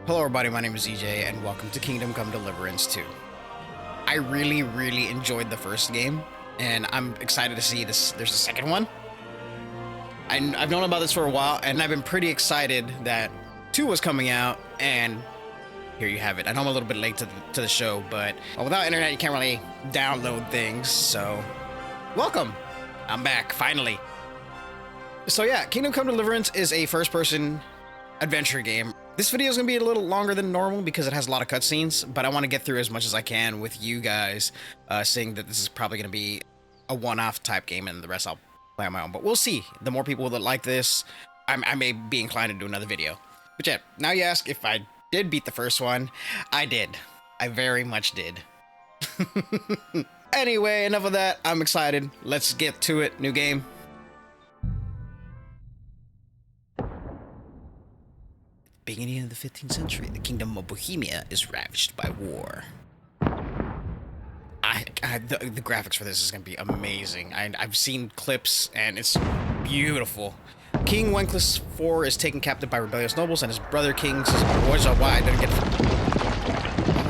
Hello everybody, my name is EJ and welcome to Kingdom Come Deliverance 2. I really enjoyed the first game and I'm excited to see this. There's a second one. I've known about this for a while and I've been pretty excited that 2 was coming out, and here you have it. I know I'm a little bit late to the show, but without internet you can't really download things, so welcome. I'm back, finally. So yeah, Kingdom Come Deliverance is a first-person adventure game. This video is going to be a little longer than normal because it has a lot of cutscenes, but I want to get through as much as I can with you guys, seeing that this is probably going to be a one-off type game and the rest I'll play on my own. But we'll see. The more people that like this, I may be inclined to do another video. But yeah, now you ask if I did beat the first one. I did. I very much did. Anyway, enough of that. I'm excited. Let's get to it. New game. Beginning of the 15th century, the kingdom of Bohemia is ravaged by war. The graphics for this is going to be amazing. I've seen clips, and it's beautiful. King Wenceslas IV is taken captive by rebellious nobles, and his brother King's boys are why I didn't get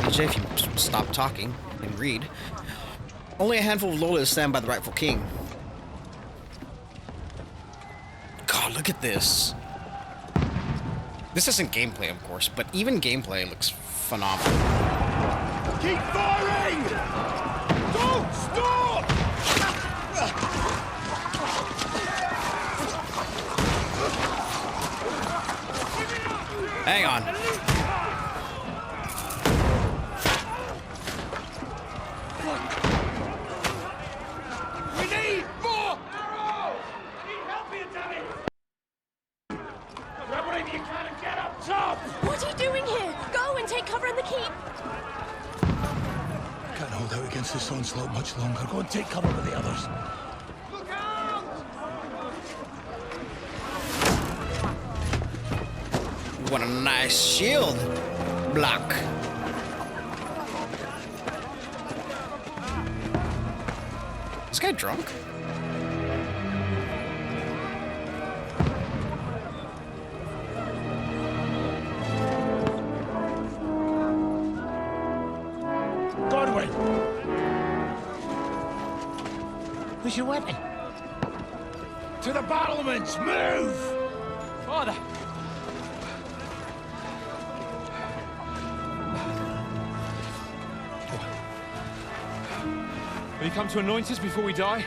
EJ, if you stop talking and read. Only a handful of Lolas stand by the rightful king. God, look at this. This isn't gameplay, of course, but even gameplay looks phenomenal. Keep firing! Don't stop! Hang on. We need more arrows! Need help here, Danny! Grab whatever you can and get up top! What are you doing here? Go and take cover in the keep. Can't hold out against this onslaught much longer. Go and take cover with the others. Look out! What a nice shield block. Is this guy drunk? Godwin! Where's your weapon? To the battlements! Move! Father! Will you come to anoint us before we die?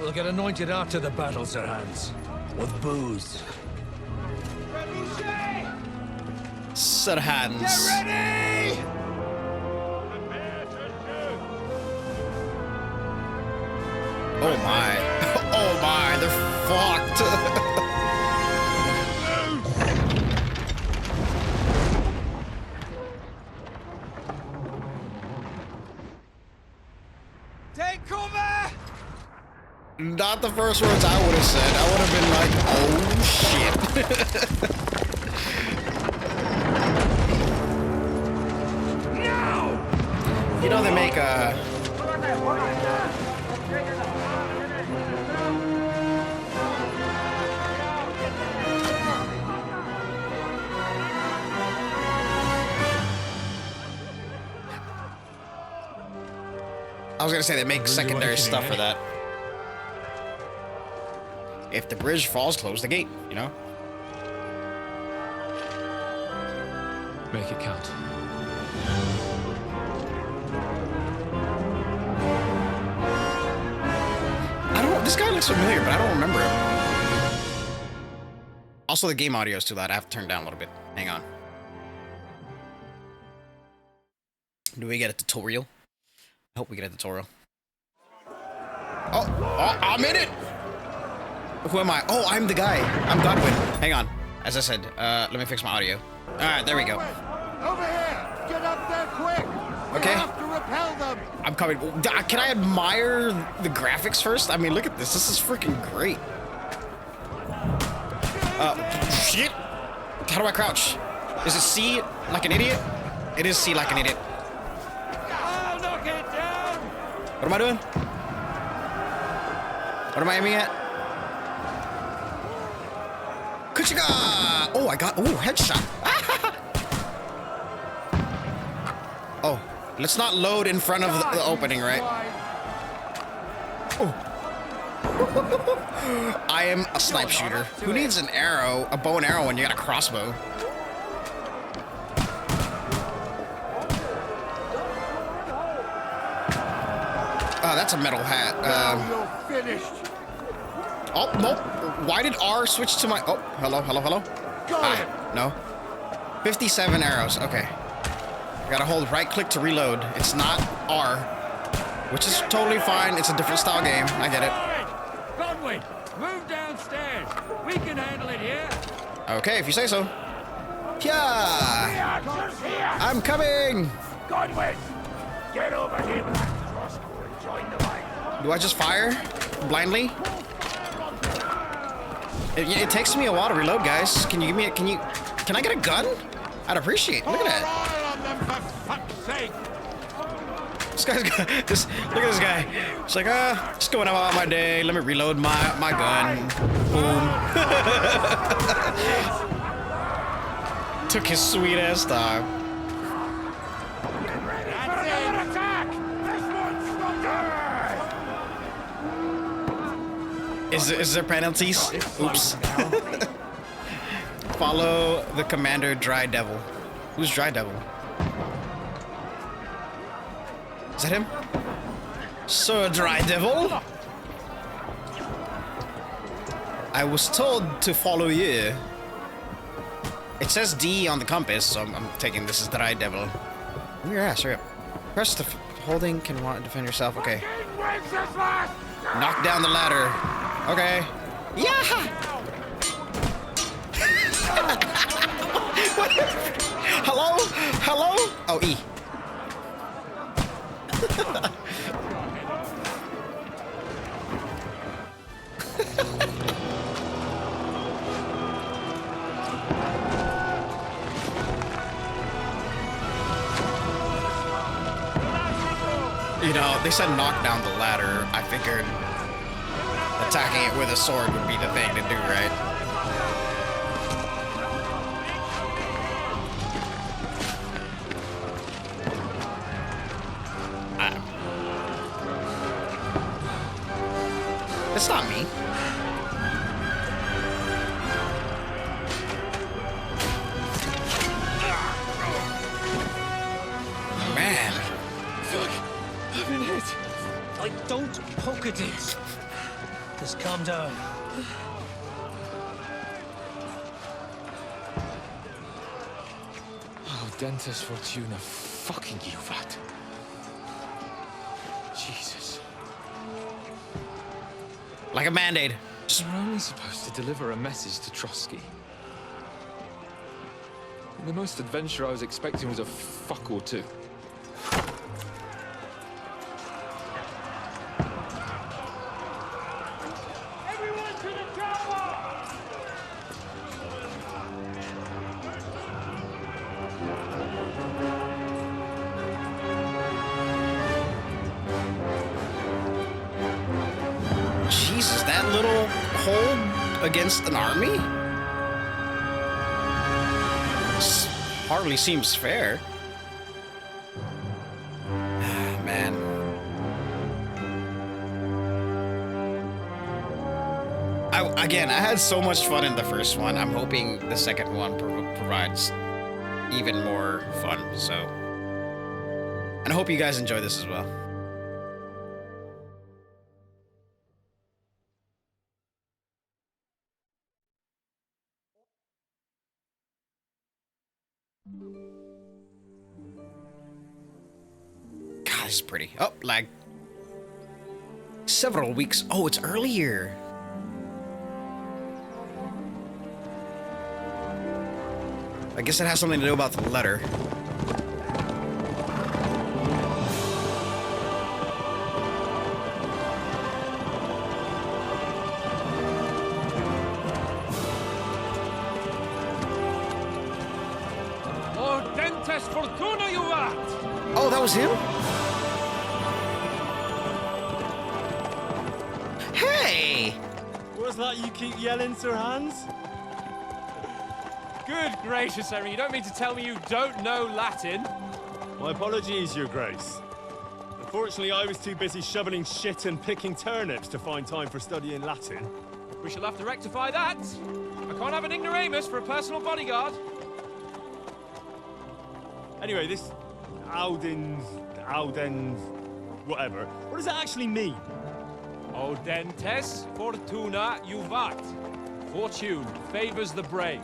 We'll get anointed after the battles are hands. With booze. Set of hands. Get ready! Oh my. Oh my, they're fucked. Take cover! Not the first words I would have said. I would have been like, oh shit. Now! You know they make I was gonna say they make secondary stuff for that. If the bridge falls, close the gate, you know? Make it count. I don't, this guy looks familiar, but I don't remember him. Also, the game audio is too loud. I have to turn it down a little bit. Hang on. Do we get a tutorial? I hope we get a tutorial. Oh, I'm in it! Who am I? Oh, I'm the guy. I'm Godwin. Hang on. As I said, let me fix my audio. All right, there we go. Over here! Get up there quick! Okay. We have to repel them! I'm coming. Can I admire the graphics first? I mean, look at this. This is freaking great. Shit. How do I crouch? Is it C like an idiot? It is C like an idiot. I'll knock it down! What am I doing? What am I aiming at? Kuchiga! Oh, I got, oh, headshot. Oh, let's not load in front of the opening, right? Oh. I am a snipe shooter. Who needs an arrow, a bow and arrow when you got a crossbow? Oh, that's a metal hat. You're finished. Oh, nope. Why did R switch to my... Oh, hello, hello, hello. Got it. No. 57 arrows. Okay. Gotta hold right click to reload. It's not R, which is totally fine. It's a different style game. I get it. Godwin, move downstairs. We can handle it here. Okay, if you say so. Yeah. I'm coming. Godwin, get over here with that crossbow and join the line. Do I just fire blindly? It takes me a while to reload, guys. Can you give me a, can I get a gun? I'd appreciate. Look at that. For fuck's sake. This guy's got this. Look at this guy. It's like, just going about my day. Let me reload my gun. Boom. Took his sweet ass time. Is there penalties? Oops. Follow the commander, Dry Devil. Who's Dry Devil? Is that him? Sir Dry Devil? I was told to follow you. It says D on the compass, so I'm taking this as Dry Devil. Move your ass, hurry up. Press the holding, can defend yourself, okay. Knock down the ladder. Okay. Yeah! Hello? Hello? Oh, E. You know, they said knock down the ladder. I figured attacking it with a sword would be the thing to do, right? It's not me. Man. I've been hit. Like, don't poke at it. Just calm down. Oh, Dentes Fortuna, fucking you, Vat. Jesus. Like a band-aid. We're only supposed to deliver a message to Trotsky. And the most adventure I was expecting was a fuck or two. Everyone to the tower! Jesus, that little hold against an army? Hardly seems fair. Man. Again, I had so much fun in the first one. I'm hoping the second one provides even more fun, so. And I hope you guys enjoy this as well. God, this is pretty. Oh, lag. Several weeks. Oh, it's earlier. I guess it has something to do about the letter. Oh, Dentes Fortuna, you rat! Oh, that was him? Hey! What's that you keep yelling, Sir Hans? Good gracious, Henry, you don't mean to tell me you don't know Latin? My apologies, Your Grace. Unfortunately, I was too busy shoveling shit and picking turnips to find time for studying Latin. We shall have to rectify that. I can't have an ignoramus for a personal bodyguard. Anyway, this Audens, whatever. What does that actually mean? Audentes fortuna juvat. Fortune favors the brave.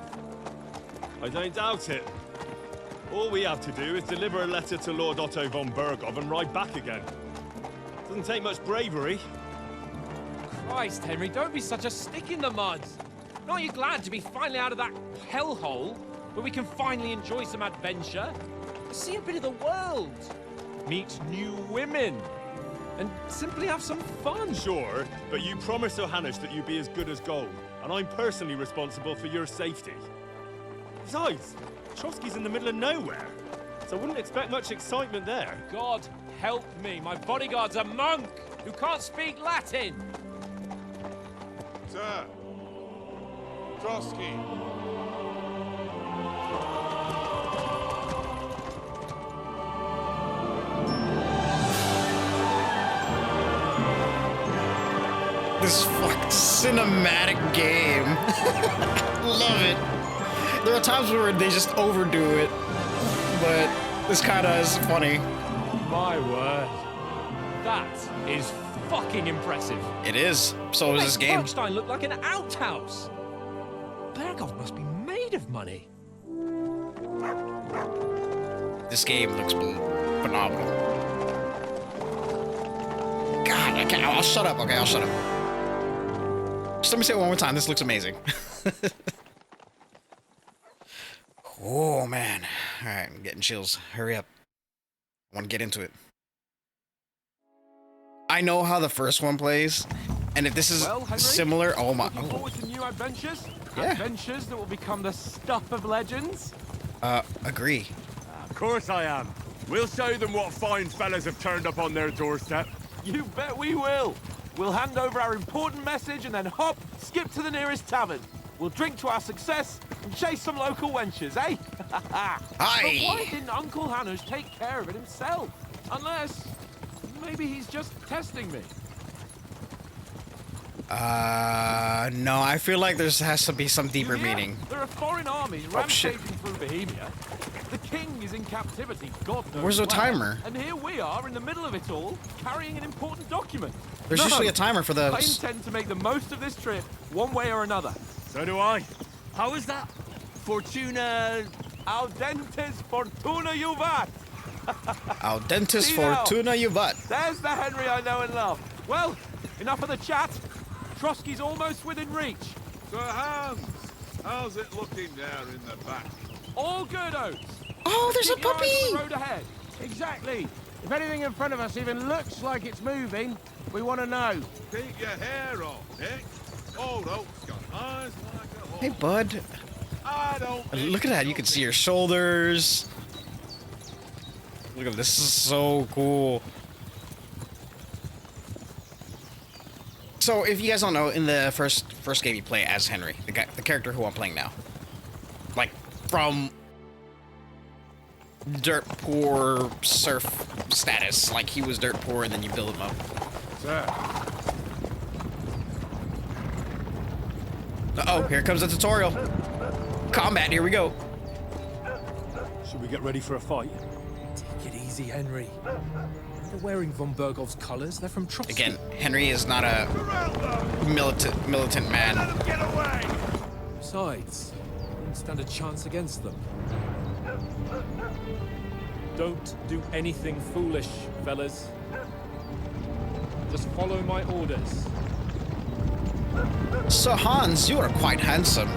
I don't doubt it. All we have to do is deliver a letter to Lord Otto von Bergov and ride back again. Doesn't take much bravery. Christ, Henry, don't be such a stick in the mud. Aren't you glad to be finally out of that hellhole where we can finally enjoy some adventure? See a bit of the world. Meet new women. And simply have some fun. Sure, but you promised Johannes that you'd be as good as gold, and I'm personally responsible for your safety. Besides, Trotsky's in the middle of nowhere, so I wouldn't expect much excitement there. God help me, my bodyguard's a monk who can't speak Latin. Sir. Trotsky. This fucking cinematic game. Love it. There are times where they just overdo it, but this kind of is funny. My word. That is fucking impressive. It is. So is this game. Bergstein looked like an outhouse. Bergov must be made of money. This game looks phenomenal. God, I can't. I'll shut up. Okay, I'll shut up. Just let me say it one more time. This looks amazing. Oh, man. All right, I'm getting chills. Hurry up. I want to get into it. I know how the first one plays, and if this is Well, Henry, similar, oh my. looking forward to new adventures? Yeah. Adventures that will become the stuff of legends? Agree. Of course I am. We'll show them what fine fellas have turned up on their doorstep. You bet we will. We'll hand over our important message and then hop, skip to the nearest tavern. We'll drink to our success and chase some local wenches, eh? Aye. But why didn't Uncle Hanush take care of it himself? Unless, maybe he's just testing me. No, I feel like there has to be some deeper Yeah, meaning. there are foreign armies shit. rampaging through Bohemia. The king is in captivity, God knows Where's the where. timer? And here we are in the middle of it all, carrying an important document. There's usually a timer for I those. intend to make the most of this trip, one way or another. So do I. How is that? Fortuna... Audentes fortuna juvat. Audentes See now. fortuna juvat. There's the Henry I know and love. Well, enough of the chat. Trotsky's almost within reach. Sir Hans, how's it looking there in the back? All good, Oates. Oh, there's a Keep your eyes on puppy. the road ahead. Exactly. If anything in front of us even looks like it's moving, we want to know. Keep your hair on, Nick. Old Oak's got eyes like a hawk. Hey, bud. I don't Look at that. You can see your shoulders. Look at this. This is so cool. So, if you guys don't know, in the first game you play as Henry, the character who I'm playing now. Like, from dirt poor surf status. Like, he was dirt poor and then you build him up. Sir. Uh-oh, here comes the tutorial. Combat, here we go. Should we get ready for a fight? Take it easy, Henry. They're wearing von Bergov's colors. They're from Trotsky. Again, Henry is not a militant man. Get away! Besides, I wouldn't stand a chance against them. Don't do anything foolish, fellas. Just follow my orders. So Hans, you are quite handsome.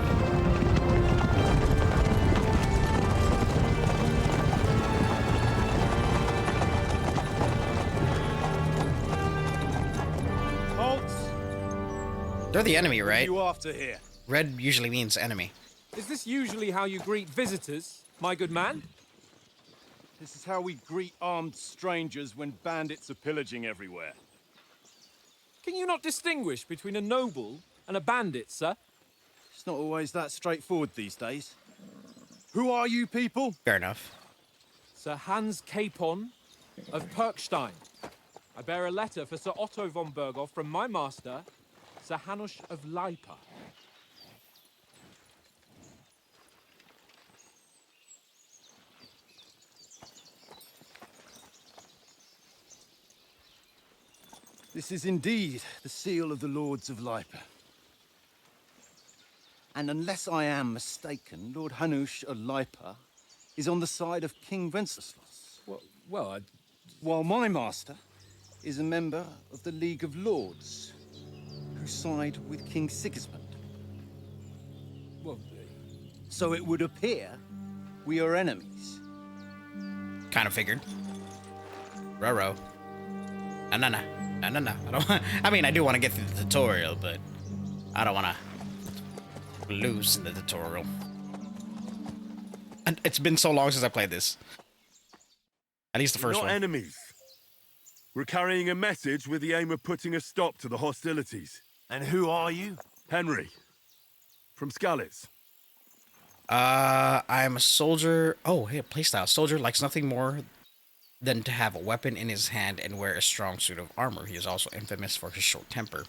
They're the enemy, right? You after here? Red usually means enemy. Is this usually how you greet visitors, my good man? This is how we greet armed strangers when bandits are pillaging everywhere. Can you not distinguish between a noble and a bandit, sir? It's not always that straightforward these days. Who are you people? Fair enough. Sir Hans Capon of Perkstein. I bear a letter for Sir Otto von Berghoff from my master, Sir Hanush of Leipa. This is indeed the seal of the Lords of Leipa. And unless I am mistaken, Lord Hanush of Leipa is on the side of King Wenceslas. Well, While my master is a member of the League of Lords, who side with King Sigismund. well, So it would appear we are enemies. Kind of figured. Roro. No. I don't. I mean, I do want to get through the tutorial, but I don't want to lose in the tutorial. And it's been so long since I played this. At least the first Not one. enemies. We're carrying a message with the aim of putting a stop to the hostilities. And who are you? Henry, from Skalitz. I'm a soldier. Oh, hey, playstyle. Soldier likes nothing more than to have a weapon in his hand and wear a strong suit of armor. He is also infamous for his short temper.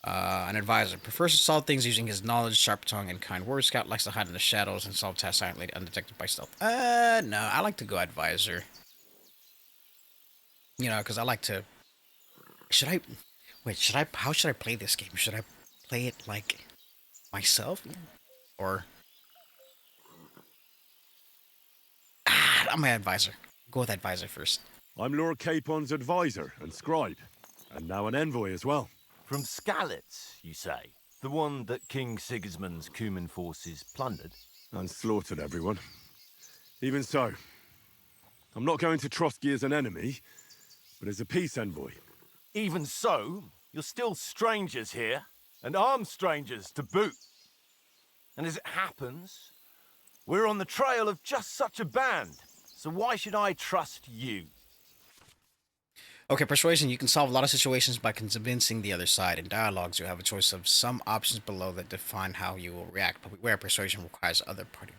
An advisor prefers to solve things using his knowledge, sharp tongue, and kind words. Scout likes to hide in the shadows and solve tasks silently, undetected by stealth. No, I like to go advisor. You know, because I like to. How should I play this game? Should I play it like myself, or? I'm an advisor. Go with advisor first. I'm Lord Capon's advisor and scribe, and now an envoy as well. From Skalitz, you say? The one that King Sigismund's Cuman forces plundered? And slaughtered everyone. Even so, I'm not going to Trotsky as an enemy, but as a peace envoy. Even so, you're still strangers here, and armed strangers to boot. And as it happens, we're on the trail of just such a band, so why should I trust you? Okay, persuasion. You can solve a lot of situations by convincing the other side. In dialogues, you have a choice of some options below that define how you will react, but beware, persuasion requires other party.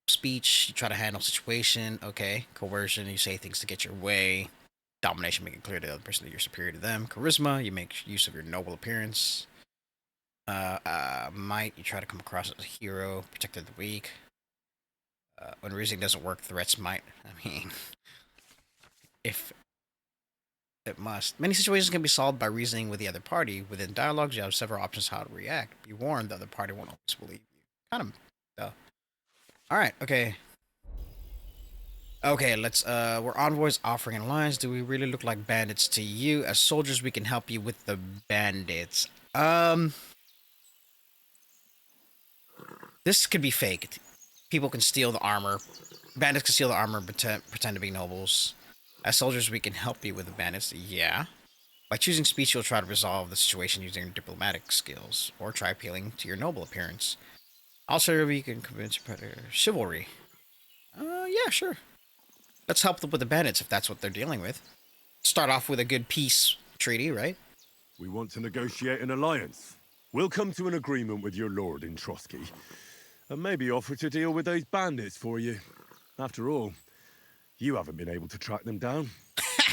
Speech, you try to handle situation. Okay. Coercion, you say things to get your way. Domination, make it clear to the other person that you're superior to them. Charisma, you make use of your noble appearance. Might, you try to come across as a hero, protector of the weak. When reasoning doesn't work, threats might. I mean, if it must. Many situations can be solved by reasoning with the other party. Within dialogues, you have several options how to react. Be warned, the other party won't always believe you. Kind of, duh. Alright, okay. Okay, let's, we're envoys offering an alliance. Do we really look like bandits to you? As soldiers, we can help you with the bandits. This could be faked. People can steal the armor. Bandits can steal the armor, pretend to be nobles. As soldiers, we can help you with the bandits. Yeah. By choosing speech, you'll try to resolve the situation using your diplomatic skills, or try appealing to your noble appearance. Also, you can convince predator. Chivalry. Yeah, sure. Let's help them with the bandits if that's what they're dealing with. Start off with a good peace treaty, right? We want to negotiate an alliance. We'll come to an agreement with your lord in Trotsky, and maybe offer to deal with those bandits for you. After all, you haven't been able to track them down.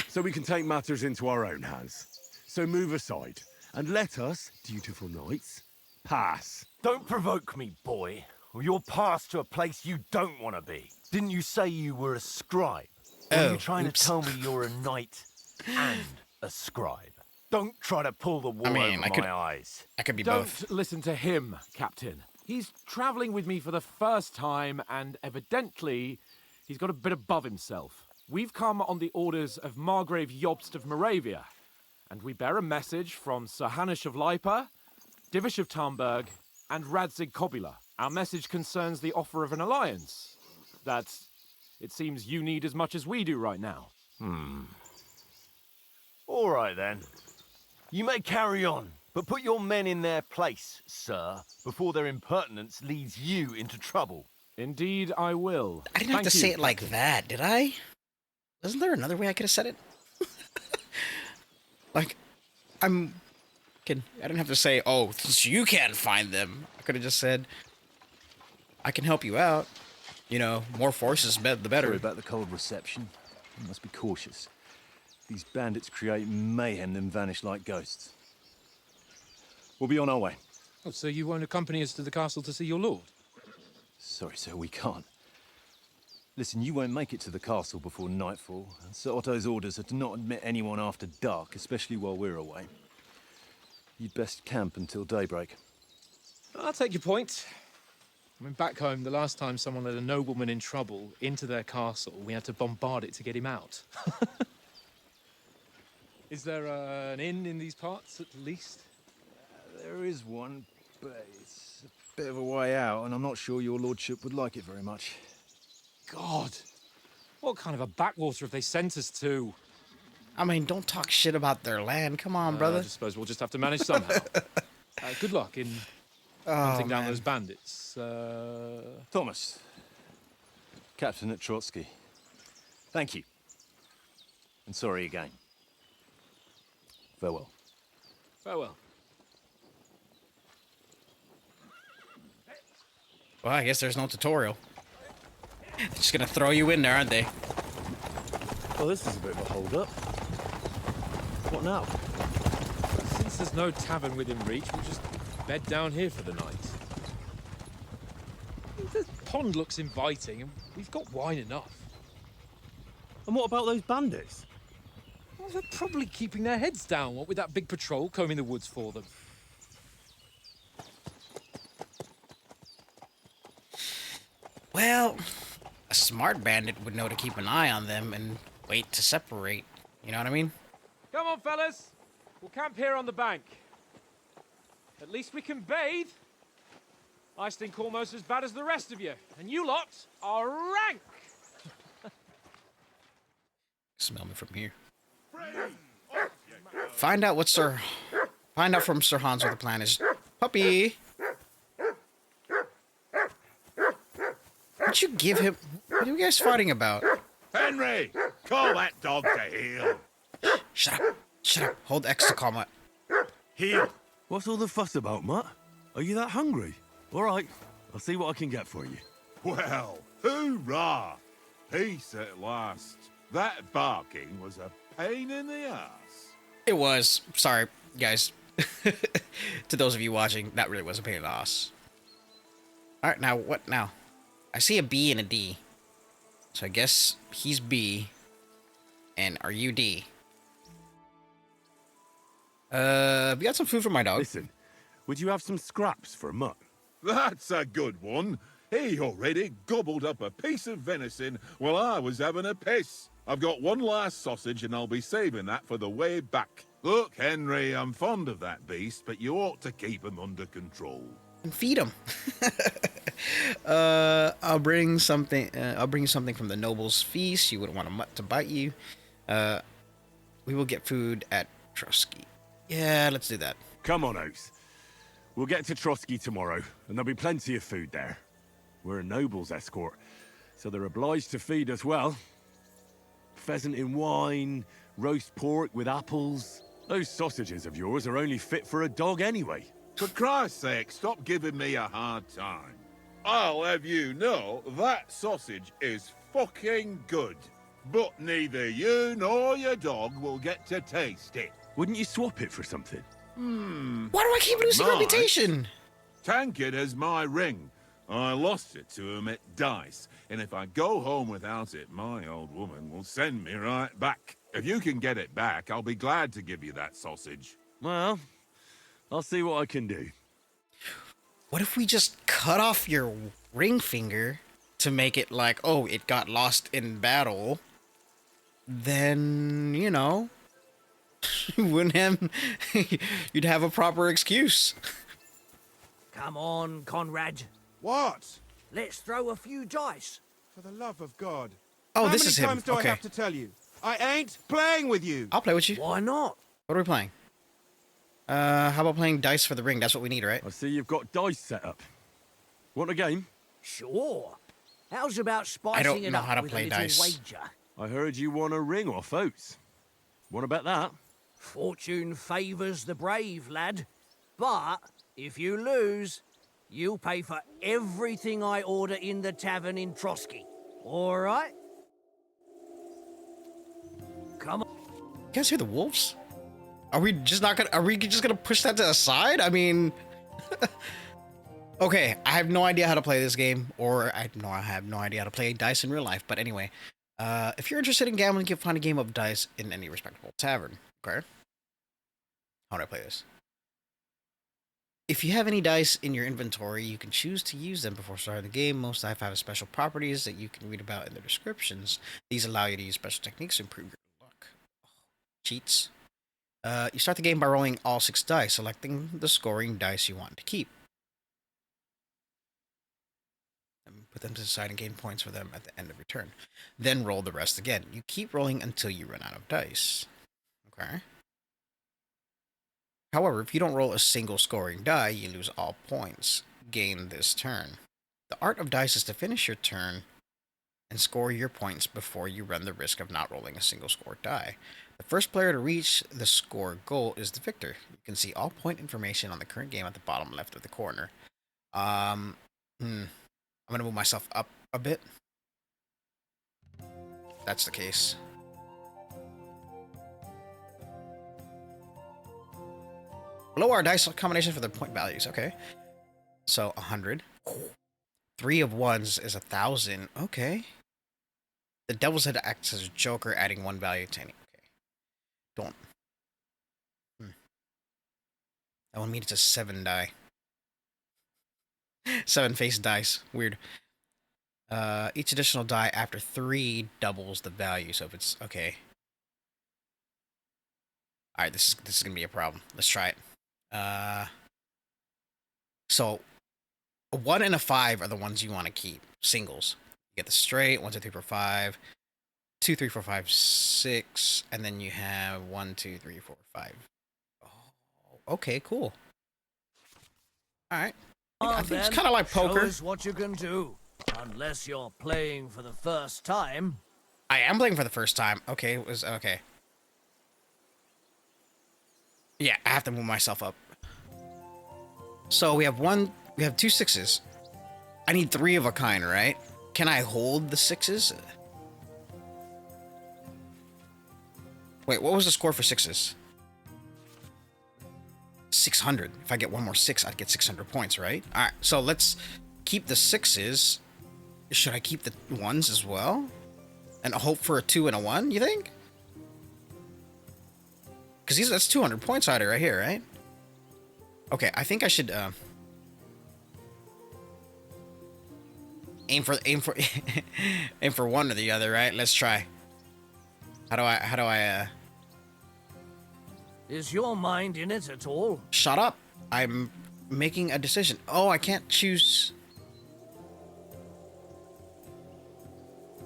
So we can take matters into our own hands. So move aside, and let us, dutiful knights, pass. Don't provoke me, boy, or you'll pass to a place you don't want to be. Didn't you say you were a scribe? Or are you trying to tell me you're a knight and a scribe? Don't try to pull the wool over my eyes. I could be Don't both. listen to him, Captain. He's traveling with me for the first time, and evidently, he's got a bit above himself. We've come on the orders of Margrave Jobst of Moravia, and we bear a message from Sir Hanush of Leipa, Divish of Tarnberg, and Radzig Kobula. Our message concerns the offer of an alliance that it seems you need as much as we do right now. All right, then. You may carry on, but put your men in their place, sir, before their impertinence leads you into trouble. Indeed, I will. I didn't have to say it like that, did I? Wasn't there another way I could have said it? Like, I didn't have to say, oh, since you can't find them. I could have just said, I can help you out. You know, more forces, the better. Sorry about the cold reception. You must be cautious. These bandits create mayhem, then vanish like ghosts. We'll be on our way. Oh, so you won't accompany us to the castle to see your lord? Sorry, sir, we can't. Listen, you won't make it to the castle before nightfall, and Sir Otto's orders are to not admit anyone after dark, especially while we're away. You'd best camp until daybreak. I'll take your point. I mean, back home, the last time someone let a nobleman in trouble into their castle, we had to bombard it to get him out. Is there an inn in these parts, at least? There is one, but it's a bit of a way out, and I'm not sure your lordship would like it very much. God, what kind of a backwater have they sent us to? I mean, don't talk shit about their land. Come on, brother. I suppose we'll just have to manage somehow. Good luck in hunting down those bandits. Thomas, Captain at Trotsky. Thank you. And sorry again. Farewell. Farewell. Well, I guess there's no tutorial. They're just gonna throw you in there, aren't they? Well, this is a bit of a hold-up. What now? Since there's no tavern within reach, we'll just bed down here for the night. The pond looks inviting, and we've got wine enough. And what about those bandits? Well, they're probably keeping their heads down, what with that big patrol combing the woods for them. Well, a smart bandit would know to keep an eye on them and wait to separate. You know what I mean? Come on, fellas. We'll camp here on the bank. At least we can bathe. I stink almost as bad as the rest of you. And you lot are rank. Smell me from here. Find out from Sir Hans what the plan is. Puppy! What'd you give him? What are you guys fighting about? Henry! Call that dog to heel! Shut up. Shut up. Hold X to call Mutt. Heel! What's all the fuss about, Mutt? Are you that hungry? All right, I'll see what I can get for you. Well, hoorah! Peace at last. That barking was a pain in the ass. It was. Sorry, guys. To those of you watching, that really was a pain in the ass. Alright, now, what now? I see a B and a D. So I guess he's B. And are you D? We got some food for my dog. Listen, would you have some scraps for Mutt? That's a good one. He already gobbled up a piece of venison while I was having a piss. I've got one last sausage and I'll be saving that for the way back. Look, Henry, I'm fond of that beast, but you ought to keep him under control. And feed him. I'll bring something from the noble's feast. You wouldn't want a mutt to bite you. We will get food at Trotsky. Yeah, let's do that. Come on, Oates. We'll get to Trotsky tomorrow, and there'll be plenty of food there. We're a noble's escort, so they're obliged to feed us well. Pheasant in wine, roast pork with apples. Those sausages of yours are only fit for a dog anyway. For Christ's sake, stop giving me a hard time. I'll have you know that sausage is fucking good. But neither you nor your dog will get to taste it. Wouldn't you swap it for something? Why do I keep losing reputation? Tankard has my ring. I lost it to him at dice, and if I go home without it, my old woman will send me right back. If you can get it back, I'll be glad to give you that sausage. Well, I'll see what I can do. What if we just cut off your ring finger to make it like, oh, it got lost in battle? Then, you know, you wouldn't have, you'd have a proper excuse. Come on, Conrad. What? Let's throw a few dice. For the love of God. Oh, How this many is him. times do I Okay. have to tell you? I ain't playing with you. I'll play with you. Why not? What are we playing? How about playing dice for the ring? That's what we need, right? I see you've got dice set up. Want a game? Sure. How's about spicing I don't it know up how to with play a little dice. wager? I heard you won a ring off Oates. Want to bet that? Fortune favours the brave, lad. But if you lose, You pay for everything I order in the tavern in Trotsky. All right? Come on. You guys hear the wolves? Are we just gonna push that to the side? I mean, okay, I have no idea how to play this game, or I have no idea how to play dice in real life. But anyway, if you're interested in gambling, you can find a game of dice in any respectable tavern. Okay. How do I play this? If you have any dice in your inventory, you can choose to use them before starting the game. Most dice have special properties that you can read about in the descriptions. These allow you to use special techniques to improve your luck. Cheats. You start the game by rolling all 6 dice, selecting the scoring dice you want to keep. And put them to the side and gain points for them at the end of your turn. Then roll the rest again. You keep rolling until you run out of dice. Okay. However, if you don't roll a single scoring die, you lose all points gained this turn. The art of dice is to finish your turn and score your points before you run the risk of not rolling a single score die. The first player to reach the score goal is the victor. You can see all point information on the current game at the bottom left of the corner. I'm gonna move myself up a bit. That's the case. Below our dice combination for the point values. Okay. So 100. 3 of 1s is 1,000. Okay. The devil's head acts as a joker, adding 1 value to any. Okay. Don't. That one means it's a 7 die. 7 face dice. Weird. Each additional die after 3 doubles the value. So if it's okay. All right, this is gonna be a problem. Let's try it. So a 1 and a 5 are the ones you want to keep. Singles. You get the straight, 1, 2, 3, 4, 5, 2, 3, 4, 5, 6, and then you have 1, 2, 3, 4, 5. Oh, okay, cool. All right. I think it's kind of like poker. Show us what you can do, unless you're playing for the first time. I am playing for the first time. Okay, it was okay. Yeah, I have to move myself up. So we have 2 6s. I need 3 of a kind, right? Can I hold the 6s? Wait, what was the score for 6s? 600. If I get one more 6, I'd get 600 points, right? All right, so let's keep the 6s. Should I keep the 1s as well? And hope for a 2 and a 1, you think? Because that's 200 points out of right here, right? Okay, I think I should aim for aim for one or the other, right? Let's try. How do I Is your mind in it at all? Shut up. I'm making a decision. Oh, I can't choose.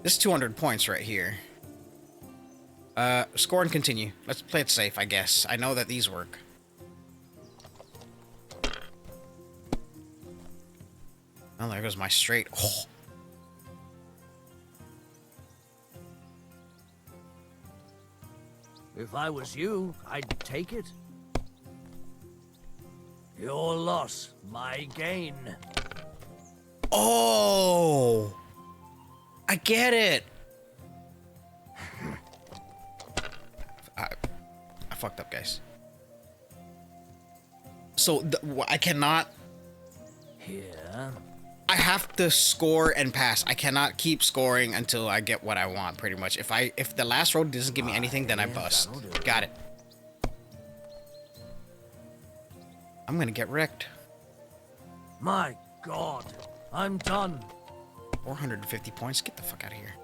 This is 200 points right here. Score and continue. Let's play it safe, I guess. I know that these work. Oh, there goes my straight. Oh. If I was you, I'd take it. Your loss, my gain. Oh! I get it! I fucked up, guys. So, I cannot... Here. I have to score and pass. I cannot keep scoring until I get what I want, pretty much. If the last roll doesn't give me anything, then I bust. Got it. I'm gonna get wrecked. My God, I'm done. 450 points. Get the fuck out of here.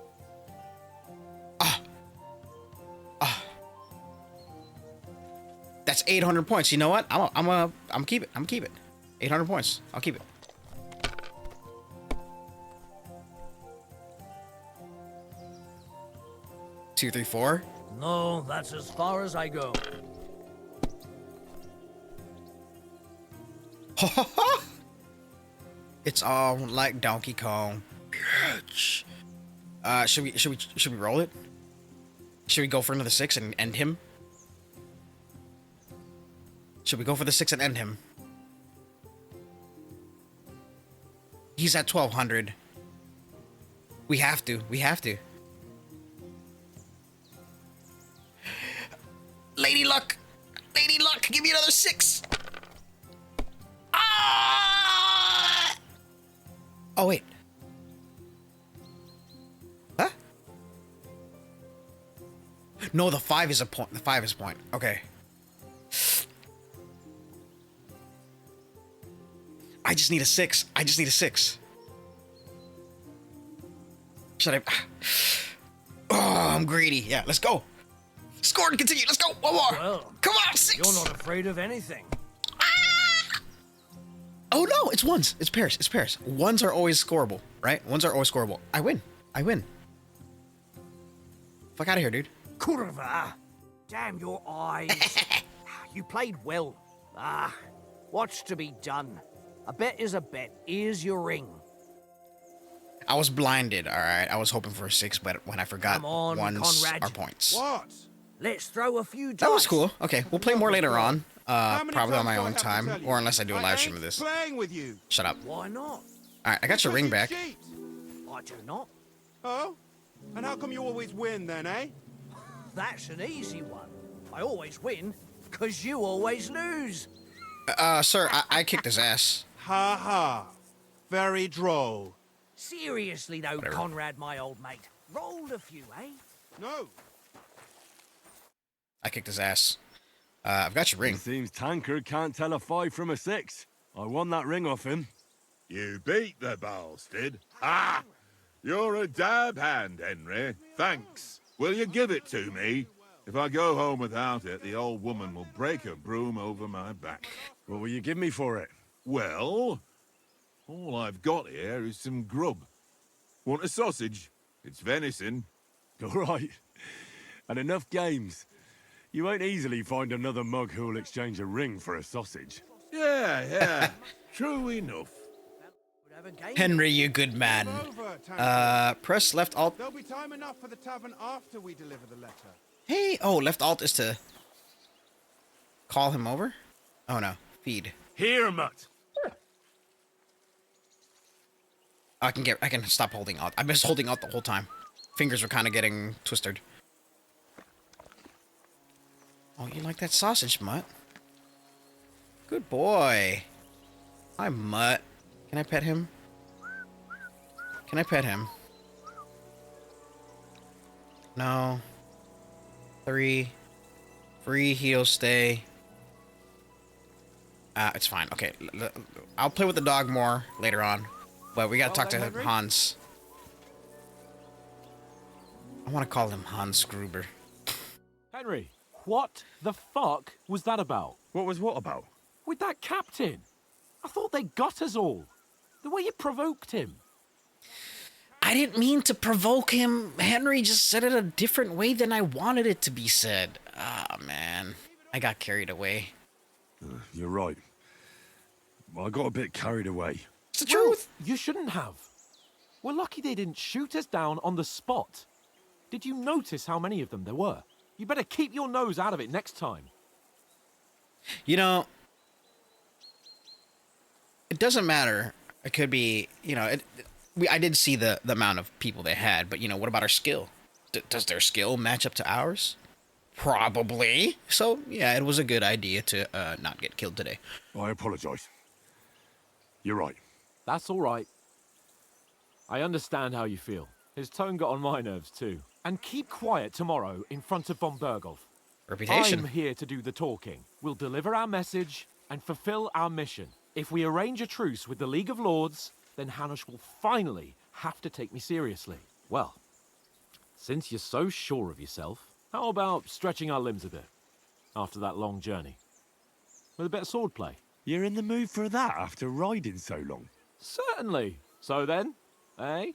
That's 800 points. You know what? I'm keep it. 800 points. I'll keep it. Two, three, 4. No, that's as far as I go. It's all like Donkey Kong. Bitch. Should we roll it? Should we go for another 6 and end him? Should we go for the 6 and end him? He's at 1200. We have to. We have to. Lady Luck. Lady Luck, give me another 6. Ah! Oh, wait. Huh? No, the 5 is a point. The 5 is a point. Okay. I just need a 6. I just need a 6. Should I? Oh, I'm greedy. Yeah, let's go. Score and continue. Let's go. One more. Well, come on, 6. You're not afraid of anything. Ah! Oh no, it's ones. It's pairs. It's pairs. Ones are always scoreable, right? Ones are always scoreable. I win. I win. Fuck out of here, dude. Kurva! Damn your eyes. You played well. Ah, what's to be done? A bet is a bet. Here's your ring. I was blinded, all right? I was hoping for a 6, but when I forgot, Come on, ones Conrad. are points. What? Let's throw a few dice. That was cool. Okay, we'll play more later on. Probably on my own times do I have to time, tell you? or unless I do a I live stream ain't of this. playing with you. Shut up. Why not? All right, I got your ring back. Cheat. I do not. Oh? And how come you always win then, eh? That's an easy one. I always win, because you always lose. Sir, I kicked his ass. Ha ha. Very droll. Seriously though, Whatever. Conrad, my old mate. Rolled a few, eh? No. I kicked his ass. I've got your ring. It seems Tankard can't tell a 5 from a 6. I won that ring off him. You beat the bastard. Ha! You're a dab hand, Henry. Thanks. Will you give it to me? If I go home without it, the old woman will break a broom over my back. What will you give me for it? Well, all I've got here is some grub. Want a sausage? It's venison. All right. And enough games. You won't easily find another mug who'll exchange a ring for a sausage. Yeah. True enough. Henry, you good man. Press left alt. There'll be time enough for the tavern after we deliver the letter. Hey, oh, left alt is to call him over? Oh no, feed. Here, mutt. I can stop holding alt. I've been holding alt the whole time. Fingers were kind of getting twisted. Oh, you like that sausage, Mutt? Good boy. Hi, Mutt. Can I pet him? Can I pet him? No. 3. Free heal stay. It's fine. Okay, I'll play with the dog more later on. But we gotta talk to Hans. I want to call him Hans Gruber. Henry, what the fuck was that about? What was what about? With that captain. I thought they got us all. The way you provoked him. I didn't mean to provoke him. Henry just said it a different way than I wanted it to be said. Ah, man. I got carried away. You're right. I got a bit carried away. It's the truth. You shouldn't have. We're lucky they didn't shoot us down on the spot. Did you notice how many of them there were? You better keep your nose out of it next time. You know, it doesn't matter. It could be, you know, I did see the amount of people they had, but, you know, what about our skill? Does their skill match up to ours? Probably. So, yeah, it was a good idea to not get killed today. I apologize. You're right. That's all right. I understand how you feel. His tone got on my nerves too. And keep quiet tomorrow in front of von Berghoff. Reputation. I'm here to do the talking. We'll deliver our message and fulfill our mission. If we arrange a truce with the League of Lords, then Hanush will finally have to take me seriously. Well, since you're so sure of yourself, how about stretching our limbs a bit after that long journey? With a bit of swordplay. You're in the mood for that after riding so long? Certainly. So then, eh?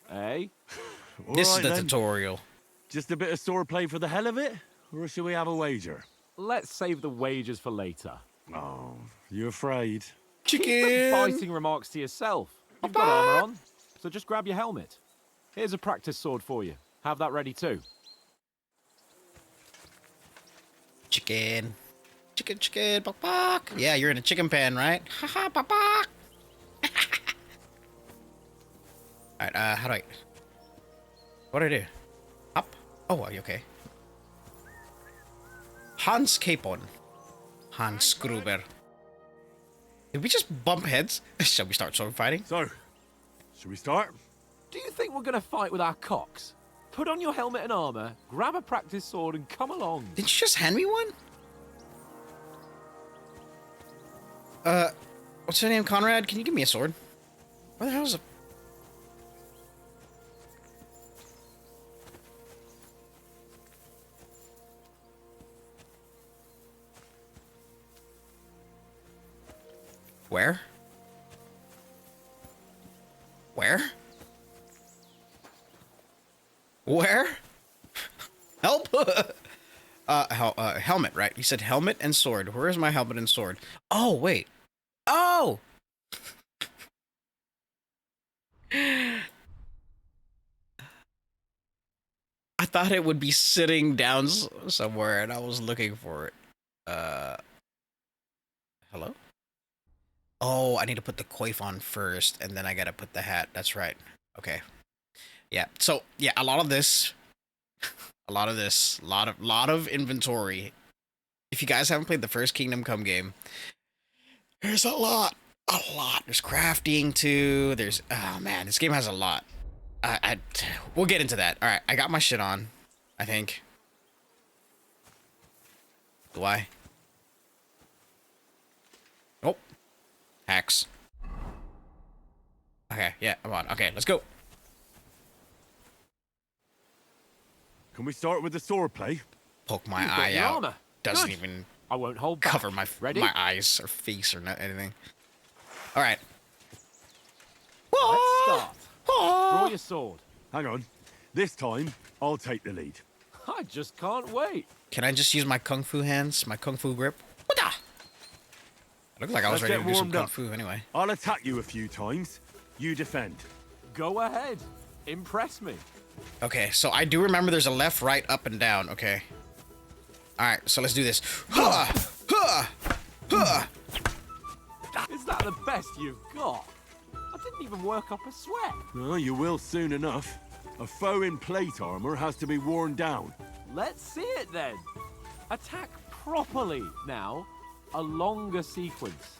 This is right, the then. tutorial. Just a bit of swordplay for the hell of it? Or should we have a wager? Let's save the wagers for later. Oh, you afraid? Keep the biting remarks to yourself. You've got armor on, so just grab your helmet. Here's a practice sword for you. Have that ready too. Chicken. Chicken, bok bok. Yeah, you're in a chicken pen, right? Haha, bok bok. Alright, how do I... What do I do? Up? Oh, are you okay? Hans Capon. Hans Gruber. Did we just bump heads? Shall we start sword fighting? So, should we start? Do you think we're gonna fight with our cocks? Put on your helmet and armor, grab a practice sword, and come along. Didn't you just hand me one? What's your name, Conrad? Can you give me a sword? Where the hell's a... Where? Where? Where? Help! Helmet, right? You said helmet and sword. Where is my helmet and sword? Oh, wait. Oh! I thought it would be sitting down somewhere, and I was looking for it. Hello? Oh, I need to put the coif on first, and then I gotta put the hat. That's right. Okay. Yeah. So yeah, a lot of inventory. If you guys haven't played the first Kingdom Come game, there's a lot. There's crafting too. There's, oh man, this game has a lot. We'll get into that. All right, I got my shit on, I think. Do I? Oh, hacks. Okay, yeah, I'm on. Okay, let's go. Can we start with the sword play? Poke my eye out. Armor. Doesn't even. I won't hold back. Cover my eyes or face or anything. All right. Let's start. Draw your sword. Hang on. This time, I'll take the lead. I just can't wait. Can I just use my kung fu hands, my kung fu grip? What? Looked like I was ready to do some kung fu anyway. I'll attack you a few times. You defend. Go ahead. Impress me. Okay, so I do remember there's a left, right, up, and down. Okay. All right, so let's do this. Is that the best you've got? I didn't even work up a sweat. Oh, you will soon enough. A foe in plate armor has to be worn down. Let's see it then. Attack properly now. A longer sequence.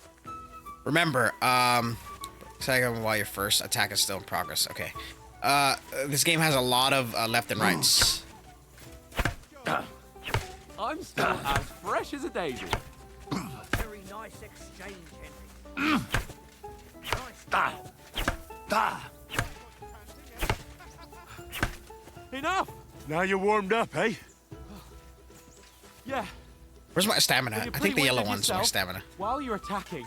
Remember, second while your first attack is still in progress. Okay. This game has a lot of left and rights. I'm still as fresh as a daisy. Very nice exchange, Henry. Enough! Now you're warmed up, eh? Yeah. Where's my stamina? I think the yellow one's my stamina. While you're attacking,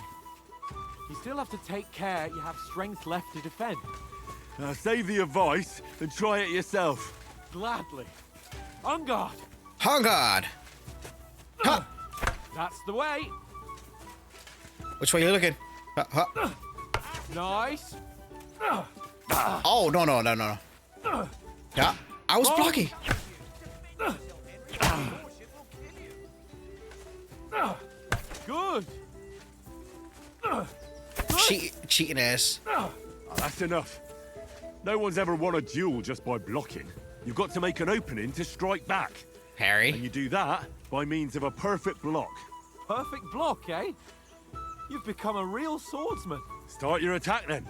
you still have to take care you have strength left to defend. Save the advice and try it yourself. Gladly. On guard. On guard. Huh. That's the way. Which way are you looking? Nice. Oh, no. Yeah, I was blocking. Good. Cheating ass. Oh, that's enough. No one's ever won a duel just by blocking. You've got to make an opening to strike back. Harry. And you do that by means of a perfect block. Perfect block, eh? You've become a real swordsman. Start your attack then.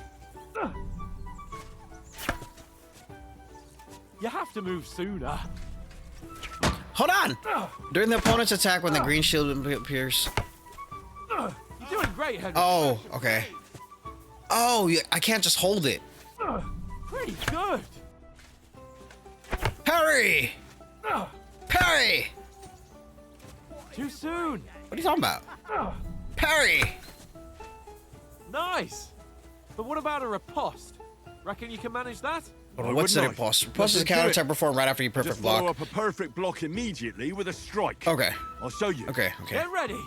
You have to move sooner. Hold on! During the opponent's attack, when the green shield appears. You're doing great, Henry. Oh, okay. Oh, yeah, I can't just hold it. Pretty good. Harry! Parry! Too soon. What are you talking about? Parry! Nice. But what about a riposte? Reckon you can manage that? What's a riposte? Riposte is a counterattack performed right after you perfect block. Follow up a perfect block immediately with a strike. Okay. I'll show you. Okay. Get ready.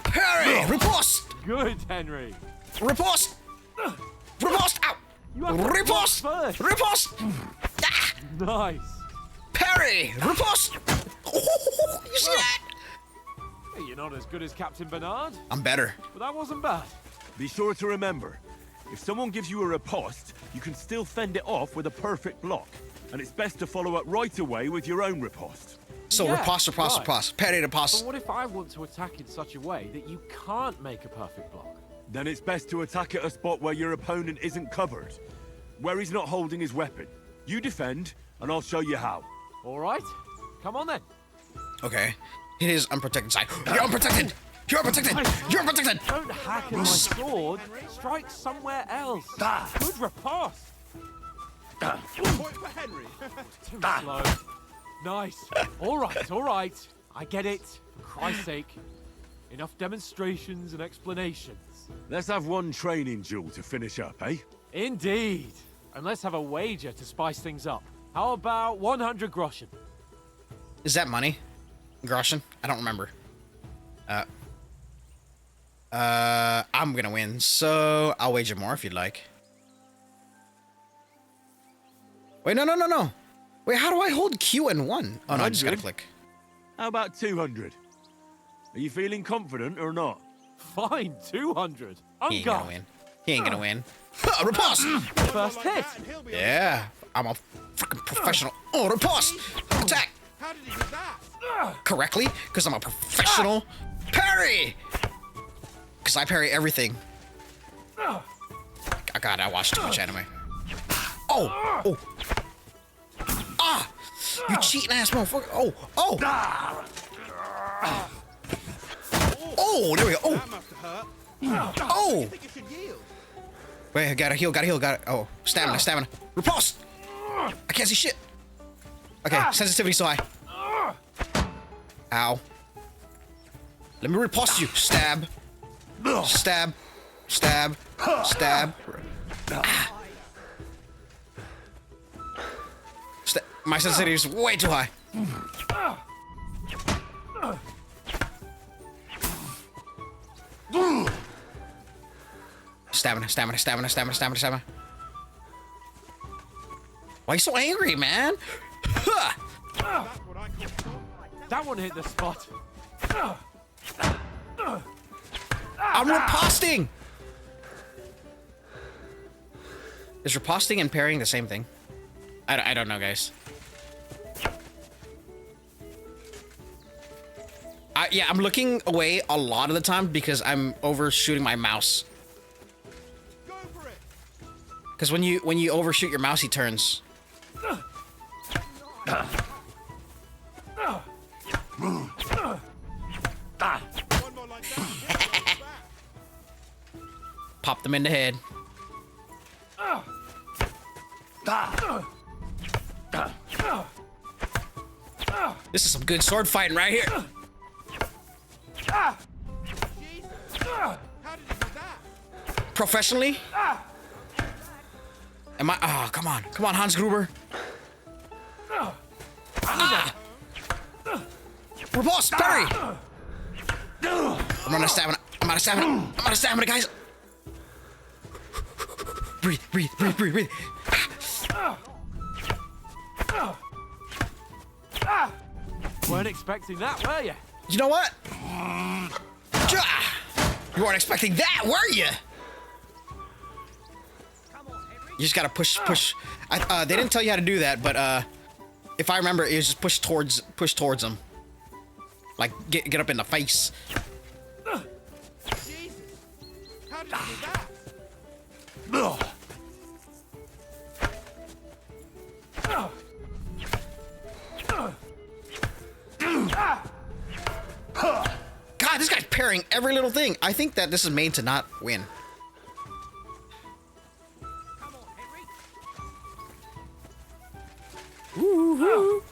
Parry! Riposte! Good, Henry. Riposte! Riposte! Ow! Riposte! Riposte! Ah! Nice. Parry! Riposte! You see that? Hey, you're not as good as Captain Bernard. I'm better. But that wasn't bad. Be sure to remember, If someone gives you a riposte, you can still fend it off with a perfect block. And it's best to follow up right away with your own riposte. So Yeah, riposte, riposte, right. riposte. Parry, riposte. But what if I want to attack in such a way that you can't make a perfect block? Then it's best to attack at a spot where your opponent isn't covered. Where he's not holding his weapon. You defend, and I'll show you how. All right, come on then. Okay. Hit his unprotected side. You're unprotected! You're unprotected! You're unprotected! Don't hack at my sword. Strike somewhere else. Good riposte. Point for Henry. Too slow. Nice. All right. I get it. For Christ's sake. Enough demonstrations and explanations. Let's have one training duel to finish up, eh? Indeed. And let's have a wager to spice things up. How about 100 groschen? Is that money? Groschen? I don't remember. I'm gonna win, so I'll wager more if you'd like. Wait, no. Wait, how do I hold Q and 1? Oh, no, I just gotta 100? click. How about 200? Are you feeling confident or not? Fine, 200. He ain't gonna win. He ain't gonna win. Riposte! First hit. Yeah, I'm a fucking professional. Oh, riposte! Attack! How did he do that? Correctly, because I'm a professional. Parry! Because I parry everything. Oh, God, I watched too much anime. Oh! Ah! You cheating ass motherfucker! Oh! Oh, there we go. Oh! Wait, I gotta heal. Oh, stamina. Riposte! I can't see shit. Okay, sensitivity so high. Ow. Let me riposte you. Stab. My sensitivity is way too high. Stamina. Why are you so angry, man? That one hit the spot. I'm riposting! Is riposting and parrying the same thing? I don't know, guys. Yeah, I'm looking away a lot of the time because I'm overshooting my mouse. Because when you overshoot your mouse, he turns. Pop them in the head. This is some good sword fighting right here. Professionally? Am I? Oh, come on, Hans Gruber. Riposte, parry. I'm out of stamina, guys. Breathe. Weren't expecting that, were you? You know what? You weren't expecting that, were you? You just gotta push. They didn't tell you how to do that, but if I remember, it was just push towards them. Like get up in the face. Jesus. How did he do that? God, this guy's parrying every little thing. I think that this is made to not win.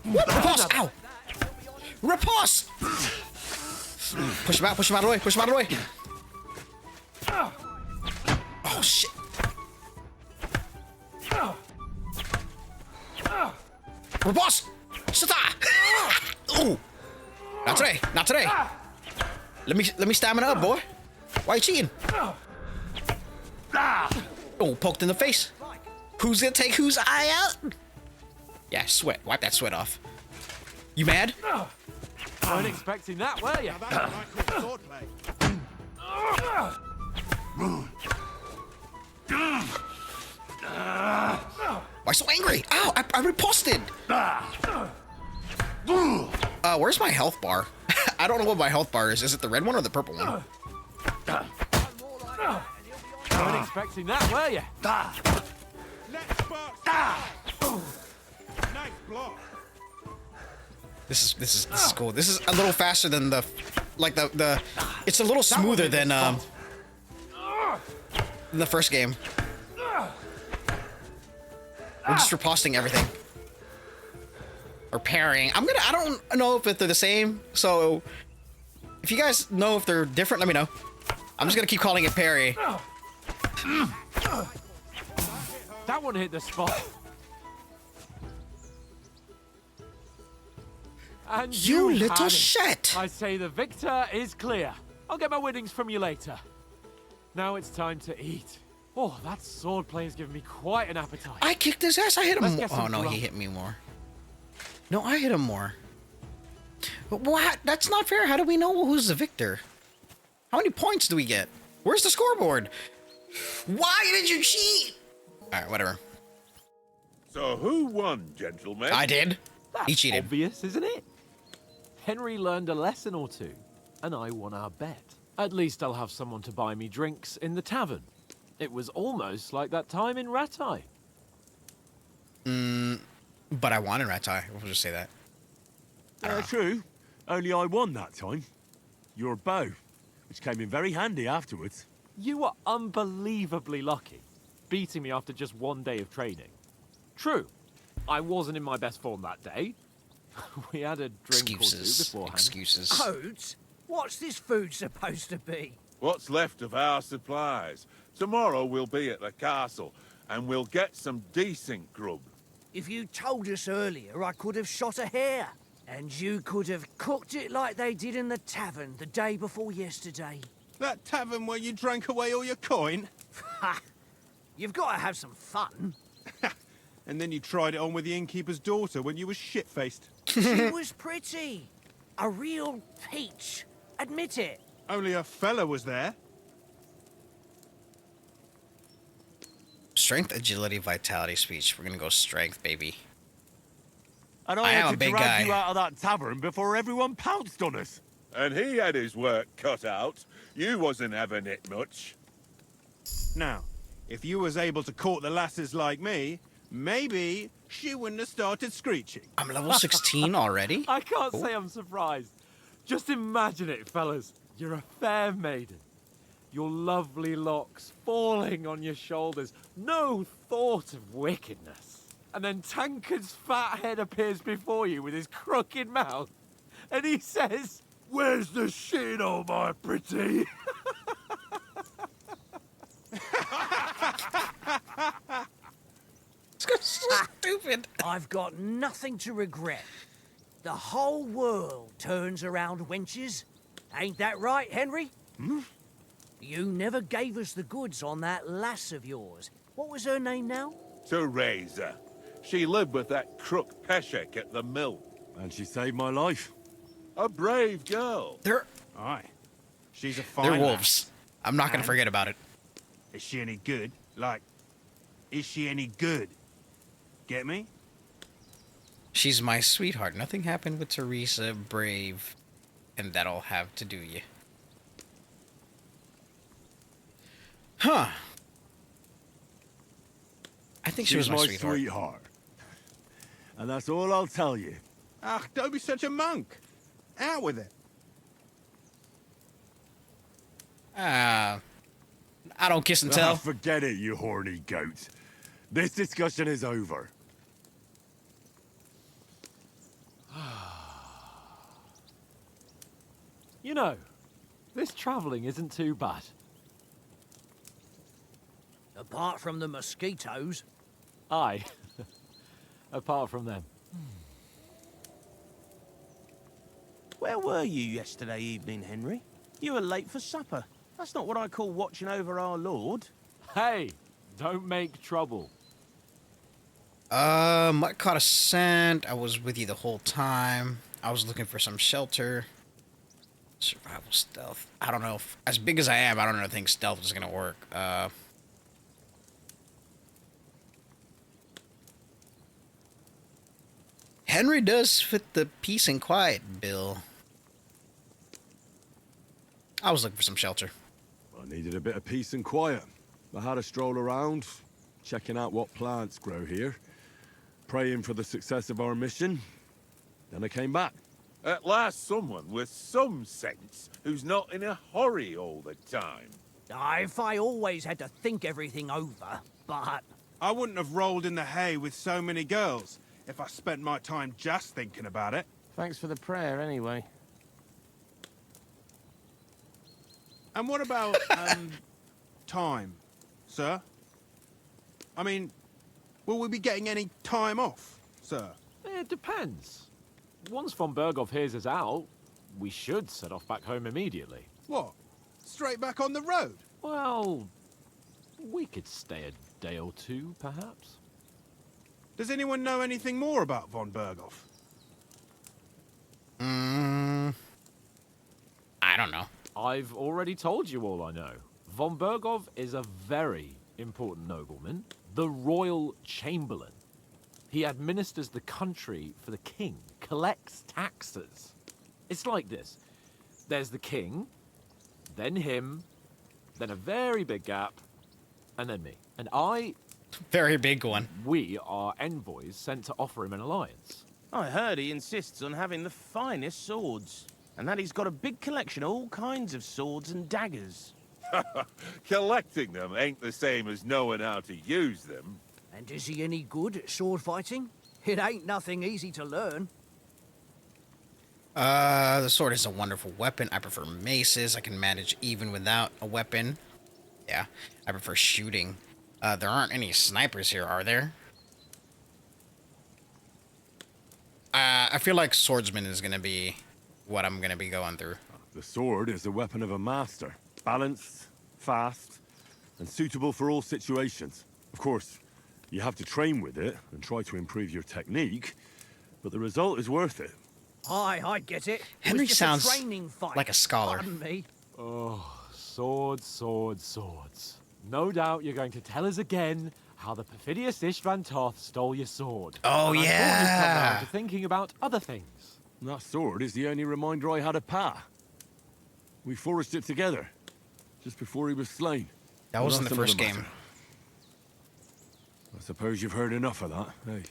Riposte! Ow! Riposte! Push him out of the way. Oh, shit. Riposte! Shata! Ooh! Not today. Let me stamina up, boy. Why you cheating? Oh, poked in the face. Who's gonna take whose eye out? Yeah, sweat. Wipe that sweat off. You mad? Weren't expecting that, were you? That's what I call swordplay. Why so angry? Ow! I riposted! Where's my health bar? I don't know what my health bar is. Is it the red one or the purple one? Weren't expecting that, were you? Nice block. This is cool. This is a little faster than the it's a little smoother than the first game. We're just riposting everything. Or parrying. I don't know if they're the same, so if you guys know if they're different, let me know. I'm just gonna keep calling it parry. That one hit the spot. And you little had it. shit! I say the victor is clear. I'll get my winnings from you later. Now it's time to eat. Oh, that sword play has given me quite an appetite. I kicked his ass. I hit him Let's more. get some Oh no, grub. he hit me more. No, I hit him more. But what? That's not fair. How do we know who's the victor? How many points do we get? Where's the scoreboard? Why did you cheat? All right, whatever. So who won, gentlemen? I did. That's He cheated. obvious, isn't it? Henry learned a lesson or two, and I won our bet. At least I'll have someone to buy me drinks in the tavern. It was almost like that time in Ratai. But I won in Ratai. We'll just say that. True. Only I won that time. Your bow, which came in very handy afterwards. You were unbelievably lucky, beating me after just one day of training. True, I wasn't in my best form that day. We had a drink or two beforehand. Excuses. Codes? What's this food supposed to be? What's left of our supplies. Tomorrow we'll be at the castle, and we'll get some decent grub. If you told us earlier, I could have shot a hare. And you could have cooked it like they did in the tavern the day before yesterday. That tavern where you drank away all your coin? Ha! You've got to have some fun. And then you tried it on with the innkeeper's daughter when you were shit-faced. She was pretty. A real peach. Admit it. Only a fella was there. Strength, agility, vitality, speech. We're gonna go strength, baby. And I I am had a to big drag guy. you out of that tavern before everyone pounced on us. And he had his work cut out. You wasn't having it much. Now, if you was able to court the lasses like me, maybe she wouldn't have started screeching. I'm level 16 already? I can't say I'm surprised. Just imagine it, fellas. You're a fair maiden. Your lovely locks falling on your shoulders. No thought of wickedness. And then Tankard's fat head appears before you with his crooked mouth. And he says, "Where's the shit, oh my pretty?" So stupid. I've got nothing to regret. The whole world turns around wenches. Ain't that right, Henry? You never gave us the goods on that lass of yours. What was her name now? Teresa. She lived with that crook Peshek at the mill. And she saved my life. A brave girl. They're Aye. She's a fine they're lass. wolves. I'm not gonna And- forget about it. Is she any good? Like, is she any good? Get me? She's my sweetheart. Nothing happened with Teresa, brave, and that'll have to do you. Huh. I think she was my sweetheart. And that's all I'll tell you. Ah, don't be such a monk. Out with it. I don't kiss and tell. Forget it, you horny goat. This discussion is over. You know, this travelling isn't too bad. Apart from the mosquitoes. Aye. Apart from them. Where were you yesterday evening, Henry? You were late for supper. That's not what I call watching over our Lord. Hey, don't make trouble. I caught a scent. I was with you the whole time. I was looking for some shelter. Survival stealth. I don't know if, as big as I am, I don't know if stealth is gonna work. Henry does fit the peace and quiet bill. I was looking for some shelter. I needed a bit of peace and quiet. I had a stroll around, checking out what plants grow here, praying for the success of our mission. Then I came back. At last someone with some sense who's not in a hurry all the time. If I always had to think everything over, but... I wouldn't have rolled in the hay with so many girls if I spent my time just thinking about it. Thanks for the prayer, anyway. And what about, time, sir? I mean, will we be getting any time off, sir? It depends. Once von Berghoff hears us out, we should set off back home immediately. What? Straight back on the road? Well, we could stay a day or two, perhaps. Does anyone know anything more about von Berghoff? I don't know. I've already told you all I know. Von Berghoff is a very important nobleman, the Royal Chamberlain. He administers the country for the king, collects taxes. It's like this. There's the king, then him, then a very big gap, and then me. And I... Very big one. We are envoys sent to offer him an alliance. I heard he insists on having the finest swords, and that he's got a big collection of all kinds of swords and daggers. Collecting them ain't the same as knowing how to use them. And is he any good at sword fighting? It ain't nothing easy to learn. The sword is a wonderful weapon. I prefer maces. I can manage even without a weapon. Yeah, I prefer shooting. There aren't any snipers here, are there? I feel like swordsman is gonna be what I'm gonna be going through. The sword is a weapon of a master. Balanced, fast, and suitable for all situations. Of course, you have to train with it and try to improve your technique, but the result is worth it. I get it. Henry It was just sounds a training fight. like a scholar. Pardon me. Oh, swords, swords, swords. No doubt you're going to tell us again how the perfidious Istvan Toth stole your sword. Oh, and I thought yeah. you'd come round to thinking about other things. That sword is the only reminder I had of Pa. We forged it together, just before he was slain. That was in the first game. I suppose you've heard enough of that, hey?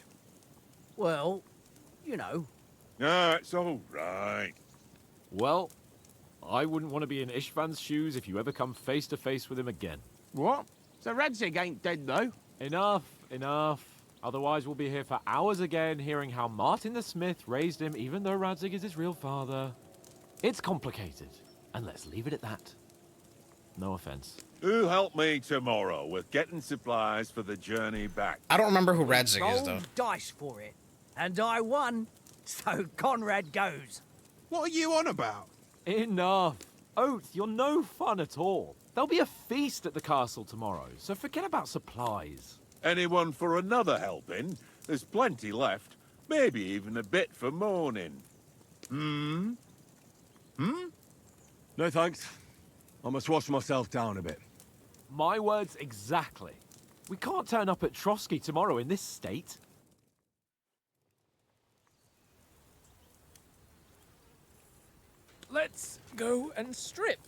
Well, you know. No, it's all right. Well, I wouldn't want to be in Istvan's shoes if you ever come face to face with him again. What? So Radzig ain't dead, though? Enough, enough. Otherwise we'll be here for hours again hearing how Martin the Smith raised him even though Radzig is his real father. It's complicated, and let's leave it at that. No offense. Who'll help me tomorrow with getting supplies for the journey back? I don't remember who Radzig is, though. Rolled dice for it. And I won. So Conrad goes. What are you on about? Enough. Oath, you're no fun at all. There'll be a feast at the castle tomorrow, so forget about supplies. Anyone for another helping? There's plenty left. Maybe even a bit for morning. Hmm? No thanks. I must wash myself down a bit. My words exactly. We can't turn up at Trotsky tomorrow in this state. Let's go and strip,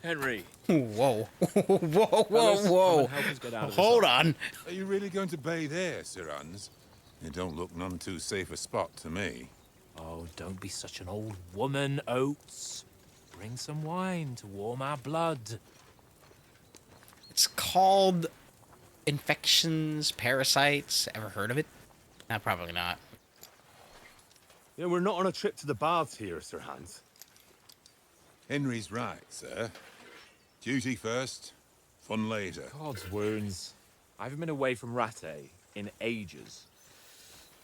Henry. Whoa. Whoa, Fellas, come whoa, and help us get out of this Hold hole. on. Are you really going to bathe here, Sir Hans? It don't look none too safe a spot to me. Oh, don't be such an old woman, Oates. Bring some wine to warm our blood. It's called infections, parasites. Ever heard of it? Nah, probably not. Yeah, we're not on a trip to the baths here, Sir Hans. Henry's right, sir. Duty first, fun later. God's wounds. I haven't been away from Rattay in ages.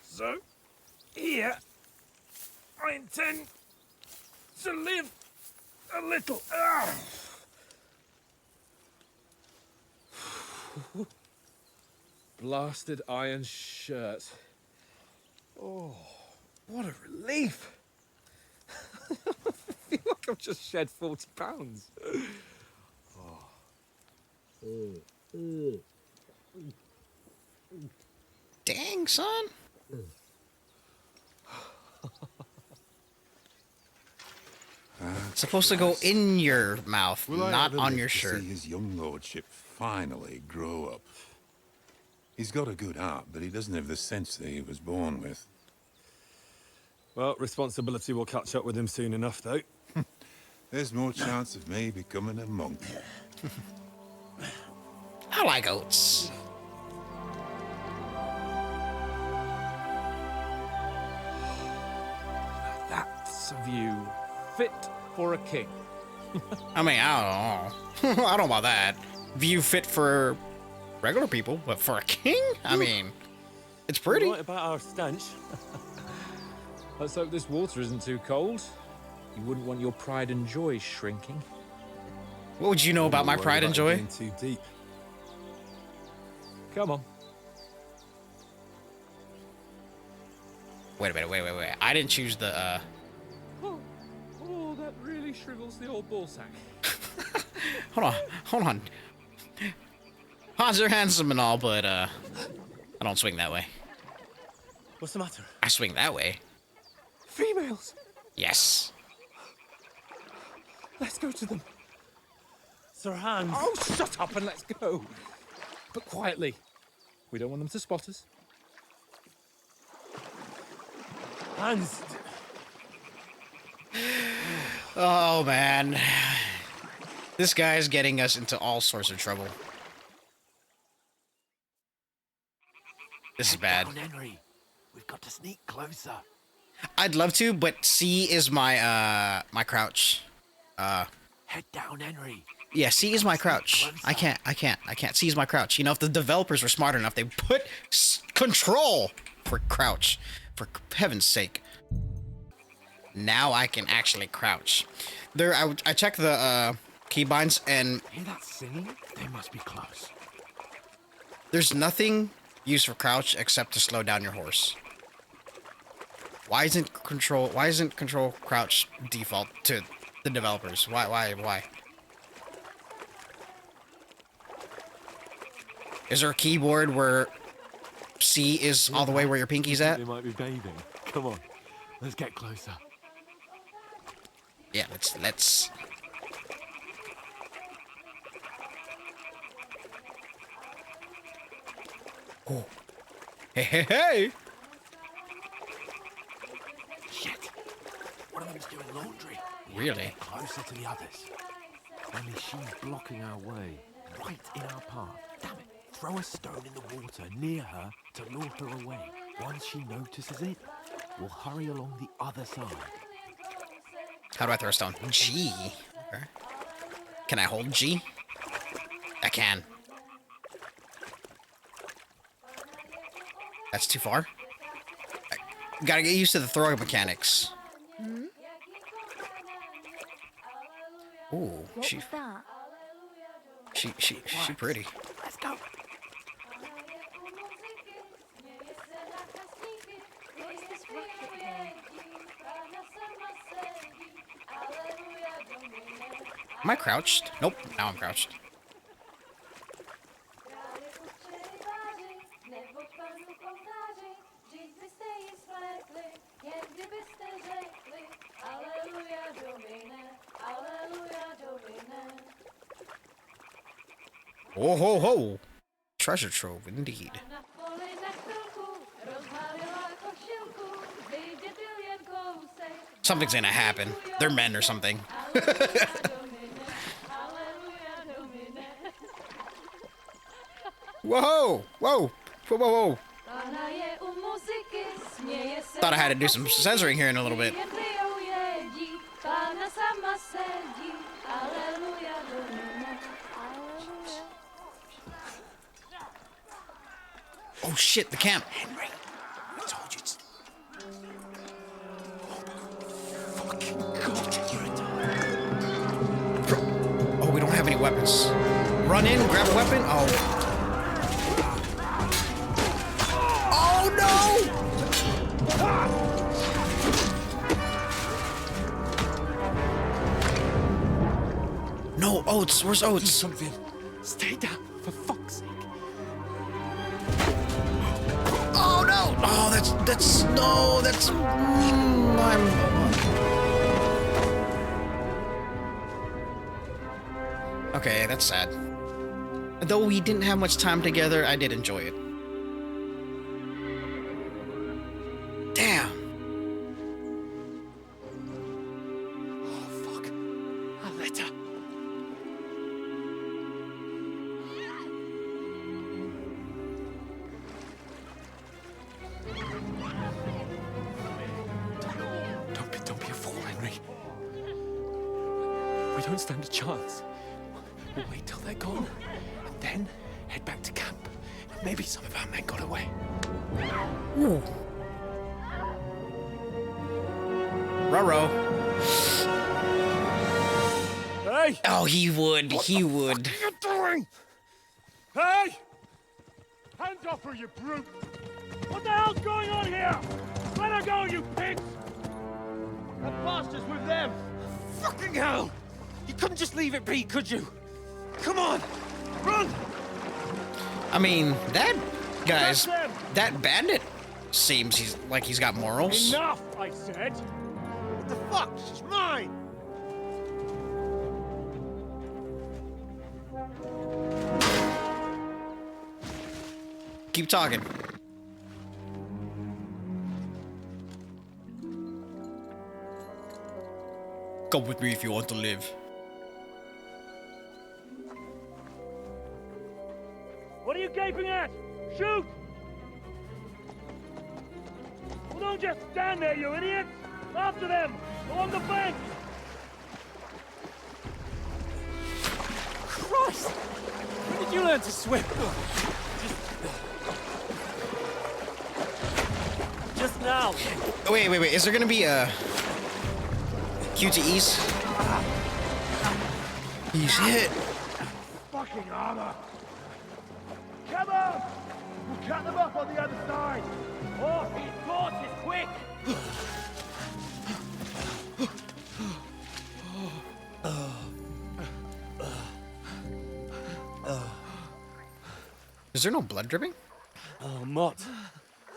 So, here, I intend to live a little. Blasted iron shirt. Oh, what a relief. I feel like I've just shed 40 pounds. Dang, son. It's supposed to go in your mouth, Will I not ever on live your to shirt. see his young lordship finally grow up? He's got a good heart, but he doesn't have the sense that he was born with. Well, responsibility will catch up with him soon enough, though. There's more chance of me becoming a monk. I like oats. That's a view fit for a king. I mean, I don't know. I don't know about that. View fit for regular people, but for a king? I mean, it's pretty. Right about our stench. Let's hope this water isn't too cold. You wouldn't want your pride and joy shrinking. What would you know about my pride and joy? Too deep. Come on. Wait a minute, wait. I didn't choose the, Oh, that really shrivels the old ball sack. Hold on. Hans are handsome and all, but, I don't swing that way. What's the matter? I swing that way. Females! Yes. Let's go to them. Sir Hans. Oh, shut up and let's go. But quietly. We don't want them to spot us. Hans. Oh, man. This guy's getting us into all sorts of trouble. This is bad. Henry. We've got to sneak closer. I'd love to, but C is my, my crouch. Head down, Henry. Yeah, C is my crouch. I can't. C is my crouch. You know, if the developers were smart enough, they put control for crouch. For heaven's sake. Now I can actually crouch. There, I checked the keybinds and... Hear that singing? They must be close. There's nothing used for crouch except to slow down your horse. Why isn't control crouch default to the developers? Why? Is there a keyboard where C is all the way where your pinky's at? They might be bathing. Come on, let's get closer. Yeah, let's. Oh. Hey! Shit! One of them's doing laundry. Really? Get closer to the others. Only she's blocking our way, right in our path. Damn it! Throw a stone in the water near her to lure her away. Once she notices it, we'll hurry along the other side. How do I throw a stone? G. Okay. Can I hold G? I can. That's too far. I gotta get used to the throwing mechanics. Ooh, she pretty. Let's go. Am I crouched? Nope, now I'm crouched. Oh ho ho! Treasure trove, indeed. Something's gonna happen. They're men or something. Whoa! Whoa! Whoa! Whoa! Thought I had to do some censoring here in a little bit. Oh shit, the camp. Henry, I told you to... Oh, we don't have any weapons. Run in, grab a weapon. Oh. Oh no! No, Oats. Where's Oats? Do something. Stay down, for fuck's sake. Oh no! Oh, that's. Okay, that's sad. Though we didn't have much time together, I did enjoy it. Damn. Oh, fuck. A letter. Don't be a fool, Henry. We don't stand a chance. We'll wait till they're gone, and then head back to camp. Maybe some of our men got away. Ooh. Ruh-roh. Hey! Oh, he would. He would. What are you doing? Hey! Hands off her, you brute! What the hell's going on here? Let her go, you pigs! That bastard's with them! Fucking hell! You couldn't just leave it be, could you? Come on! Run! I mean, that that bandit seems he's got morals. Enough, I said! What the fuck? She's mine! Keep talking. Come with me if you want to live. What are you gaping at? Shoot! Well, don't just stand there, you idiots! After them! Along the bank! Christ! When did you learn to swim? Just now. Wait. Is there gonna be a QTEs? He's hit. Fucking armor! Come on! We'll cut them off on the other side! Oh, his horse is quick! Is there no blood dripping? Oh, Mott.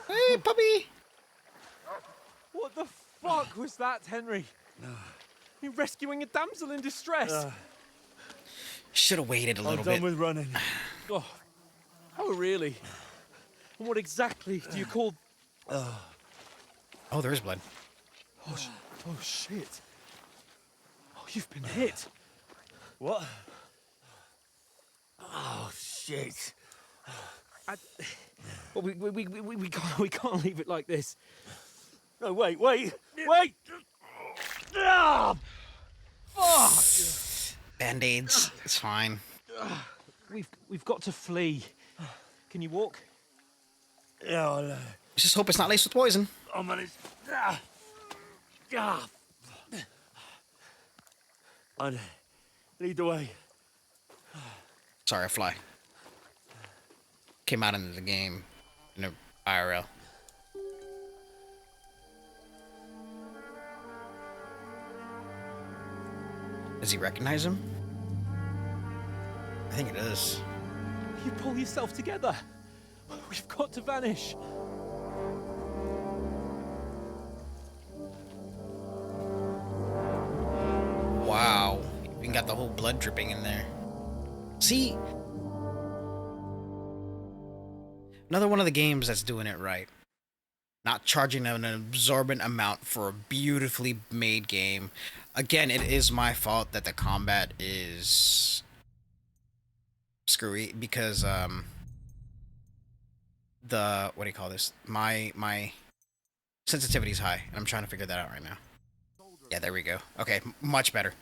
Hey, puppy! What the fuck was that, Henry? You rescuing a damsel in distress? Should have waited a little bit. I'm done with running. Oh, really? And what exactly do you call... Oh, there is blood. Oh, shit. Oh, you've been hit. What? Oh, shit. Well, we can't leave it like this. No, wait! Ah! Fuck! Band-aids. It's fine. We've got to flee. Can you walk? Yeah, I'll, just hope it's not laced with poison. I'll manage. I'd lead the way. Sorry, I fly. Came out into the game in a IRL. Does he recognize him? I think it does. You pull yourself together. We've got to vanish. Wow. Even got the whole blood dripping in there. See? Another one of the games that's doing it right. Not charging an absorbent amount for a beautifully made game. Again, it is my fault that the combat is screwy because the what do you call this? My sensitivity is high, and I'm trying to figure that out right now. Yeah, there we go. Okay, much better.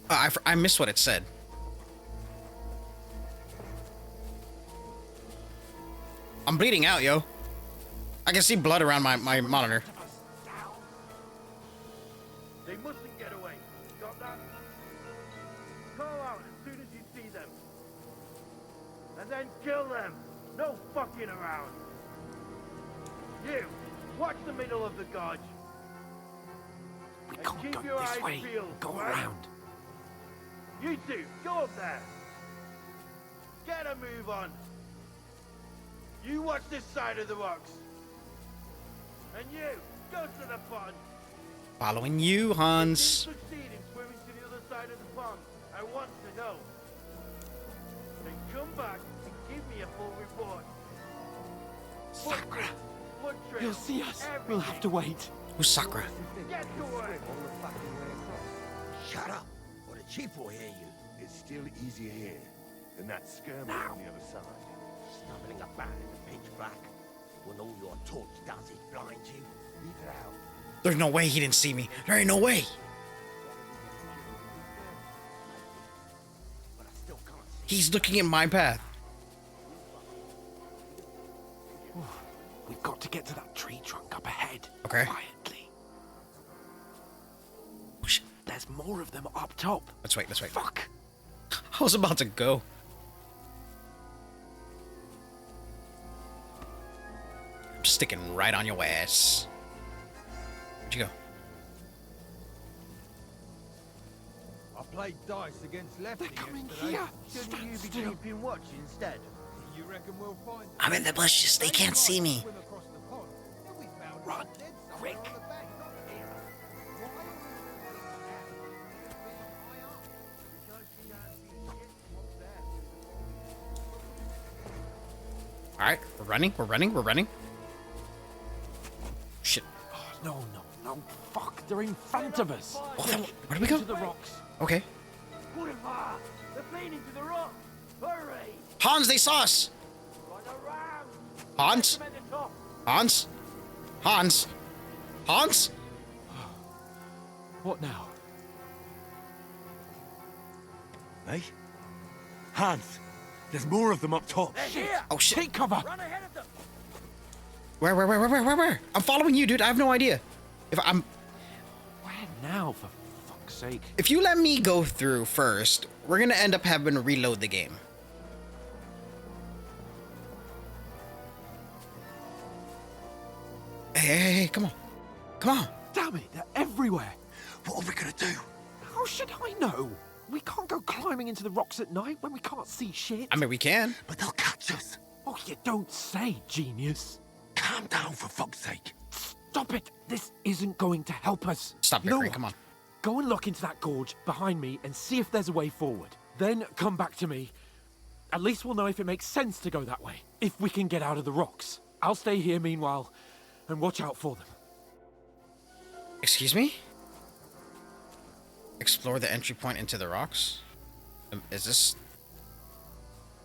I missed what it said. I'm bleeding out, yo. I can see blood around my monitor. They mustn't get away. Got that? Call out as soon as you see them. And then kill them. No fucking around. You, watch the middle of the gorge. We can't go this way. Go around. You two, go up there. Get a move on. You watch this side of the rocks. And you, Go to the pond. Following you, Hans. Succeed in swimming to the other side of the pond. I want to know. Then come back and give me a full report. Sakura! He'll see us. We'll have to wait. Who's Sakura? Get to work. Shut up, or the chief will hear you. It's still easier here than that skirmish on the other side. Stumbling about in the pitch black, when all your torch does is blind you. Leave it out. There's no way he didn't see me. There ain't no way. He's looking at my path. We've got to get to that tree trunk up ahead. Okay. Quietly. There's more of them up top. Let's wait, let's wait. Fuck. I was about to go. I'm sticking right on your ass. Where'd you go? I played dice against Lefty yesterday. Here. Shouldn't you be keeping watch instead? You reckon we'll find them? I'm in the bushes. They can't see me. Run, quick. All right, we're running. We're running. We're running. Shit. Oh, no. Fuck, they're in front of us. Oh, where do we go? To the rocks. Okay. They're playing into the rock. Hurry. Hans, they saw us. Hans? Hans? Hans? Hans? What now? Hey? Hans, there's more of them up top. Oh, shit. Take cover. Run ahead of them. Where? I'm following you, dude. I have no idea. Where now, for fuck's sake? If you let me go through first, we're gonna end up having to reload the game. Hey, come on. Come on. Damn it, they're everywhere. What are we gonna do? How should I know? We can't go climbing into the rocks at night when we can't see shit. I mean, we can. But they'll catch us. Oh, you don't say, genius. Calm down, for fuck's sake. Stop it. This isn't going to help us. Stop, Vickery. Come on. Go and look into that gorge behind me and see if there's a way forward. Then come back to me. At least we'll know if it makes sense to go that way. If we can get out of the rocks. I'll stay here meanwhile and watch out for them. Excuse me? Explore the entry point into the rocks? Is this...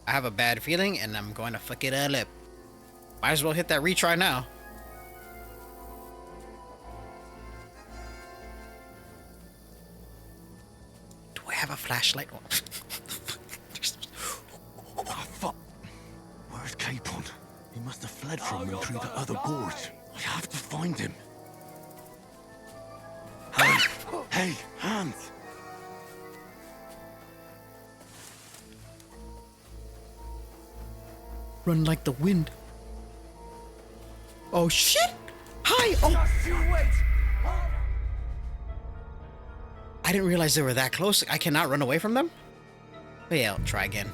I have a bad feeling and I'm going to fuck it all up. Might as well hit that retry now. Do I have a flashlight? Oh, fuck. Where's Capon? He must have fled from me through the other gorge. I have to find him. Hey, Hans! Run like the wind. Oh shit! Hi! Oh! I didn't realize they were that close. I cannot run away from them? But yeah, I'll try again.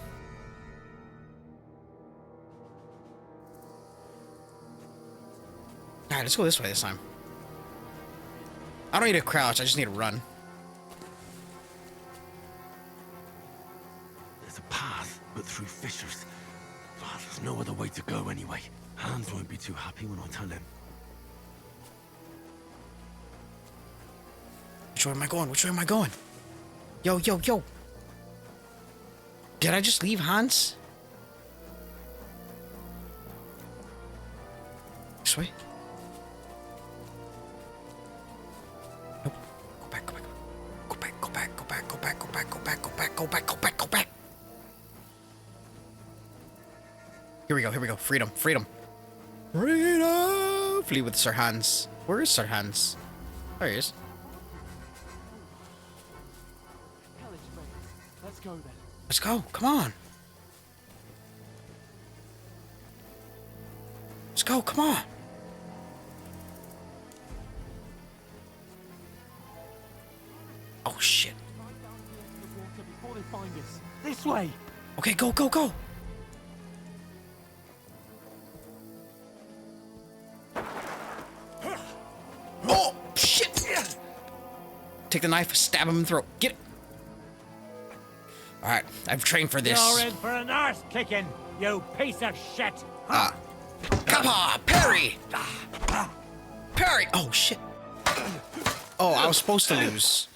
Alright, let's go this way this time. I don't need to crouch, I just need to run. There's a path, but through fissures. Oh, there's no other way to go anyway. Hans won't be too happy when I tell him. Which way am I going? Which way am I going? Yo. Did I just leave Hans? This way? Nope. Go back. Go back. Here we go. Freedom. Freedom. Flee with Sir Hans. Where is Sir Hans? There he is. Let's go then. Let's go. Come on. Let's go. Come on. Oh, shit. Before they find us. This way. Okay, go. Take the knife, stab him in the throat. Get it. All right, I've trained for this. You're in for an arse kicking, you piece of shit. Come on, parry. Parry. Oh shit. Oh, I was supposed to lose.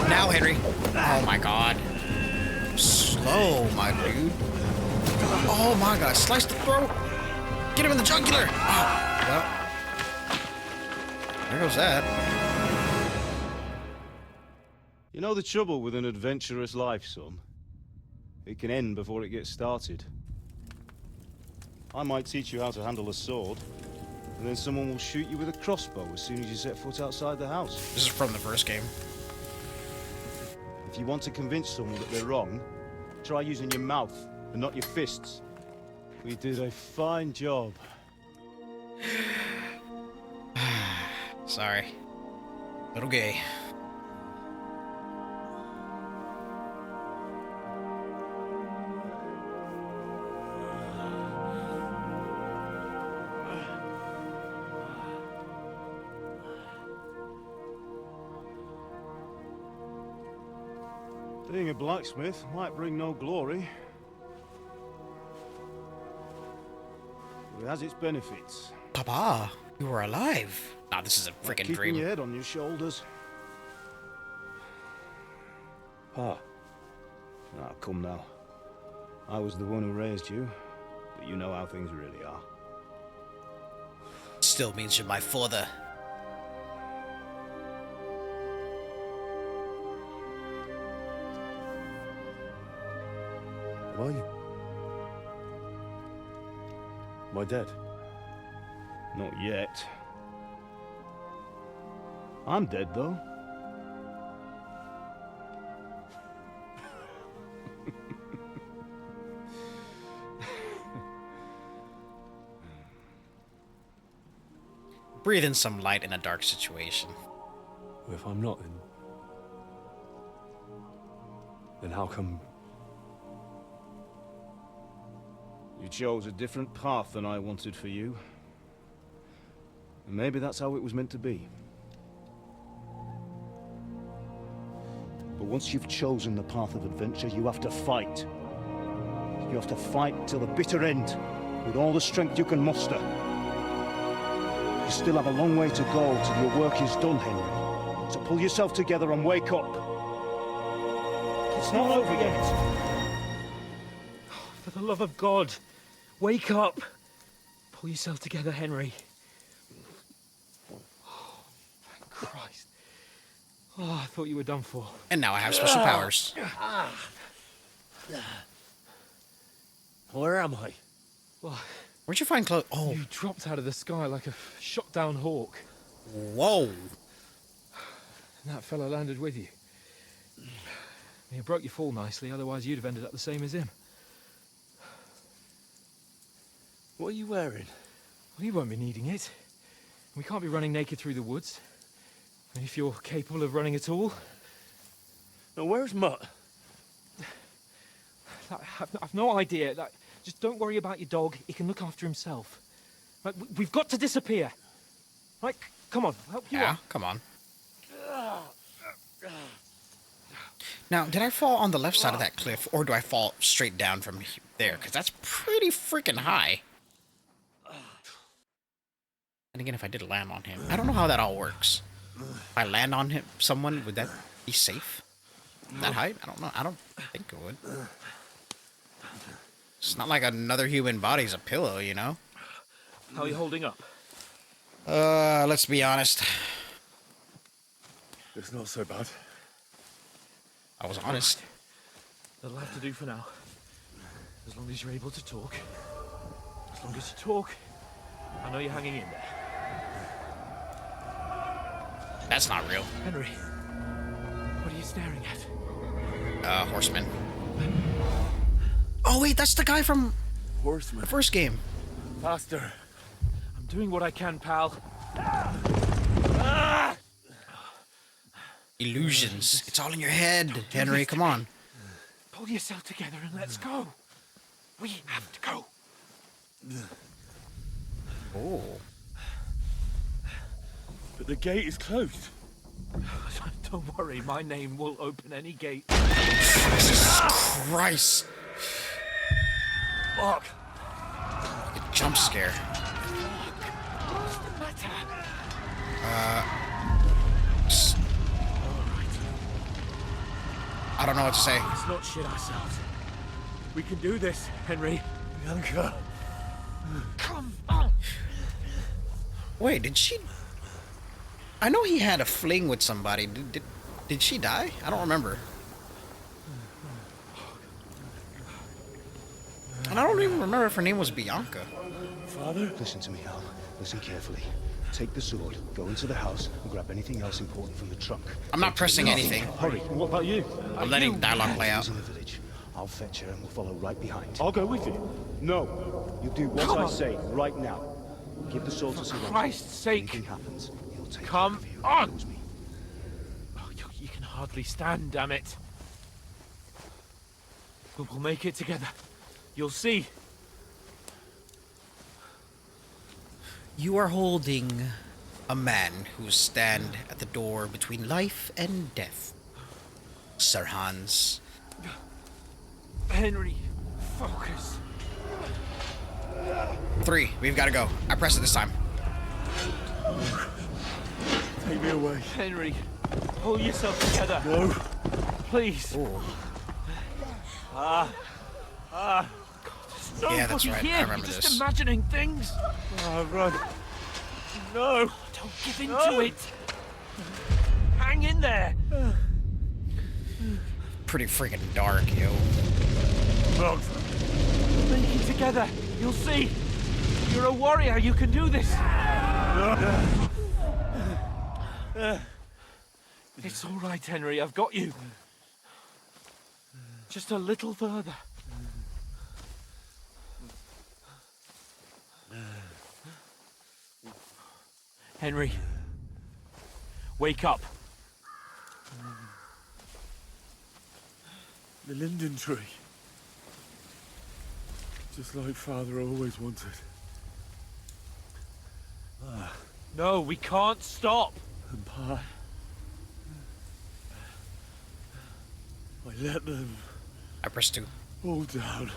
Now, Henry. Oh my god. Slow, my dude. Oh my god. Slice the throat. Get him in the jugular. Oh, well. There goes that. You know the trouble with an adventurous life, son? It can end before it gets started. I might teach you how to handle a sword, and then someone will shoot you with a crossbow as soon as you set foot outside the house. This is from the first game. If you want to convince someone that they're wrong, try using your mouth and not your fists. We did a fine job. Sorry. Little gay. Being a blacksmith might bring no glory, but it has its benefits. Papa, you were alive. Nah, this is a freaking Keeping dream. your head on your shoulders. Pa. Ah, come now. I was the one who raised you, but you know how things really are. Still means you're my father. Are you? Am I dead? Not yet. I'm dead, though. Breathe in some light in a dark situation. Well, if I'm not, then how come... You chose a different path than I wanted for you. And maybe that's how it was meant to be. But once you've chosen the path of adventure, you have to fight. You have to fight till the bitter end, with all the strength you can muster. You still have a long way to go till your work is done, Henry. So pull yourself together and wake up. It's not over yet. For the love of God, wake up. Pull yourself together, Henry. Oh, thank Christ. Oh, I thought you were done for. And now I have special powers. Where am I? Well, where'd you find clothes? Oh. You dropped out of the sky like a shot down hawk. Whoa. And that fella landed with you. You broke your fall nicely, otherwise you'd have ended up the same as him. What are you wearing? Well, you won't be needing it. We can't be running naked through the woods. And if you're capable of running at all. Now, where's Mutt? I've no idea. Just don't worry about your dog. He can look after himself. Right, we've got to disappear. Right, come on. I'll help you Yeah, up. come on. Now, did I fall on the left side of that cliff, or do I fall straight down from there? Because that's pretty freaking high. And again, if I did land on him, I don't know how that all works. If I land on him, someone, would that be safe? That height? I don't know. I don't think it would. It's not like another human body's a pillow, you know? How are you holding up? Let's be honest. It's not so bad. I was honest. That'll have to do for now. As long as you're able to talk. As long as you talk, I know you're hanging in there. That's not real. Henry, what are you staring at? Horseman. Oh wait, that's the guy from Horseman. The first game. Faster. I'm doing what I can, pal. Illusions. It's all in your head, Henry. Come on. Pull yourself together and let's go. We have to go. Oh. But the gate is closed. Don't worry, my name will open any gate. Jesus Christ. Fuck. A jump scare. What's the matter? I don't know what to say. Let's not shit ourselves. We can do this, Henry. Bianca. Come on. Wait, did she... I know he had a fling with somebody. Did she die? I don't remember. And I don't even remember if her name was Bianca. Father? Listen to me, Al. Listen carefully. Take the sword, go into the house, and grab anything else important from the trunk. I'm not pressing anything. Hurry. What about you? I'm letting dialogue play out. In the village. I'll fetch her and we'll follow right behind. I'll go with you. No. You do what I say right now. Give the sword to someone. For Christ's sake. Anything happens, he'll take Come care of you. on. He knows me. Oh, you can hardly stand, damn it. We'll make it together. You'll see. You are holding a man who stand at the door between life and death. Sir Hans. Henry, focus. 3, we've got to go. I press it this time. Take me away. Henry, pull yourself together. No. Please. God, Yeah, that's right. Here. I remember You're this. just imagining things. Run. No. Don't give in to it. Hang in there. Pretty freaking dark, yo. Make it together. You'll see. You're a warrior. You can do this. It's all right, Henry. I've got you. Just a little further. Henry, wake up. The linden tree. Just like Father always wanted. No, we can't stop. And Pa... I let them I pressed 2. all down.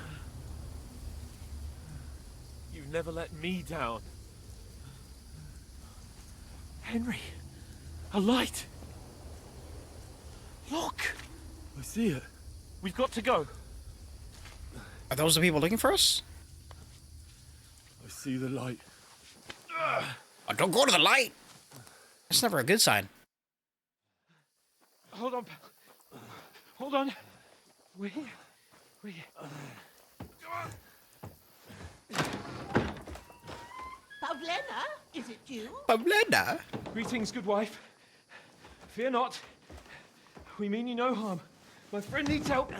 You've never let me down. Henry, a light. Look. I see it. We've got to go. Are those the people looking for us? I see the light. Oh, don't go to the light. That's never a good sign. Hold on. Hold on. We're here. We're here. Pavlena, is it you? Pavlena? Greetings, good wife. Fear not. We mean you no harm. My friend needs help.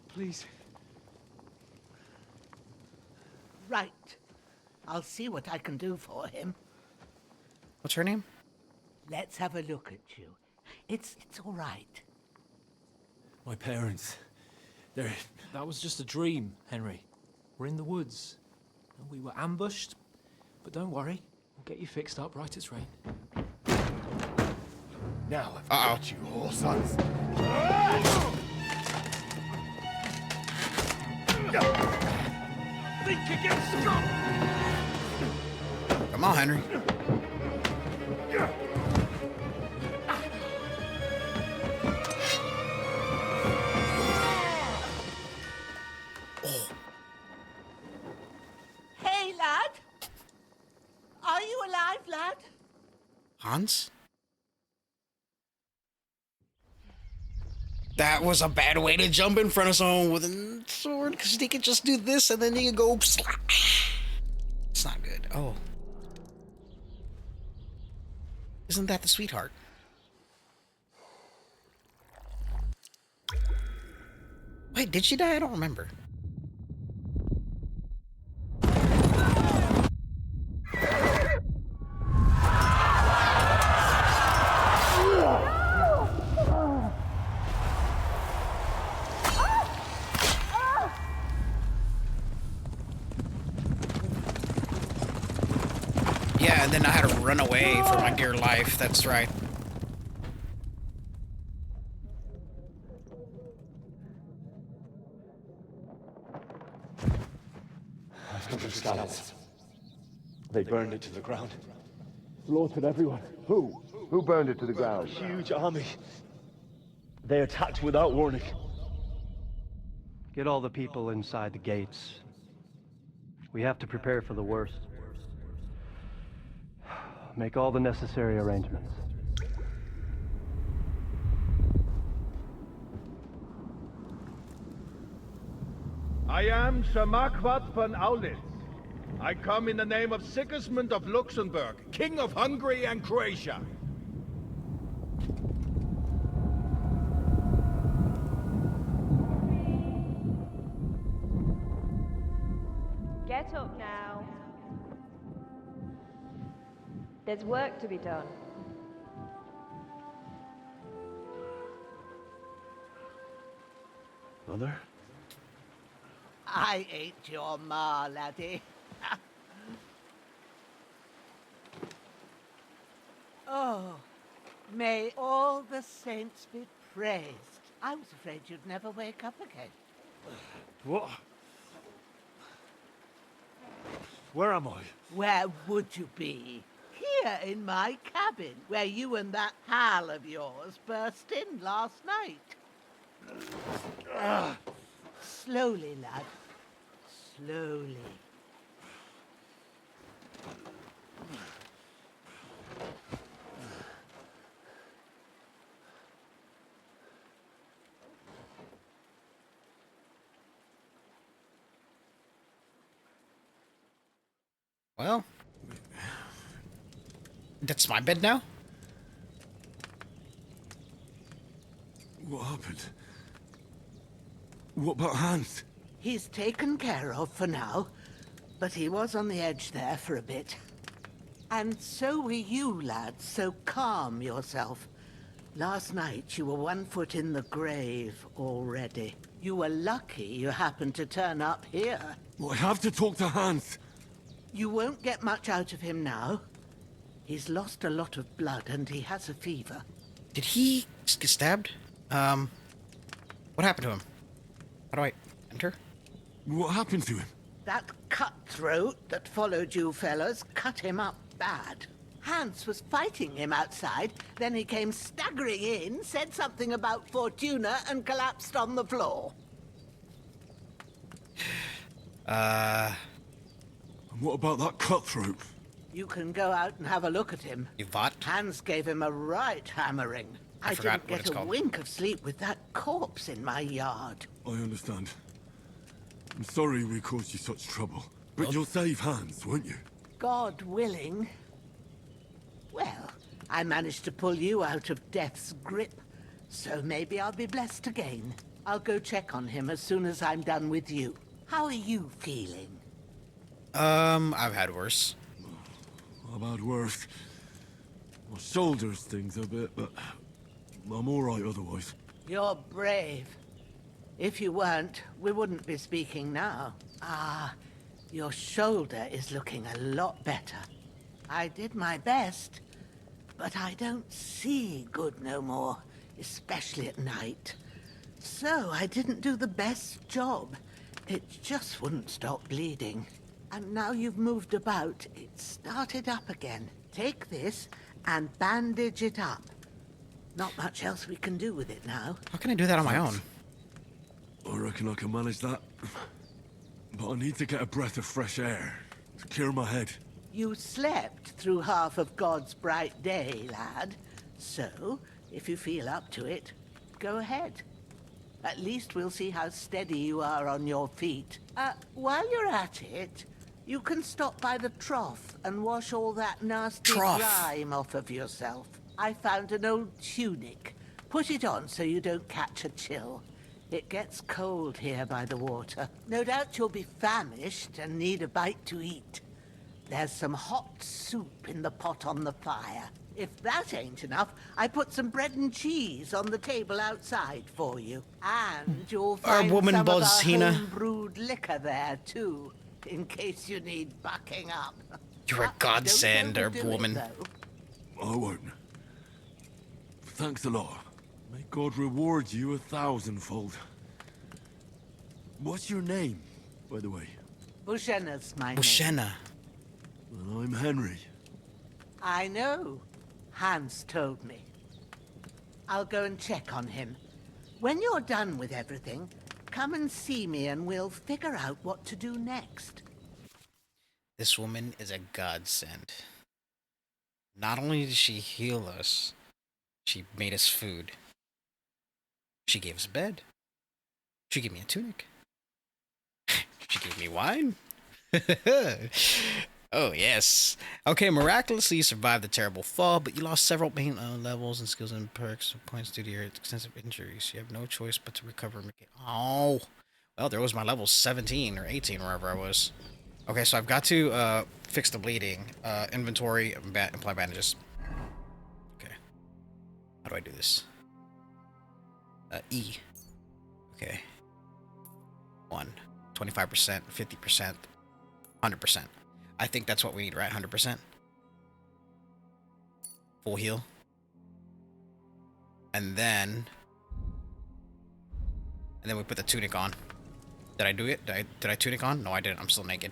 Please. Right. I'll see what I can do for him. What's her name? Let's have a look at you. It's all right. My parents. They're... That was just a dream, Henry. We're in the woods. We were ambushed, but don't worry. We'll get you fixed up right as rain. Now I've got you all, sons. Think again, Scott! Come on, Henry. Hey, lad. Are you alive, lad? Hans? That was a bad way to jump in front of someone with a sword, because he could just do this and then he could go slap. It's not good. Oh. Isn't that the sweetheart? Wait, did she die? I don't remember. Yeah, and then I had to run away for my dear life. That's right. I've come from scouts. They burned it to the ground. Slaughtered everyone. Who? Who burned it to the ground? Huge army. They attacked without warning. Get all the people inside the gates. We have to prepare for the worst. Make all the necessary arrangements. I am Sir Marquardt von Aulitz. I come in the name of Sigismund of Luxembourg, King of Hungary and Croatia. Get up now. There's work to be done. Mother? I ain't your ma, laddie. Oh, may all the saints be praised. I was afraid you'd never wake up again. What? Where am I? Where would you be? Here in my cabin, where you and that pal of yours burst in last night. Slowly, lad. Slowly. Well, that's my bed now? What happened? What about Hans? He's taken care of for now, but he was on the edge there for a bit. And so were you, lad, so calm yourself. Last night you were 1 foot in the grave already. You were lucky you happened to turn up here. Well, I have to talk to Hans. You won't get much out of him now. He's lost a lot of blood and he has a fever. Did he get stabbed? What happened to him? How do I enter? What happened to him? That cutthroat that followed you fellas cut him up bad. Hans was fighting him outside, then he came staggering in, said something about Fortuna, and collapsed on the floor. And what about that cutthroat? You can go out and have a look at him. You what? Hans gave him a right hammering. I didn't get a wink of sleep with that corpse in my yard. I understand. I'm sorry we caused you such trouble. But you'll save Hans, won't you? God willing. Well, I managed to pull you out of death's grip, so maybe I'll be blessed again. I'll go check on him as soon as I'm done with you. How are you feeling? I've had worse. I've had worse. My shoulders stings a bit, but I'm all right otherwise. You're brave. If you weren't, we wouldn't be speaking now. Ah, your shoulder is looking a lot better. I did my best, but I don't see good no more, especially at night. So I didn't do the best job. It just wouldn't stop bleeding. And now you've moved about, it started up again. Take this and bandage it up. Not much else we can do with it now. How can I do that on my own? I reckon I can manage that. But I need to get a breath of fresh air to clear my head. You slept through half of God's bright day, lad. So, if you feel up to it, go ahead. At least we'll see how steady you are on your feet. While you're at it, you can stop by the trough and wash all that nasty grime off of yourself. I found an old tunic. Put it on so you don't catch a chill. It gets cold here by the water. No doubt you'll be famished and need a bite to eat. There's some hot soup in the pot on the fire. If that ain't enough, I put some bread and cheese on the table outside for you. And you'll find some of our home-brewed liquor there, too, in case you need bucking up. You're a godsend, woman. I won't. Thanks a lot. May God reward you 1,000-fold. What's your name, by the way? Bushenna's my name. Bushenna. Well, I'm Henry. I know. Hans told me. I'll go and check on him. When you're done with everything, come and see me and we'll figure out what to do next. This woman is a godsend. Not only did she heal us, she made us food. She gave us a bed. She gave me a tunic. She gave me wine. Oh, yes. Okay, miraculously you survived the terrible fall, but you lost several main levels and skills and perks points due to your extensive injuries. You have no choice but to recover. Oh, well, there was my level 17 or 18, wherever I was. Okay, so I've got to fix the bleeding. Inventory, apply bandages. Okay. How do I do this? E. Okay. 1. 25%, 50%, 100%. I think that's what we need, right? 100%. Full heal. And then we put the tunic on. Did I do it? Did I tunic on? No, I didn't. I'm still naked.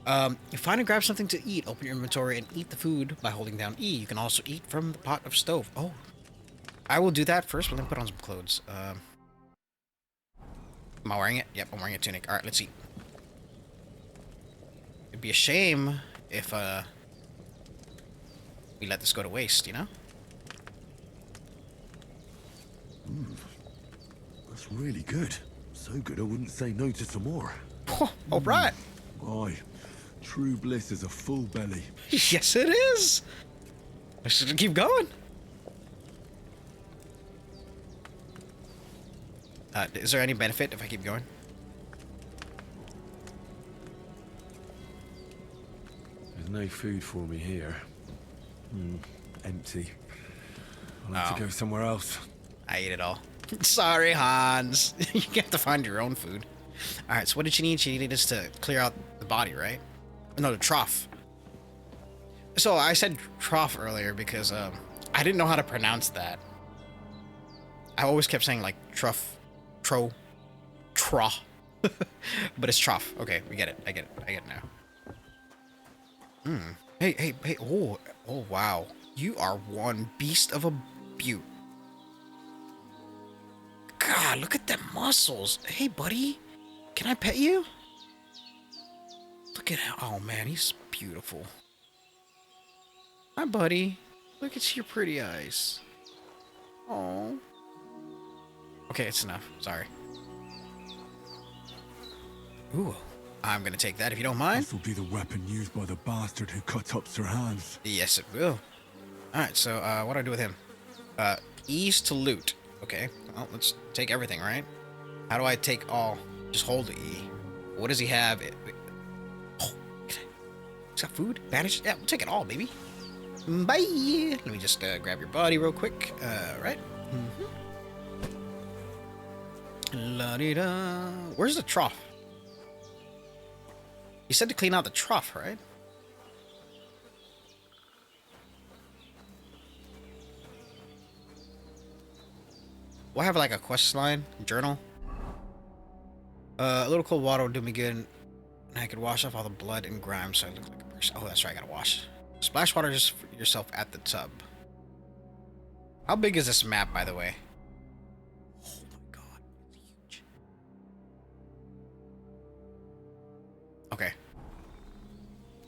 Find and grab something to eat. Open your inventory and eat the food by holding down E. You can also eat from the pot of stove. Oh. I will do that first, but then put on some clothes. Am I wearing it? Yep, I'm wearing a tunic. Alright, let's eat. It'd be a shame if, we let this go to waste, you know? That's really good. So good I wouldn't say no to some more. Alright. Aye. True bliss is a full belly. Yes, it is. I should keep going. Is there any benefit if I keep going? There's no food for me here. Empty. I'll have to go somewhere else. I ate it all. Sorry, Hans. You have to find your own food. Alright, so what did she need? She needed us to clear out the body, right? No, the trough. So I said trough earlier because I didn't know how to pronounce that. I always kept saying like trough. But it's trough. Okay, we get it. I get it now. Hey. Oh, wow. You are one beast of a beaut. God, look at them muscles. Hey, buddy. Can I pet you? Look at him. Oh, man, he's beautiful. Hi, buddy. Look at your pretty eyes. Oh. Okay, it's enough. Sorry. Ooh, I'm gonna take that if you don't mind. This will be the weapon used by the bastard who cut up Sir Hans. Yes, it will. Alright, so, what do I do with him? Ease to loot. Okay, well, let's take everything, right? How do I take all? Just hold E. What does he have? Oh, he's got food? Bandage? Yeah, we'll take it all, baby. Bye! Let me just grab your body real quick. Right? La-di-da. Where's the trough? You said to clean out the trough, right? Will I have like a quest line? Journal? A little cold water will do me good, and I could wash off all the blood and grime so I look like a person. Oh, that's right, I gotta wash. Splash water just for yourself at the tub. How big is this map, by the way? Oh my god, it's huge. Okay.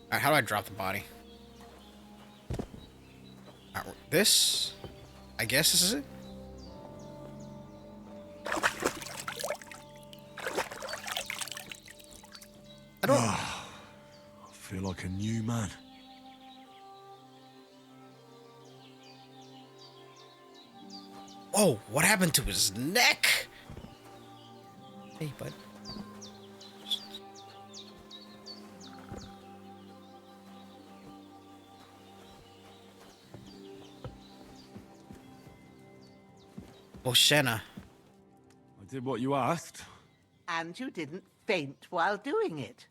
Alright, how do I drop the body? Alright, this? I guess this is it? I don't... I feel like a new man. Oh, what happened to his neck? Hey, bud. Bushenna. I did what you asked. And you didn't faint while doing it.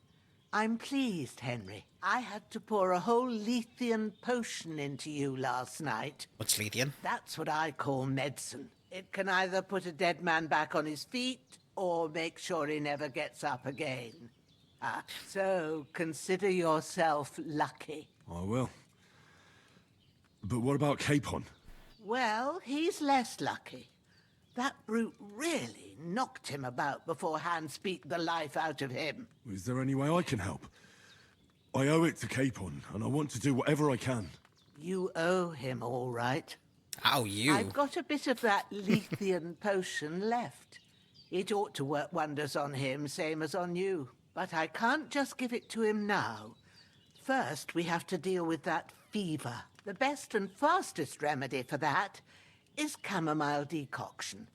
I'm pleased, Henry. I had to pour a whole Lethean potion into you last night. What's Lethean? That's what I call medicine. It can either put a dead man back on his feet or make sure he never gets up again. So consider yourself lucky. I will. But what about Capon? Well, he's less lucky. That brute really knocked him about before hands beat the life out of him. Is there any way I can help? I owe it to Capon, and I want to do whatever I can. You owe him, all right. Oh, you. I've got a bit of that Lethean potion left. It ought to work wonders on him, same as on you. But I can't just give it to him now. First, we have to deal with that fever. The best and fastest remedy for that is chamomile decoction.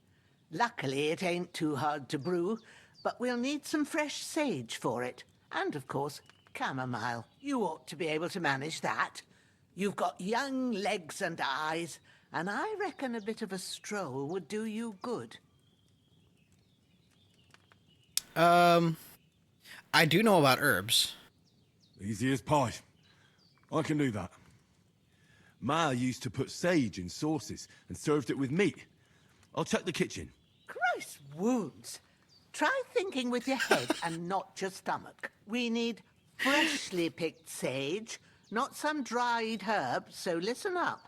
Luckily, it ain't too hard to brew, but we'll need some fresh sage for it. And, of course, chamomile. You ought to be able to manage that. You've got young legs and eyes, and I reckon a bit of a stroll would do you good. I do know about herbs. Easy as pie. I can do that. Ma used to put sage in sauces and served it with meat. I'll check the kitchen. Christ wounds. Try thinking with your head and not your stomach. We need freshly picked sage, not some dried herb, so listen up.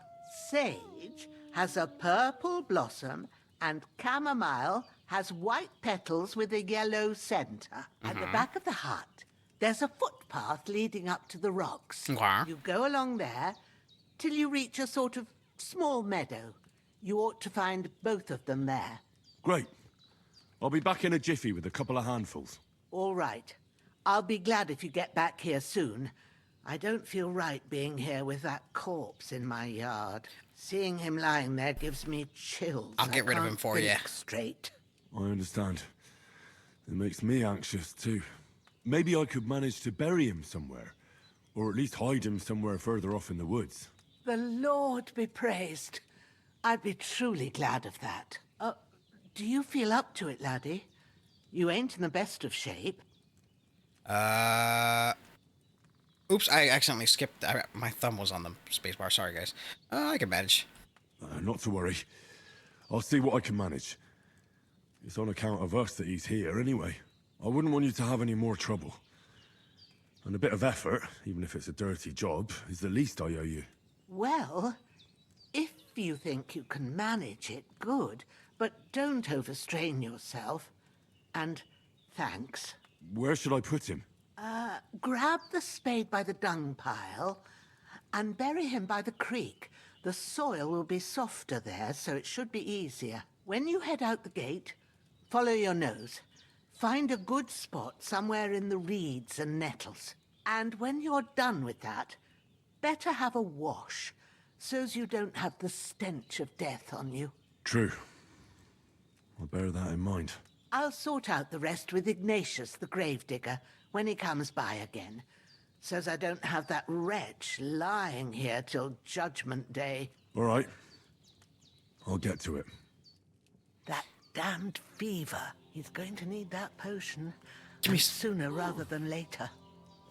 Sage has a purple blossom and chamomile has white petals with a yellow center. At the back of the hut, there's a footpath leading up to the rocks. You go along there till you reach a sort of small meadow. You ought to find both of them there. Great. I'll be back in a jiffy with a couple of handfuls. All right. I'll be glad if you get back here soon. I don't feel right being here with that corpse in my yard. Seeing him lying there gives me chills. I'll get rid of him for you. Straight. I understand. It makes me anxious, too. Maybe I could manage to bury him somewhere. Or at least hide him somewhere further off in the woods. The Lord be praised. I'd be truly glad of that. Do you feel up to it, laddie? You ain't in the best of shape. Oops, I accidentally skipped. My thumb was on the spacebar. Sorry, guys. I can manage. Not to worry. I'll see what I can manage. It's on account of us that he's here, anyway. I wouldn't want you to have any more trouble. And a bit of effort, even if it's a dirty job, is the least I owe you. Well, if you think you can manage it, good. But don't overstrain yourself. And thanks. Where should I put him? Grab the spade by the dung pile and bury him by the creek. The soil will be softer there, so it should be easier. When you head out the gate, follow your nose. Find a good spot somewhere in the reeds and nettles. And when you're done with that, better have a wash, so's you don't have the stench of death on you. True. I'll bear that in mind. I'll sort out the rest with Ignatius, the gravedigger, when he comes by again, so's I don't have that wretch lying here till Judgment Day. All right. I'll get to it. That damned fever. He's going to need that potion. And sooner rather than later.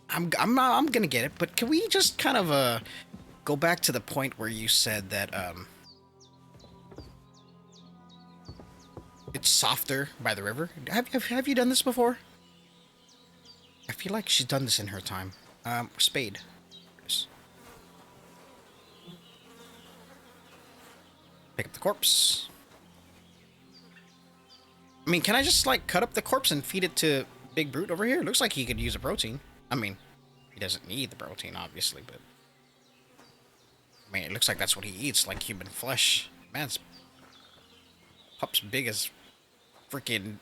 I'm gonna get it, but can we just kind of go back to the point where you said that it's softer by the river? Have you done this before? I feel like she's done this in her time. Spade. Yes. Pick up the corpse. I mean, can I just, like, cut up the corpse and feed it to Big Brute over here? It looks like he could use a protein. I mean, he doesn't need the protein, obviously, but... I mean, it looks like that's what he eats, like human flesh. Man's... Pup's big as... freaking...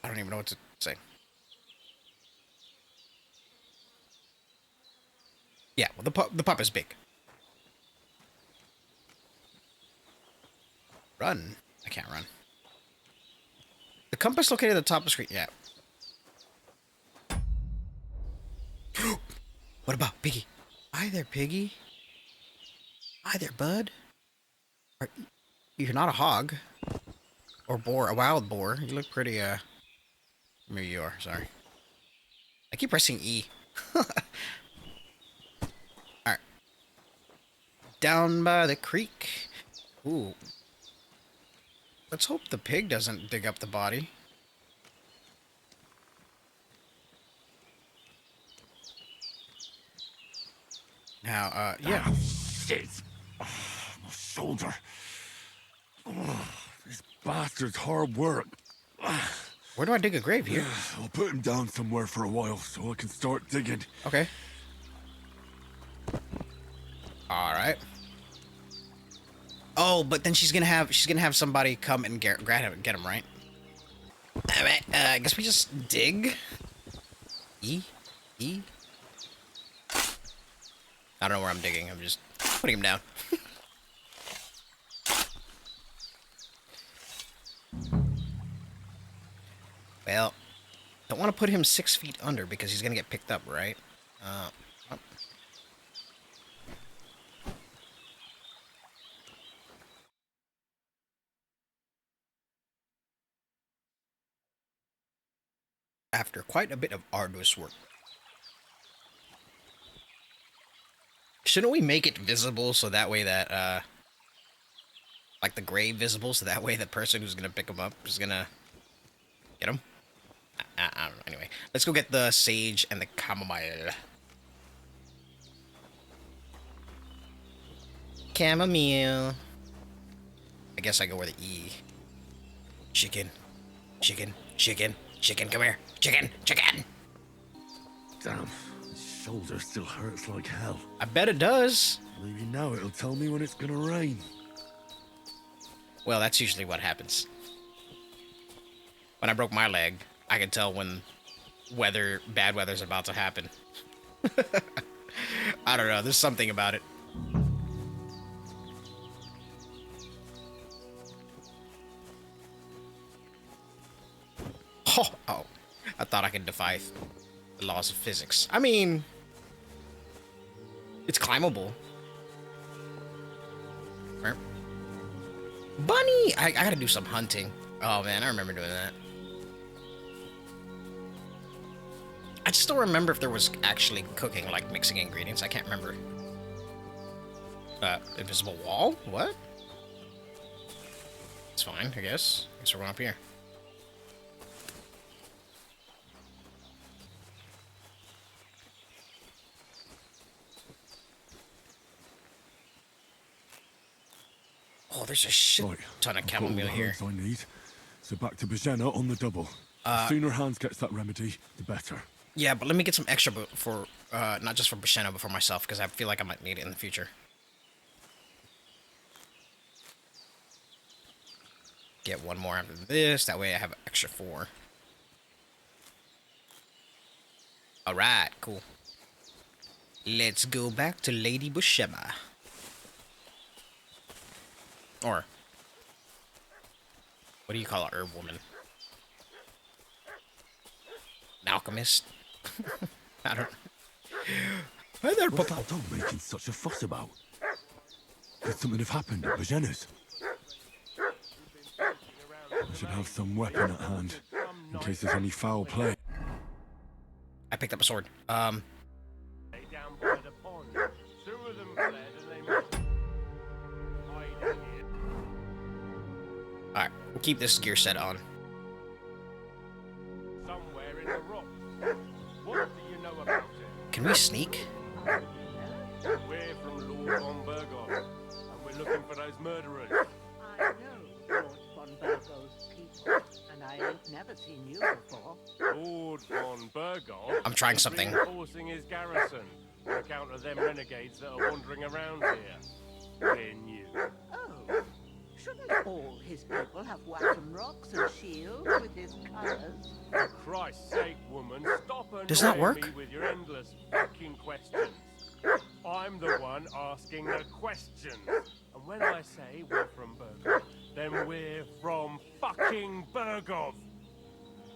I don't even know what to say. Yeah, well, the pup is big. Run. I can't run. The compass located at the top of the screen. Yeah. What about Piggy? Hi there, Piggy. Hi there, bud. You're not a hog. Or boar. A wild boar. You look pretty, maybe you are. Sorry. I keep pressing E. Alright. Down by the creek. Ooh. Let's hope the pig doesn't dig up the body. Now, yeah. Ah, shit! Oh, my shoulder. Oh, this bastard's hard work. Where do I dig a grave here? I'll put him down somewhere for a while so I can start digging. Okay. All right. Oh, but then she's gonna have somebody come and get him, right? All right. I guess we just dig. E. I don't know where I'm digging. I'm just putting him down. Well, don't want to put him 6 feet under because he's gonna get picked up, right? Oh. After quite a bit of arduous work. Shouldn't we make it visible so that way that, like the grave visible so that way the person who's gonna pick him up is gonna get him? I don't know. Anyway, let's go get the sage and the chamomile. Chamomile. I guess I go where the E. Chicken. Come here. Chicken. Damn, his shoulder still hurts like hell. I bet it does. Maybe now it'll tell me when it's gonna rain. Well, that's usually what happens. When I broke my leg, I could tell when bad weather's about to happen. I don't know, there's something about it. Oh, I thought I could defy the laws of physics. I mean, it's climbable. Bunny! I gotta do some hunting. Oh man, I remember doing that. I just don't remember if there was actually cooking, like mixing ingredients. I can't remember. Invisible wall? What? It's fine, I guess. I guess we're going up here. Oh, there's a shit ton of chamomile here. I need. So back to Bajena on the double. The sooner Hans gets that remedy, the better. Yeah, but let me get some extra for, not just for Bajena, but for myself, because I feel like I might need it in the future. Get one more after this, that way I have extra 4. Alright, cool. Let's go back to Lady Bushema. Or, what do you call a herb woman? An alchemist? I don't. Hi there, What's that dog making such a fuss about? Could something have happened at Bajena's? I should have some weapon at hand, in case there's any foul play. I picked up a sword. Alright, we'll keep this gear set on. Somewhere in the rocks. What do you know about it? Can we sneak? We're from Lord von Burgos, and we're looking for those murderers. I know Lord von Burgos' people, and I ain't never seen you before. Lord von Burgos? I'm trying something. Reinforcing his garrison on account of them renegades that are wandering around here. We're new. Oh, shouldn't all his people have whack'em rocks and shields with his colours? For Christ's sake, woman, stop and Does that work? me with your endless fucking questions. I'm the one asking the questions. And when I say we're from Burgos, then we're from fucking Burgos.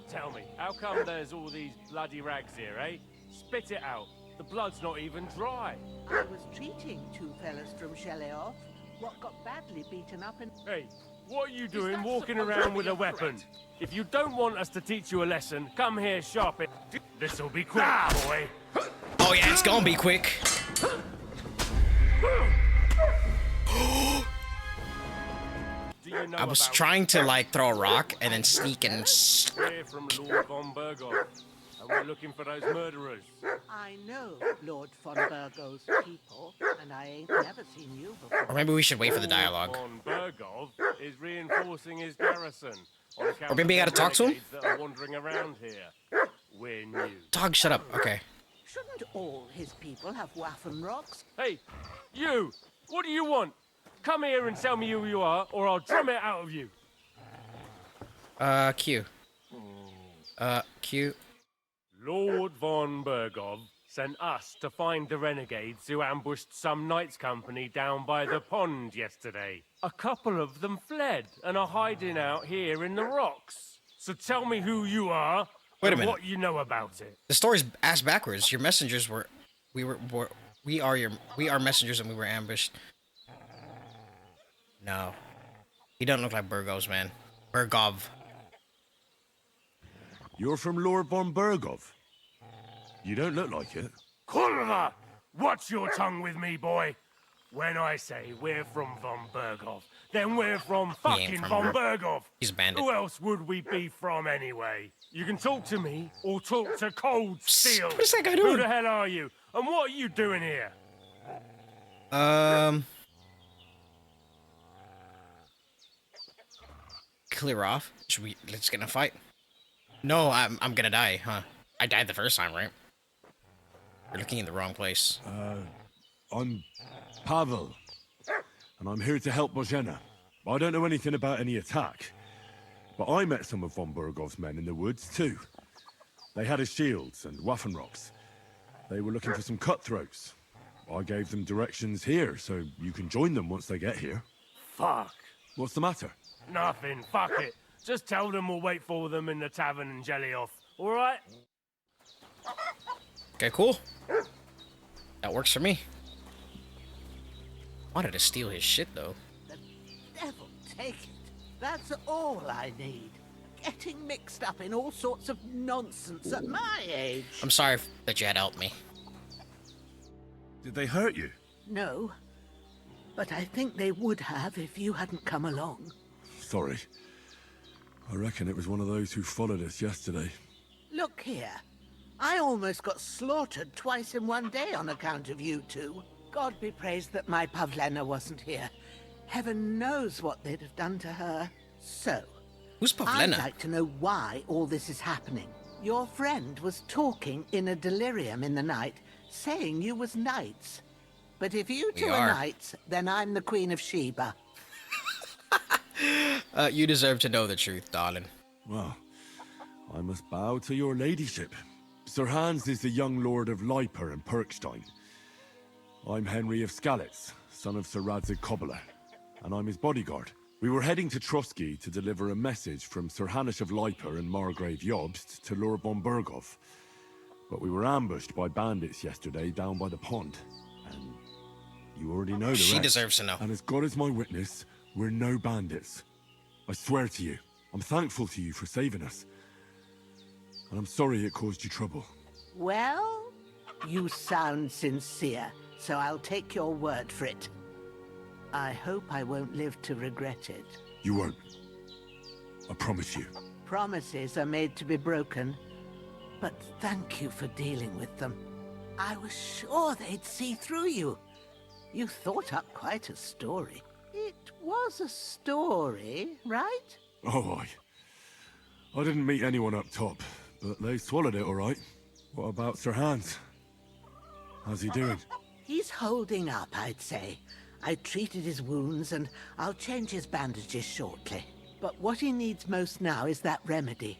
Tell me, how come there's all these bloody rags here, eh? Spit it out. The blood's not even dry. I was treating 2 fellas from Shelley off, what got badly beaten up and... Hey, What are you doing walking around with a weapon? If you don't want us to teach you a lesson, come here sharp it. This'll be quick, boy. Oh yeah, it's gonna be quick. I was trying to like throw a rock and then sneak and. We're from Lord von Berghoff, and we're looking for those murderers. I know Lord von Burgo's people, and I ain't never seen you before. Or maybe we should wait for the dialogue. Von Berghoff is reinforcing his garrison. Or maybe I gotta talk to him? That are wandering around here. We're new. Dog, shut up. Okay. Shouldn't all his people have Waffen rocks? Hey, you! What do you want? Come here and tell me who you are, or I'll drum it out of you. Q. Q. Lord von Berghoff sent us to find the renegades who ambushed some knights' company down by the pond yesterday. A couple of them fled and are hiding out here in the rocks. So tell me who you are Wait a and minute. what you know about it. The story's ass backwards. Your messengers were, we are messengers and we were ambushed. No, he doesn't look like Burgos, man. Bergov. You're from Lord von Berghoff. You don't look like it. Kurva! Watch your tongue with me, boy. When I say we're from von Berghoff, then we're from fucking von Berghoff. He's a bandit. Who else would we be from anyway? You can talk to me or talk to Cold Steel. What is that guy Who doing? the hell are you? And what are you doing here? Clear off. Should we? Let's get in a fight. No, I'm gonna die, huh? I died the first time, right? You're looking in the wrong place. I'm Pavel, and I'm here to help Bozhena. I don't know anything about any attack, but I met some of von Bergov's men in the woods too. They had his shields and Waffenrocks. They were looking for some cutthroats. I gave them directions here, so you can join them once they get here. Fuck. What's the matter? Nothing. Fuck it. Just tell them we'll wait for them in the tavern in Jelly-Off. All right? Okay, cool. That works for me. Wanted to steal his shit though. The devil take it. That's all I need. Getting mixed up in all sorts of nonsense at my age. I'm sorry that you had to help me. Did they hurt you? No, but I think they would have if you hadn't come along. Sorry. I reckon it was one of those who followed us yesterday. Look here. I almost got slaughtered twice in one day on account of you two. God be praised that my Pavlena wasn't here. Heaven knows what they'd have done to her. So, who's Pavlena? I'd like to know why all this is happening. Your friend was talking in a delirium in the night, saying you was knights. But if you two are knights, then I'm the Queen of Sheba. You deserve to know the truth, darling. Well, I must bow to your ladyship. Sir Hans is the young lord of Leiper and Perkstein. I'm Henry of Skalitz, son of Sir Radzig Cobbler, and I'm his bodyguard. We were heading to Trotsky to deliver a message from Sir Hanish of Leiper and Margrave Jobst to Lord von Berghoff. But we were ambushed by bandits yesterday down by the pond. And you already know the rest. She deserves to know. And as God is my witness, we're no bandits. I swear to you, I'm thankful to you for saving us. And I'm sorry it caused you trouble. Well, you sound sincere, so I'll take your word for it. I hope I won't live to regret it. You won't. I promise you. Promises are made to be broken, but thank you for dealing with them. I was sure they'd see through you. You thought up quite a story. It was a story, right? Oh, I didn't meet anyone up top, but they swallowed it all right. What about Sir Hans? How's he doing? He's holding up, I'd say. I treated his wounds, and I'll change his bandages shortly. But what he needs most now is that remedy.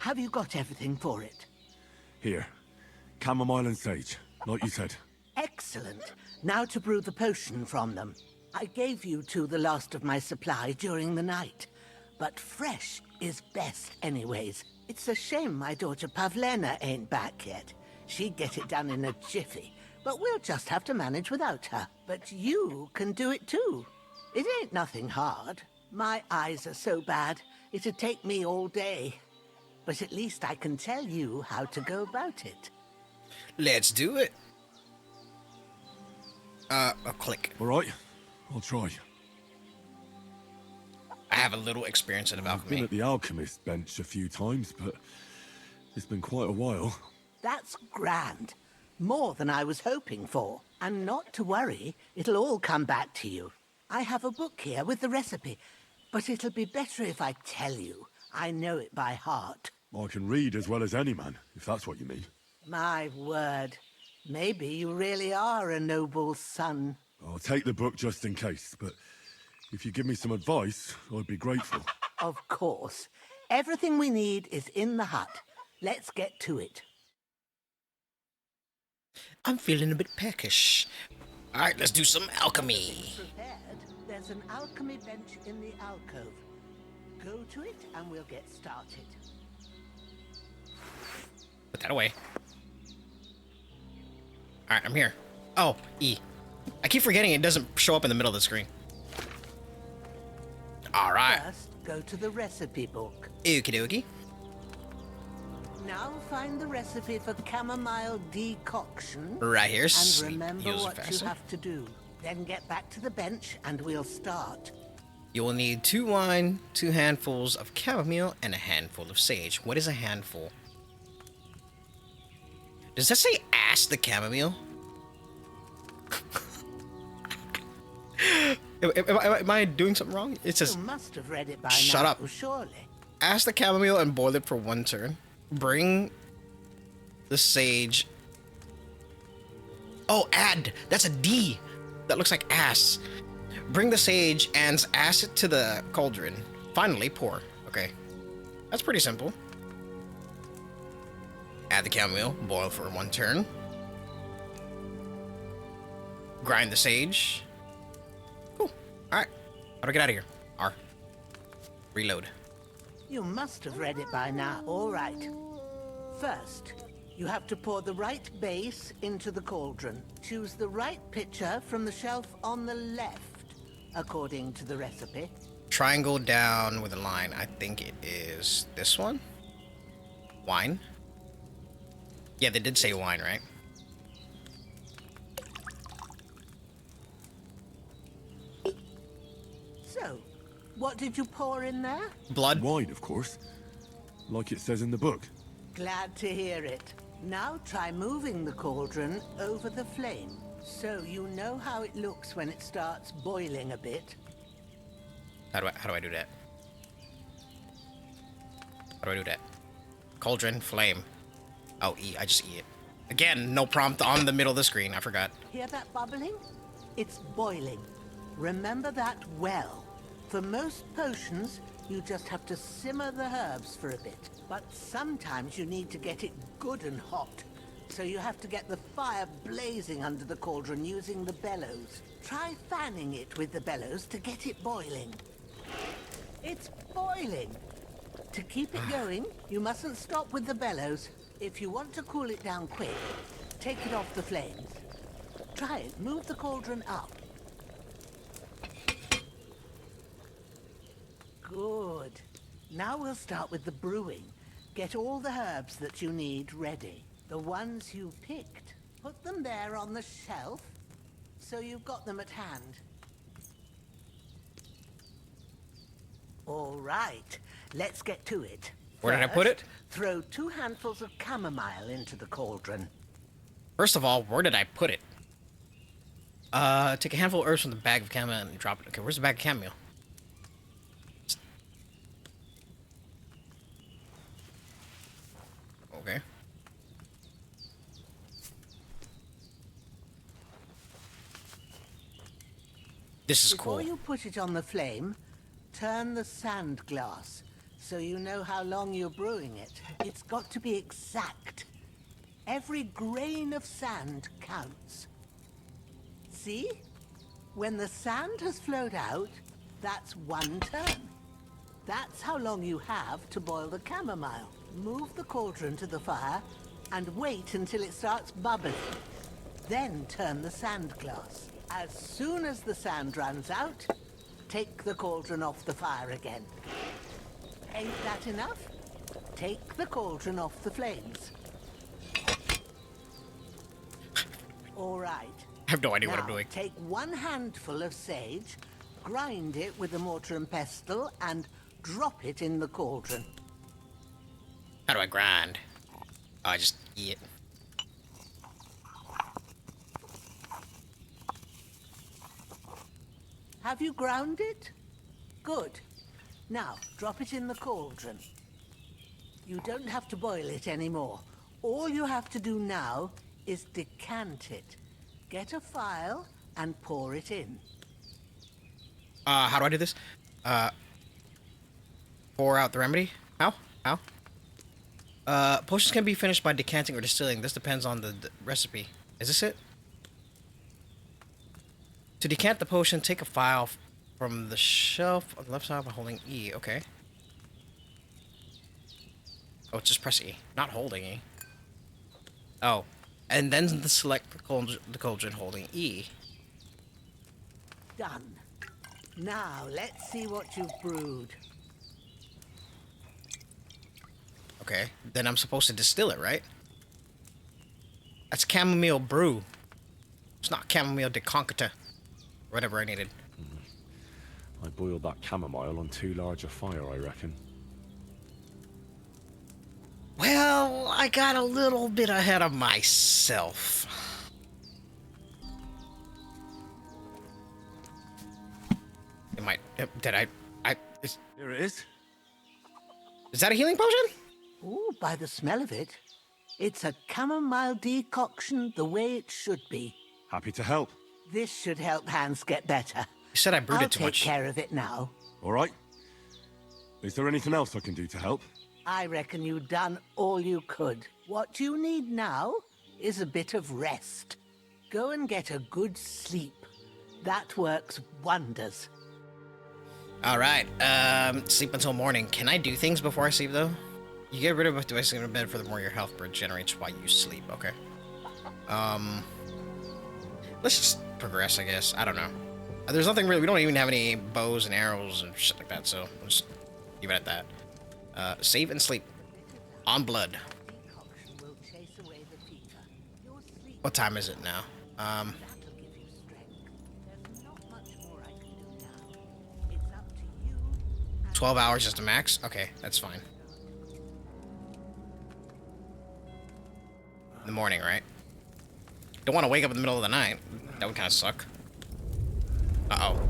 Have you got everything for it? Here. Chamomile and sage, like you said. Excellent. Now to brew the potion from them. I gave you two the last of my supply during the night. But fresh is best anyways. It's a shame my daughter Pavlena ain't back yet. She'd get it done in a jiffy. But we'll just have to manage without her. But you can do it too. It ain't nothing hard. My eyes are so bad, it'd take me all day. But at least I can tell you how to go about it. Let's do it. I'll click. All right, I'll try. I have a little experience in I've alchemy. been at the alchemist bench a few times, but it's been quite a while. That's grand. More than I was hoping for. And not to worry, it'll all come back to you. I have a book here with the recipe, but it'll be better if I tell you. I know it by heart. I can read as well as any man, if that's what you mean. My word. Maybe you really are a noble son. I'll take the book just in case, but if you give me some advice, I'd be grateful. Of course. Everything we need is in the hut. Let's get to it. I'm feeling a bit peckish. All right, let's do some alchemy. Prepared, there's an alchemy bench in the alcove. Go to it and we'll get started. Put that away. All right, I'm here. Oh, E. I keep forgetting it doesn't show up in the middle of the screen. All right. First, go to the recipe book. Okie dokie. Now find the recipe for chamomile decoction. Right here. And remember what you have to do. Then get back to the bench and we'll start. You will need 2 wine, 2 handfuls of chamomile, and a handful of sage. What is a handful? Does that say ass the chamomile? Am I doing something wrong? It says. You must have read it by Shut now, up. Surely. Ask the chamomile and boil it for 1 turn. Bring the sage. Oh, add. That's a D. That looks like ass. Bring the sage and add it to the cauldron. Finally, pour. Okay. That's pretty simple. Add the chamomile. Boil for 1 turn. Grind the sage. Cool. Alright. How do I get out of here? R. Reload. You must have read it by now. All right. First, you have to pour the right base into the cauldron. Choose the right pitcher from the shelf on the left, according to the recipe. Triangle down with a line. I think it is this one. Wine. Yeah, they did say wine, right? So, what did you pour in there? Blood. Wine, of course. Like it says in the book. Glad to hear it. Now try moving the cauldron over the flame, so you know how it looks when it starts boiling a bit. How do I do that? How do I do that? Cauldron, flame. Oh, E. I just E it. Again, no prompt on the middle of the screen. I forgot. Hear that bubbling? It's boiling. Remember that well. For most potions, you just have to simmer the herbs for a bit. But sometimes you need to get it good and hot. So you have to get the fire blazing under the cauldron using the bellows. Try fanning it with the bellows to get it boiling. It's boiling. To keep it going, you mustn't stop with the bellows. If you want to cool it down quick, take it off the flames. Try it. Move the cauldron up. Good. Now we'll start with the brewing. Get all the herbs that you need ready. The ones you picked. Put them there on the shelf, so you've got them at hand. All right, let's get to it. Where did I put it? Throw 2 handfuls of chamomile into the cauldron. First of all, where did I put it? Take a handful of herbs from the bag of chamomile and drop it. Okay, where's the bag of chamomile? Okay. This is cool. Before you put it on the flame, turn the sand glass so you know how long you're brewing it. It's got to be exact. Every grain of sand counts. See? When the sand has flowed out, that's 1 turn. That's how long you have to boil the chamomile. Move the cauldron to the fire and wait until it starts bubbling. Then turn the sand glass. As soon as the sand runs out, take the cauldron off the fire again. Ain't that enough? Take the cauldron off the flames. All right. I have no idea now, what I'm doing. Take 1 handful of sage, grind it with a mortar and pestle, and drop it in the cauldron. How do I grind? Oh, I just eat it. Have you ground it? Good. Now, drop it in the cauldron. You don't have to boil it anymore. All you have to do now is decant it. Get a phial and pour it in. How do I do this? Pour out the remedy? How? Potions can be finished by decanting or distilling. This depends on the recipe. Is this it? To decant the potion, take a phial from the shelf on the left side by holding E. Okay. Oh, just press E. Not holding E. Oh. And then select the cauldron holding E. Done. Now, let's see what you've brewed. Okay. Then I'm supposed to distill it, right? That's chamomile brew. It's not chamomile deconcta. Whatever I needed. I boiled that chamomile on too large a fire, I reckon. Well, I got a little bit ahead of myself. It might... Did I... Here it is. Is that a healing potion? Ooh, by the smell of it. It's a chamomile decoction the way it should be. Happy to help. This should help Hans get better. You said I brewed it too I'll much. take care of it now. All right. Is there anything else I can do to help? I reckon you've done all you could. What you need now is a bit of rest. Go and get a good sleep. That works wonders. All right. Sleep until morning. Can I do things before I sleep, though? You get rid of do I sleep in bed for the more your health regenerates while you sleep. Okay. Let's just progress, I guess. I don't know. There's nothing really. We don't even have any bows and arrows and shit like that, so we'll just leave it at that. Save and sleep. On blood. What time is it now? 12 hours is the max? Okay, that's fine. In the morning, right? Don't want to wake up in the middle of the night. That would kind of suck. Uh-oh.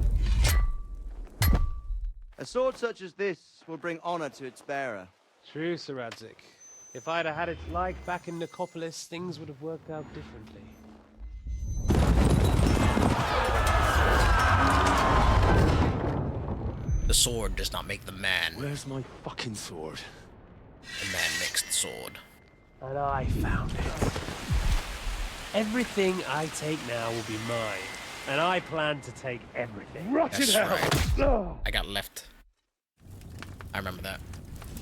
A sword such as this will bring honor to its bearer. True, Sir Radzik. If I'd have had its like back in Nicopolis, things would have worked out differently. The sword does not make the man. Where's my fucking sword? The man makes the sword. And I found it. Everything I take now will be mine. And I plan to take everything. That's right. I got left. I remember that.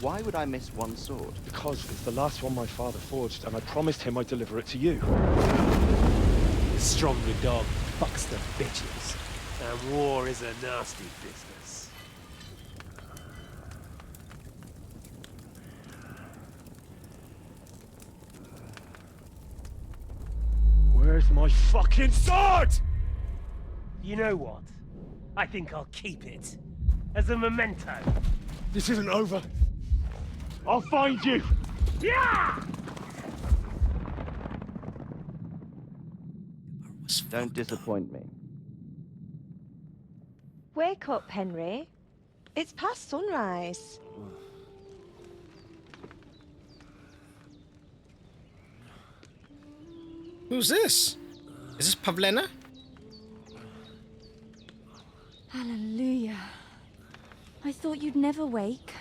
Why would I miss one sword? Because it's the last one my father forged, and I promised him I'd deliver it to you. The stronger dog fucks the bitches. And war is a nasty business. Where's my fucking sword? You know what? I think I'll keep it. As a memento. This isn't over. I'll find you! Yeah! Don't disappoint me. Wake up, Henry. It's past sunrise. Who's this? Is this Pavlena? Hallelujah. I thought you'd never wake.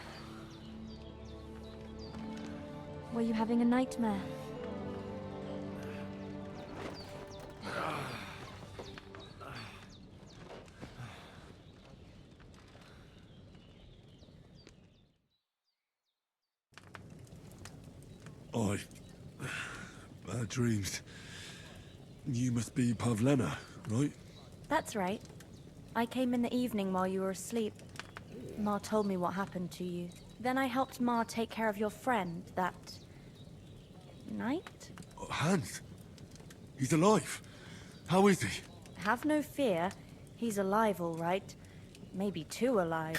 Were you having a nightmare? Bad dreams. You must be Pavlena, right? That's right. I came in the evening while you were asleep. Ma told me what happened to you. Then I helped Ma take care of your friend that night? Hans? He's alive. How is he? Have no fear. He's alive, all right. Maybe too alive.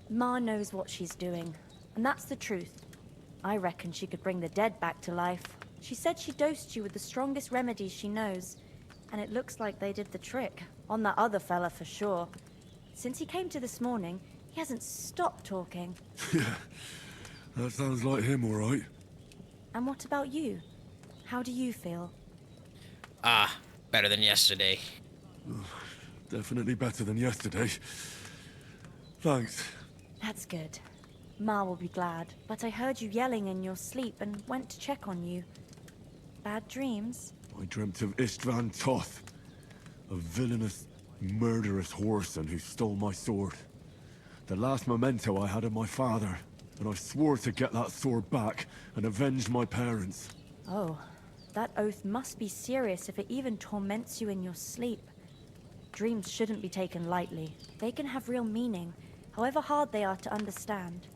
Ma knows what she's doing, and that's the truth. I reckon she could bring the dead back to life. She said she dosed you with the strongest remedies she knows, and it looks like they did the trick. On that other fella for sure. Since he came to this morning, he hasn't stopped talking. Yeah, that sounds like him, all right. And what about you? How do you feel? Better than yesterday. Definitely better than yesterday. Thanks. That's good. Ma will be glad, but I heard you yelling in your sleep and went to check on you. Bad dreams? I dreamt of Istvan Toth, a villainous, murderous whoreson who stole my sword. The last memento I had of my father, and I swore to get that sword back and avenge my parents. Oh, that oath must be serious if it even torments you in your sleep. Dreams shouldn't be taken lightly. They can have real meaning, however hard they are to understand.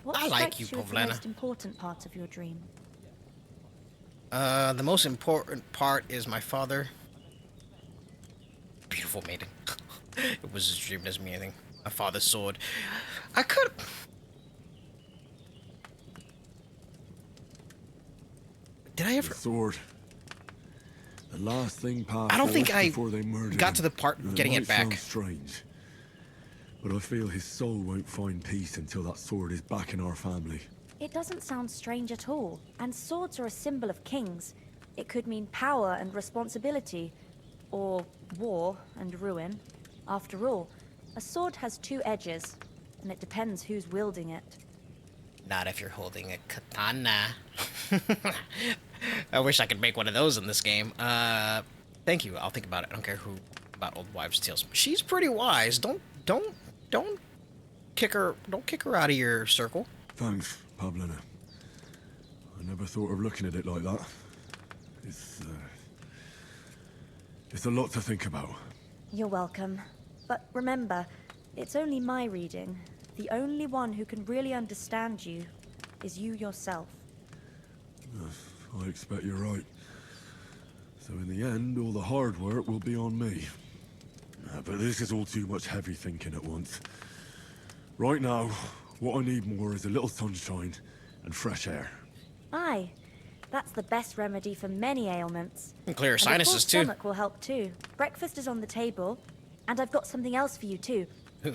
What I like you, strikes as the Pavlena. most important part of your dream? The most important part is my father. Beautiful maiden. It was as dream as me, I think. My father's sword. I could. Did I ever? The sword. The last thing past. I don't think I before they murdered got to him. the part And getting it might back. sound strange, but I feel his soul won't find peace until that sword is back in our family. It doesn't sound strange at all. And swords are a symbol of kings. It could mean power and responsibility, or war and ruin. After all, a sword has two edges, and it depends who's wielding it. Not if you're holding a katana. I wish I could make one of those in this game. Thank you. I'll think about it. I don't care who about old wives' tales. She's pretty wise. Don't kick her. Don't kick her out of your circle. Thanks, Pavlena. I never thought of looking at it like that. It's a lot to think about. You're welcome. But remember, it's only my reading. The only one who can really understand you is you yourself. I expect you're right. So in the end, all the hard work will be on me. But this is all too much heavy thinking at once. Right now, what I need more is a little sunshine and fresh air. Aye, that's the best remedy for many ailments. And clear And a sinuses full too. stomach will help too. Breakfast is on the table, and I've got something else for you too.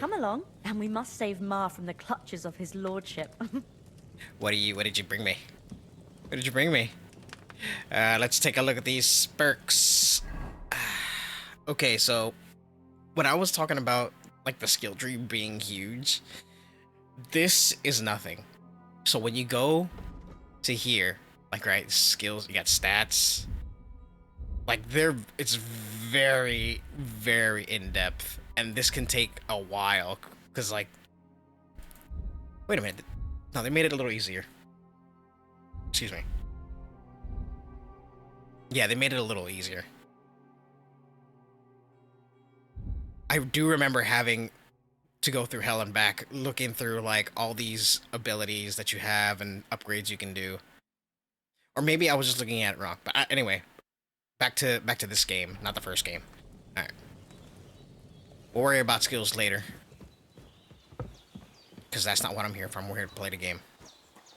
Come along, and we must save Ma from the clutches of his lordship. What did you bring me? What did you bring me? Let's take a look at these perks. Okay, so when I was talking about like the skill tree being huge, this is nothing. So when you go to here, like right, skills, you got stats. Like it's very, very in depth, and this can take a while because like, wait a minute, no, they made it a little easier. Excuse me. Yeah, they made it a little easier. I do remember having to go through hell and back, looking through like all these abilities that you have and upgrades you can do. Or maybe I was just looking at it wrong. But anyway, back to this game, not the first game. All right. We'll worry about skills later, because that's not what I'm here for. I'm here to play the game.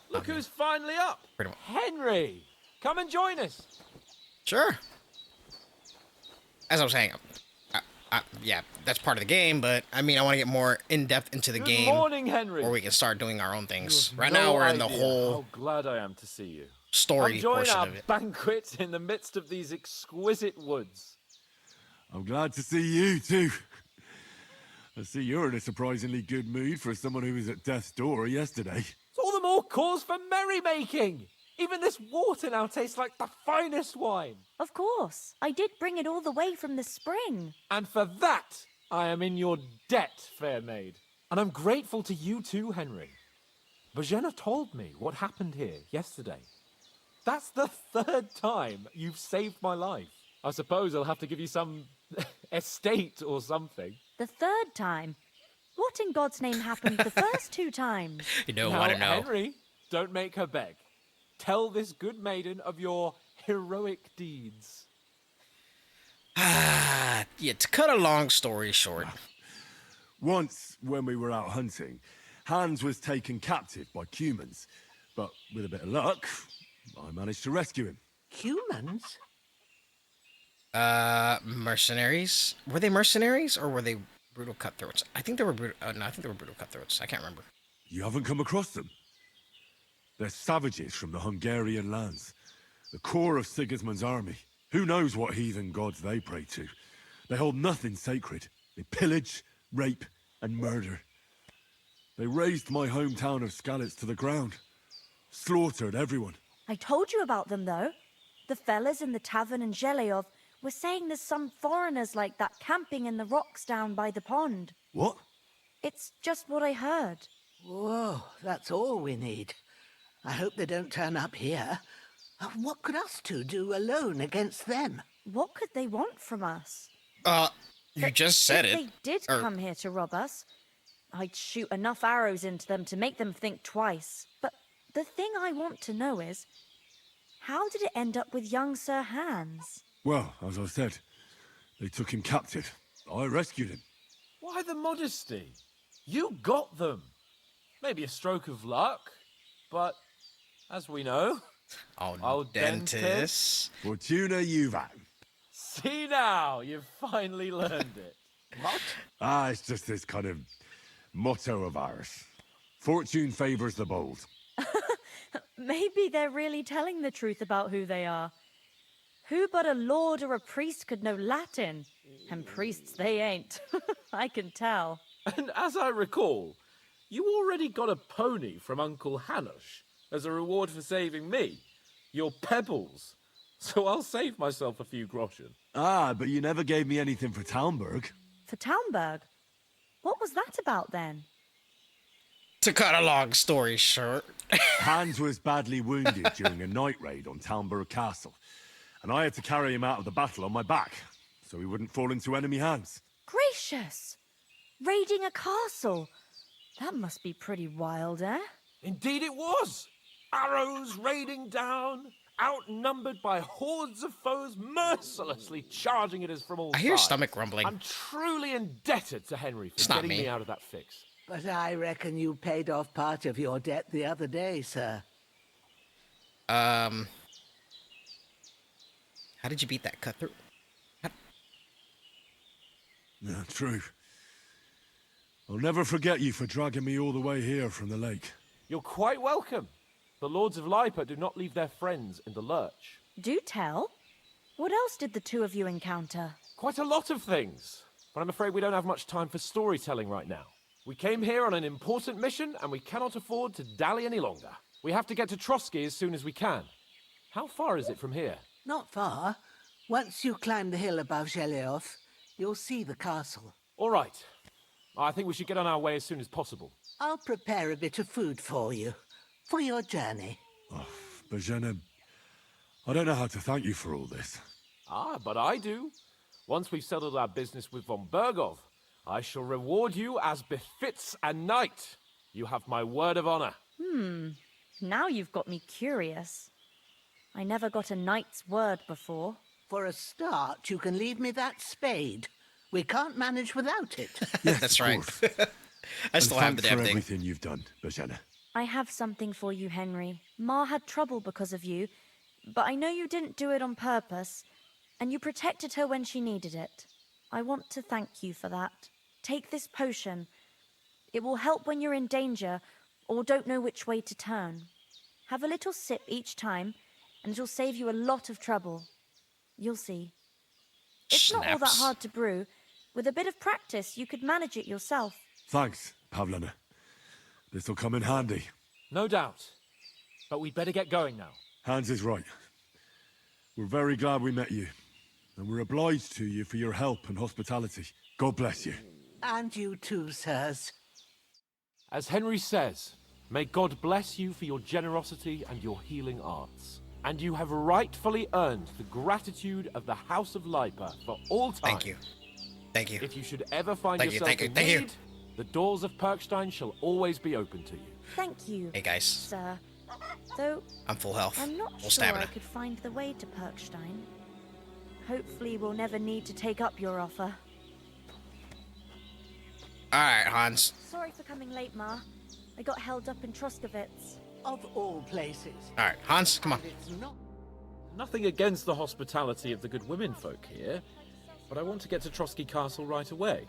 Look who's finally up. Pretty much. Henry, come and join us. Sure. As I was saying, yeah, that's part of the game, but I mean, I want to get more in-depth into the game. Good morning, Henry. Or we can start doing our own things. You Right have now, no we're in the idea whole how glad I am to see you. story Enjoy portion our of it. banquet in the midst of these exquisite woods. I'm glad to see you too. I see you're in a surprisingly good mood for someone who was at death's door yesterday. It's all the more cause for merrymaking. Even this water now tastes like the finest wine. Of course. I did bring it all the way from the spring. And for that, I am in your debt, fair maid. And I'm grateful to you too, Henry. Bojena told me what happened here yesterday. That's the third time you've saved my life. I suppose I'll have to give you some estate or something. The third time. What in God's name happened the first 2 times? You don't Now, want to know. Henry, don't make her beg. Tell this good maiden of your heroic deeds. Yeah, to cut a long story short. Once, when we were out hunting, Hans was taken captive by humans. But with a bit of luck, I managed to rescue him. Humans? Mercenaries? Were they mercenaries or were they brutal cutthroats? I think they were brutal. No, I think they were brutal cutthroats. I can't remember. You haven't come across them? They're savages from the Hungarian lands. The core of Sigismund's army. Who knows what heathen gods they pray to? They hold nothing sacred. They pillage, rape, and murder. They razed my hometown of Skalitz to the ground. Slaughtered everyone. I told you about them, though. The fellas in the tavern in Zheleov were saying there's some foreigners like that camping in the rocks down by the pond. What? It's just what I heard. Whoa, that's all we need. I hope they don't turn up here. What could us two do alone against them? What could they want from us? You just said if it. If they did come here to rob us, I'd shoot enough arrows into them to make them think twice. But the thing I want to know is, how did it end up with young Sir Hans? Well, as I said, they took him captive. I rescued him. Why the modesty? You got them. Maybe a stroke of luck, but as we know... Oh, dentist. Fortuna Juvat. See now, you've finally learned it. What? It's just this kind of motto of ours. Fortune favors the bold. Maybe they're really telling the truth about who they are. Who but a lord or a priest could know Latin? And priests they ain't. I can tell. And as I recall, you already got a pony from Uncle Hanush as a reward for saving me. Your pebbles. So I'll save myself a few groschen. But you never gave me anything for Talmberg. For Talmberg? What was that about then? To cut a long story short. Hans was badly wounded during a night raid on Talmberg Castle. And I had to carry him out of the battle on my back, so he wouldn't fall into enemy hands. Gracious! Raiding a castle? That must be pretty wild, eh? Indeed it was! Arrows raining down, outnumbered by hordes of foes mercilessly charging at us from all sides. I hear stomach rumbling. I'm truly indebted to Henry for getting me out of that fix. But I reckon you paid off part of your debt the other day, sir. How did you beat that cutthroat? Yeah, true. I'll never forget you for dragging me all the way here from the lake. You're quite welcome. The Lords of Lipa do not leave their friends in the lurch. Do tell. What else did the two of you encounter? Quite a lot of things. But I'm afraid we don't have much time for storytelling right now. We came here on an important mission, and we cannot afford to dally any longer. We have to get to Trotsky as soon as we can. How far is it from here? Not far. Once you climb the hill above Zheleov, you'll see the castle. All right. I think we should get on our way as soon as possible. I'll prepare a bit of food for you, for your journey. Bozhena, I don't know how to thank you for all this. But I do. Once we've settled our business with von Bergov, I shall reward you as befits a knight. You have my word of honor. Now you've got me curious. I never got a knight's word before. For a start, you can leave me that spade. We can't manage without it. Yes, that's right. I still have the damn thing. Everything you've done, Bozhena. I have something for you, Henry. Ma had trouble because of you, but I know you didn't do it on purpose, and you protected her when she needed it. I want to thank you for that. Take this potion. It will help when you're in danger or don't know which way to turn. Have a little sip each time, and it'll save you a lot of trouble. You'll see. It's not all that hard to brew. With a bit of practice, you could manage it yourself. Thanks, Pavlena. This'll come in handy. No doubt. But we'd better get going now. Hans is right. We're very glad we met you. And we're obliged to you for your help and hospitality. God bless you. And you too, sirs. As Henry says, may God bless you for your generosity and your healing arts. And you have rightfully earned the gratitude of the House of Lipa for all time. Thank you. Thank you. If you should ever find Thank you, yourself thank you, in thank you. need, the doors of Perkstein shall always be open to you. Thank you. Hey guys. Sir. Though I'm full health. I'm not Full sure stamina. I could find the way to Perkstein. Hopefully we'll never need to take up your offer. Alright, Hans. Sorry for coming late, Ma. I got held up in Troskowitz. Of all places. Alright, Hans, come on. It's not. Nothing against the hospitality of the good women folk here, but I want to get to Trotsky Castle right away.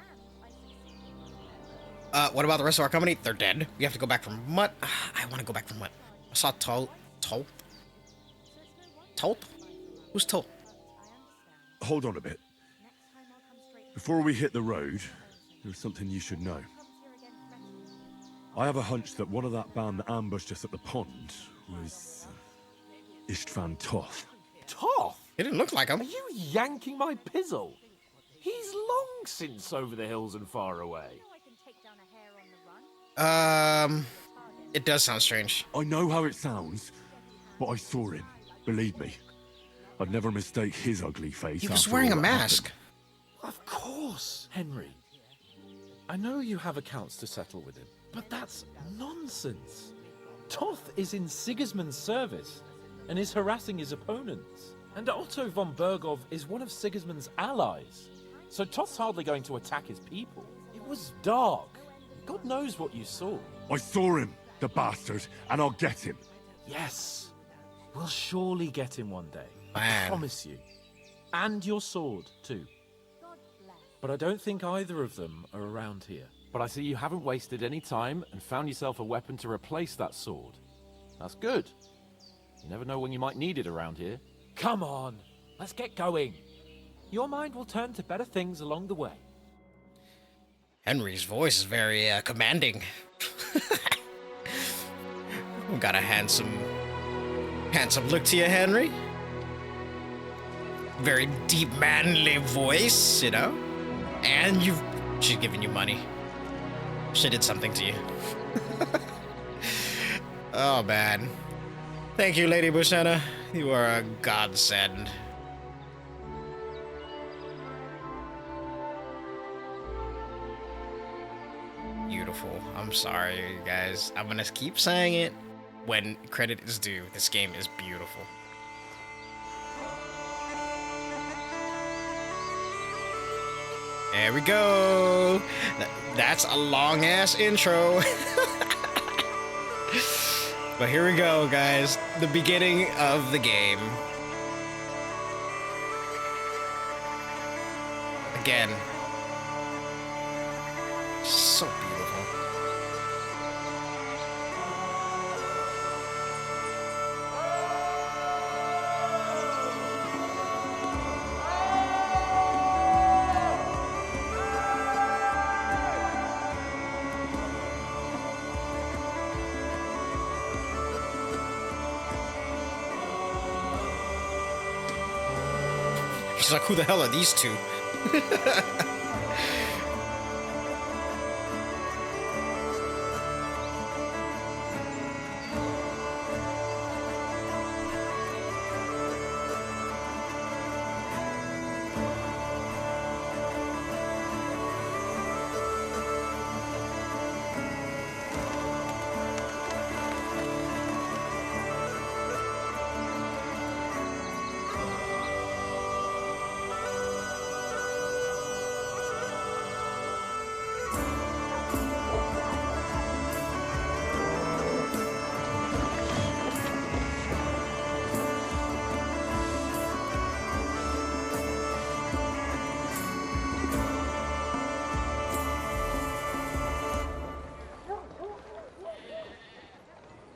What about the rest of our company? They're dead. We have to go back from what? I want to go back from what? I saw Tolp? Who's Tolp? Hold on a bit. Before we hit the road, there's something you should know. I have a hunch that one of that band that ambushed us at the pond was Istvan Toth. Toth? He didn't look like him. Are you yanking my pizzle? He's long since over the hills and far away. It does sound strange. I know how it sounds, but I saw him. Believe me. I'd never mistake his ugly face. He was wearing a mask. Of course, Henry. I know you have accounts to settle with him, but that's nonsense. Toth is in Sigismund's service and is harassing his opponents. And Otto von Bergov is one of Sigismund's allies. So Toth's hardly going to attack his people. It was dark. God knows what you saw. I saw him, the bastard, and I'll get him. Yes. We'll surely get him one day. Man. I promise you. And your sword, too. But I don't think either of them are around here. But I see you haven't wasted any time and found yourself a weapon to replace that sword. That's good. You never know when you might need it around here. Come on, let's get going. Your mind will turn to better things along the way. Henry's voice is very commanding. Got a handsome look to you, Henry. Very deep, manly voice, you know. And she's giving you money. She did something to you. Oh man. Thank you, Lady Buscena. You are a godsend. Beautiful. I'm sorry, you guys. I'm gonna keep saying it when credit is due. This game is beautiful. There we go. That's a long ass intro. But here we go, guys. The beginning of the game. Again. So beautiful. She's like, who the hell are these two?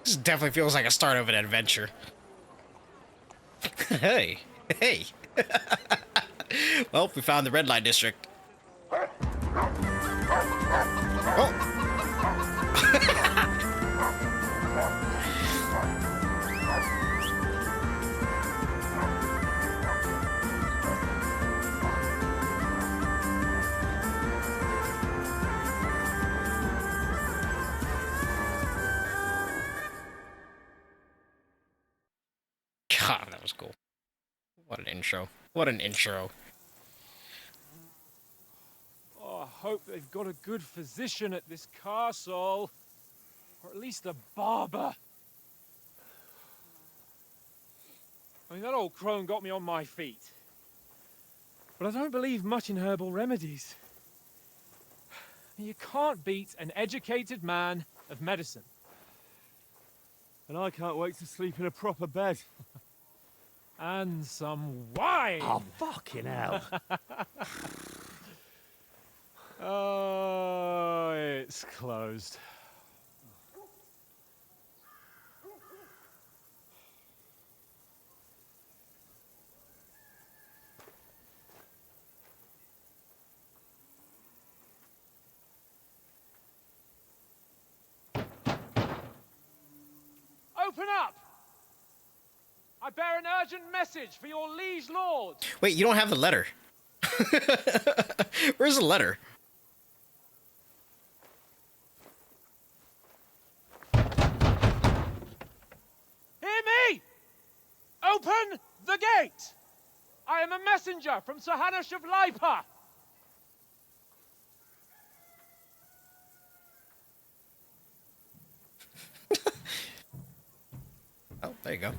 This definitely feels like a start of an adventure. Hey. Well, we found the red light district. Oh. God, that was cool. What an intro. What an intro. hope they've got a good physician at this castle. Or at least a barber. I mean, that old crone got me on my feet. But I don't believe much in herbal remedies. You can't beat an educated man of medicine. And I can't wait to sleep in a proper bed. And some wine! Oh, fucking hell. Oh, it's closed. Open up! I bear an urgent message for your liege lord. Wait, you don't have the letter. Where's the letter? Hear me! Open the gate! I am a messenger from Sir Hanush of Lipa. Oh, there you go.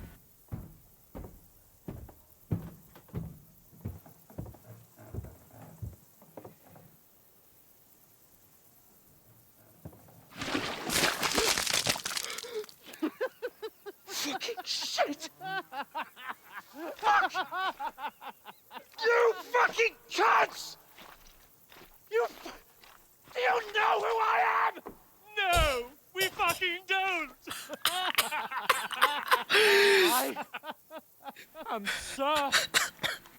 Fucking shit! Fuck! You fucking cunts! Do you know who I am? No, we fucking don't! I am Sir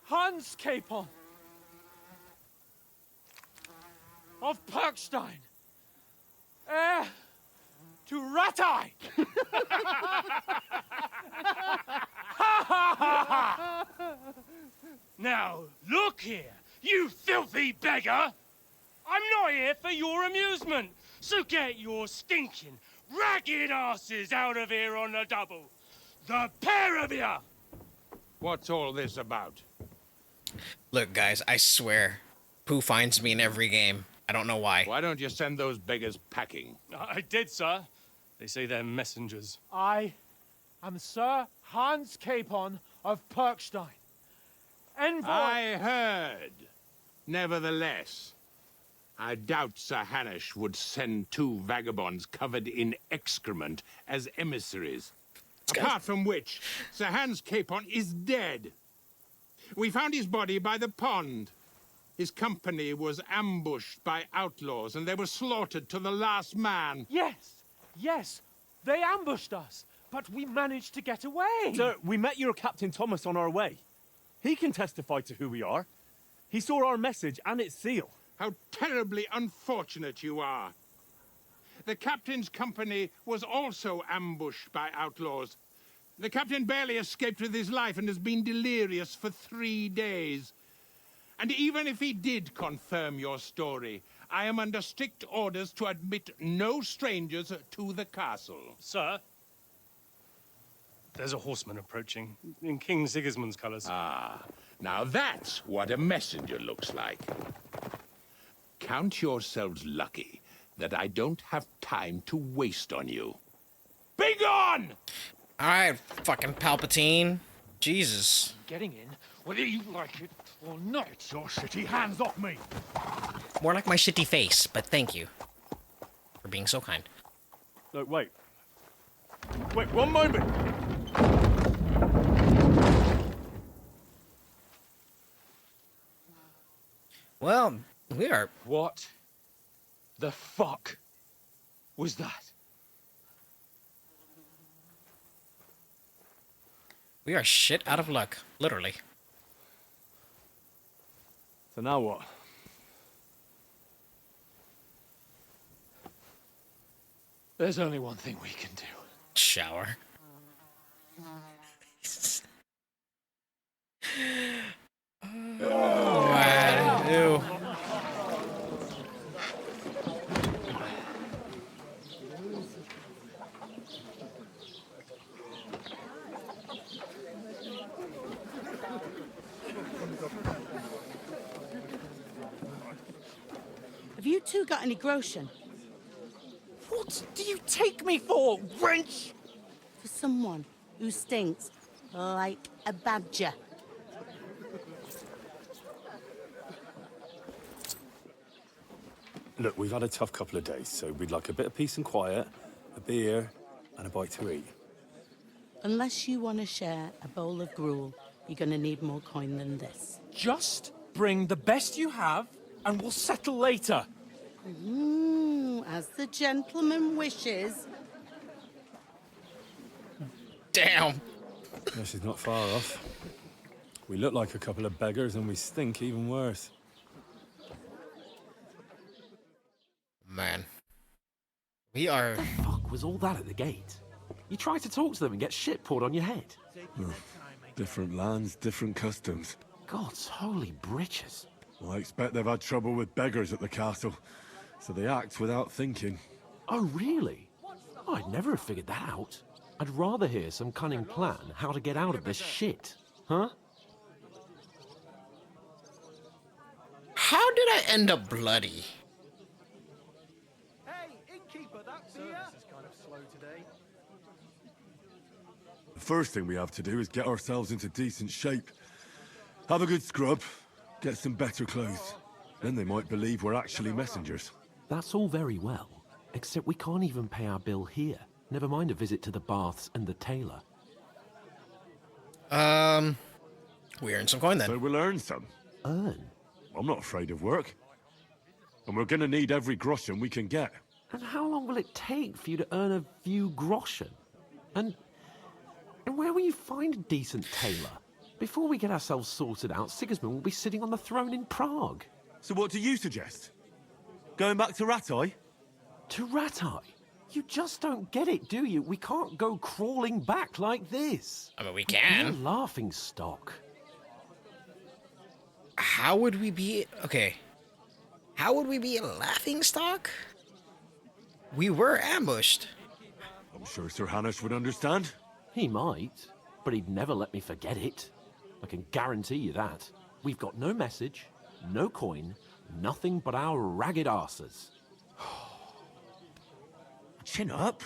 Hans Capon of Perkstein, heir to Ratai! Now, look here, you filthy beggar! I'm not here for your amusement, so get your stinking, ragged asses out of here on the double. The pair of you! What's all this about? Look, guys, I swear, Pooh finds me in every game. I don't know why. Why don't you send those beggars packing? I did, sir. They say they're messengers. I am Sir Hans Capon of Perkstein. Envoy... I heard. Nevertheless, I doubt Sir Hanush would send two vagabonds covered in excrement as emissaries. Apart from which, Sir Hans Capon is dead. We found his body by the pond. His company was ambushed by outlaws, and they were slaughtered to the last man. Yes, they ambushed us, but we managed to get away. Sir, we met your Captain Thomas on our way. He can testify to who we are. He saw our message and its seal. How terribly unfortunate you are. The captain's company was also ambushed by outlaws. The captain barely escaped with his life and has been delirious for 3 days. And even if he did confirm your story, I am under strict orders to admit no strangers to the castle. Sir, there's a horseman approaching in King Sigismund's colours. Ah, now that's what a messenger looks like. Count yourselves lucky that I don't have time to waste on you. Be gone! All right, fucking Palpatine. Jesus. Getting in, whether you like it or not. Your shitty hands off me! More like my shitty face, but thank you for being so kind. Look, wait. Wait, one moment! Well, we are... What the fuck was that? We are shit out of luck, literally. So now what? There's only one thing we can do. Shower. Oh, man. Ew. Have you two got any groschen? What do you take me for, wench? For someone who stinks like a badger. Look, we've had a tough couple of days, so we'd like a bit of peace and quiet, a beer, and a bite to eat. Unless you want to share a bowl of gruel, you're going to need more coin than this. Just bring the best you have, and we'll settle later. As the gentleman wishes. Damn. Yeah, she's not far off. We look like a couple of beggars, and we stink even worse. Man. We are... What the fuck was all that at the gate? You try to talk to them and get shit poured on your head. Different lands, different customs. God's holy britches. Well, I expect they've had trouble with beggars at the castle, so they act without thinking. Oh, really? I'd never have figured that out. I'd rather hear some cunning plan how to get out of this shit. Huh? How did I end up bloody? The first thing we have to do is get ourselves into decent shape. Have a good scrub, get some better clothes. Then they might believe we're actually messengers. That's all very well, except we can't even pay our bill here. Never mind a visit to the baths and the tailor. We earn some coin then. So we'll earn some. Earn? I'm not afraid of work. And we're gonna need every groschen we can get. And how long will it take for you to earn a few groschen? And where will you find a decent tailor? Before we get ourselves sorted out, Sigismund will be sitting on the throne in Prague. So what do you suggest? Going back to Ratai? To Ratai? You just don't get it, do you? We can't go crawling back like this. I mean, we can. We're a laughing stock. How would we be... Okay. How would we be a laughing stock? We were ambushed. I'm sure Sir Hanush would understand. He might, but he'd never let me forget it. I can guarantee you that. We've got no message, no coin, nothing but our ragged arses. Chin up.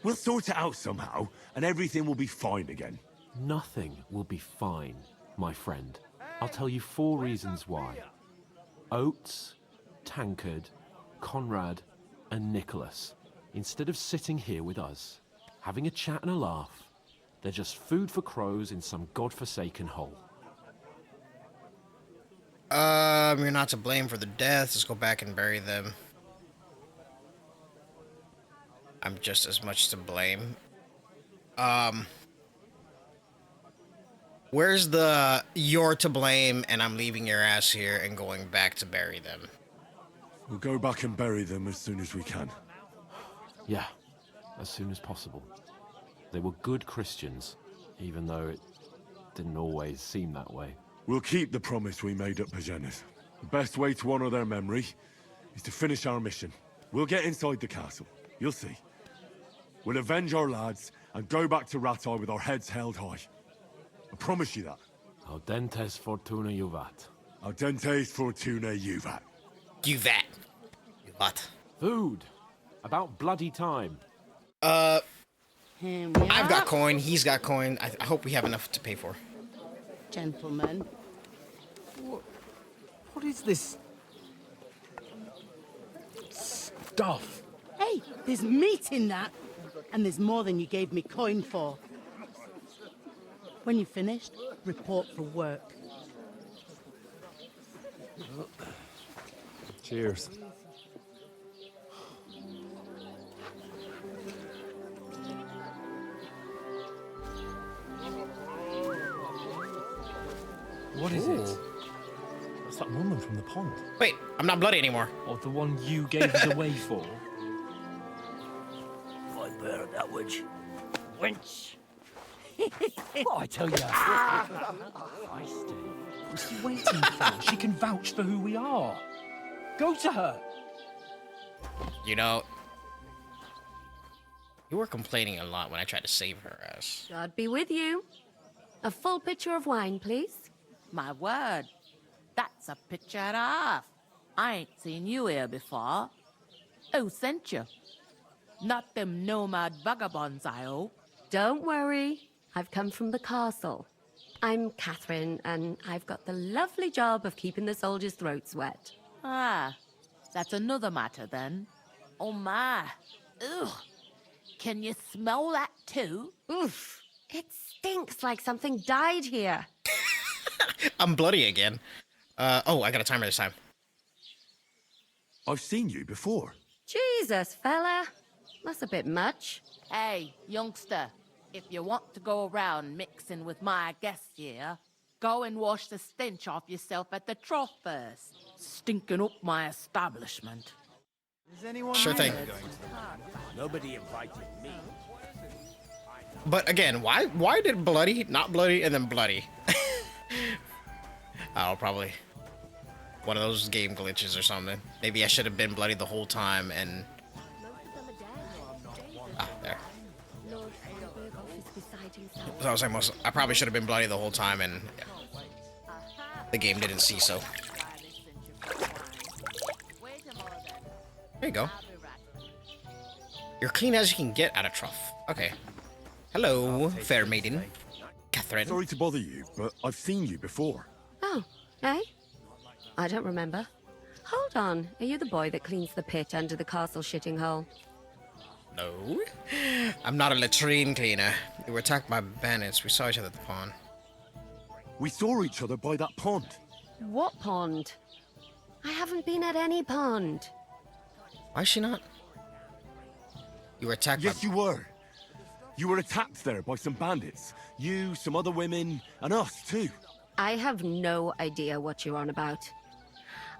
We'll sort it out somehow, and everything will be fine again. Nothing will be fine, my friend. I'll tell you 4 reasons why. Oates, Tankard, Conrad, and Nicholas, instead of sitting here with us, having a chat and a laugh, they're just food for crows in some godforsaken hole. You're not to blame for the deaths. Let's go back and bury them. I'm just as much to blame. Where's the you're to blame and I'm leaving your ass here and going back to bury them? We'll go back and bury them as soon as we can. Yeah, as soon as possible. They were good Christians, even though it didn't always seem that way. We'll keep the promise we made at Pagenes. The best way to honor their memory is to finish our mission. We'll get inside the castle. You'll see. We'll avenge our lads and go back to Ratai with our heads held high. I promise you that. Audentes fortuna juvat. Audentes fortuna juvat. Juvat. Juvat. Food. About bloody time. I've got coin. He's got coin. I hope we have enough to pay for. Gentlemen. What is this stuff? Hey, there's meat in that. And there's more than you gave me coin for. When you're finished, report for work. Cheers. What is it? It's that woman from the pond. Wait, I'm not bloody anymore. Or the one you gave us away for? I bear that witch. Wench. What I tell you? What's she waiting for? She can vouch for who we are. Go to her. You know, you were complaining a lot when I tried to save her ass. God be with you. A full pitcher of wine, please. My word. That's a pitcher and a half. I ain't seen you here before. Who sent you? Not them nomad vagabonds, I hope. Don't worry. I've come from the castle. I'm Catherine, and I've got the lovely job of keeping the soldiers' throats wet. Ah, that's another matter then. Oh my. Ugh. Can you smell that too? Oof. It stinks like something died here. I'm bloody again. Oh, I got a timer this time. I've seen you before. Jesus, fella. That's a bit much. Hey, youngster. If you want to go around mixing with my guests here, go and wash the stench off yourself at the trough first. Stinking up my establishment. Is anyone Sure thing. Nobody invited me. But again, why did bloody, not bloody, and then bloody? Oh, probably one of those game glitches or something. Maybe I should have been bloody the whole time and... Ah, there. So I was like, I probably should have been bloody the whole time and the game didn't see so. There you go. You're clean as you can get out of trough. Okay. Hello, fair maiden. Catherine. Sorry to bother you, but I've seen you before. Oh, eh? I don't remember. Hold on. Are you the boy that cleans the pit under the castle shitting hole? No. I'm not a latrine cleaner. We were attacked by bandits. We saw each other at the pond. We saw each other by that pond. What pond? I haven't been at any pond. Why is she not? You were attacked Yes, by... you were. You were attacked there by some bandits. You, some other women, and us too. I have no idea what you're on about.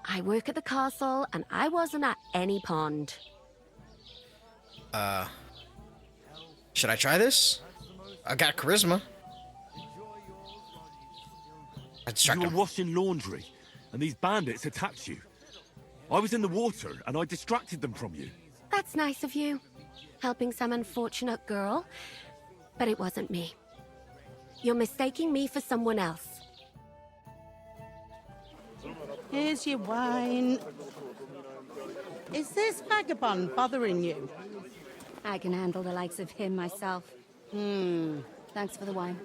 I work at the castle, and I wasn't at any pond. Should I try this? I got charisma. I distracted You were him. washing laundry, and these bandits attacked you. I was in the water, and I distracted them from you. That's nice of you. Helping some unfortunate girl. But it wasn't me. You're mistaking me for someone else. Here's your wine. Is this vagabond bothering you? I can handle the likes of him myself. Thanks for the wine.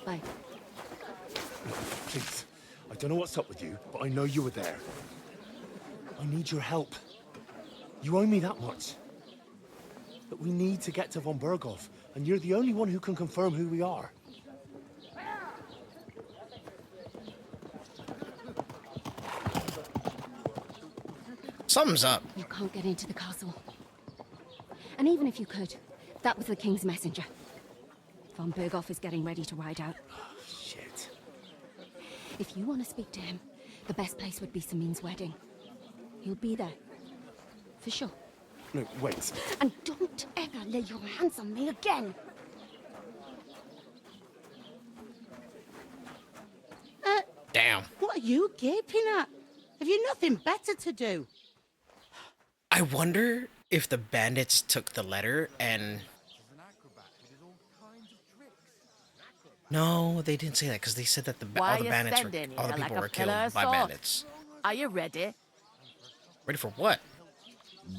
Bye. Please, I don't know what's up with you, but I know you were there. I need your help. You owe me that much. But we need to get to von Berghoff, and you're the only one who can confirm who we are. Something's up. You can't get into the castle. And even if you could, that was the king's messenger. Von Berghoff is getting ready to ride out. Shit. If you want to speak to him, the best place would be Samin's wedding. He'll be there. For sure. No, wait. And don't ever lay your hands on me again! Damn. What are you gaping at? Have you nothing better to do? I wonder if the bandits took the letter and... No, they didn't say that because they said that all the bandits were, all the people were killed by bandits. Are you ready? Ready for what?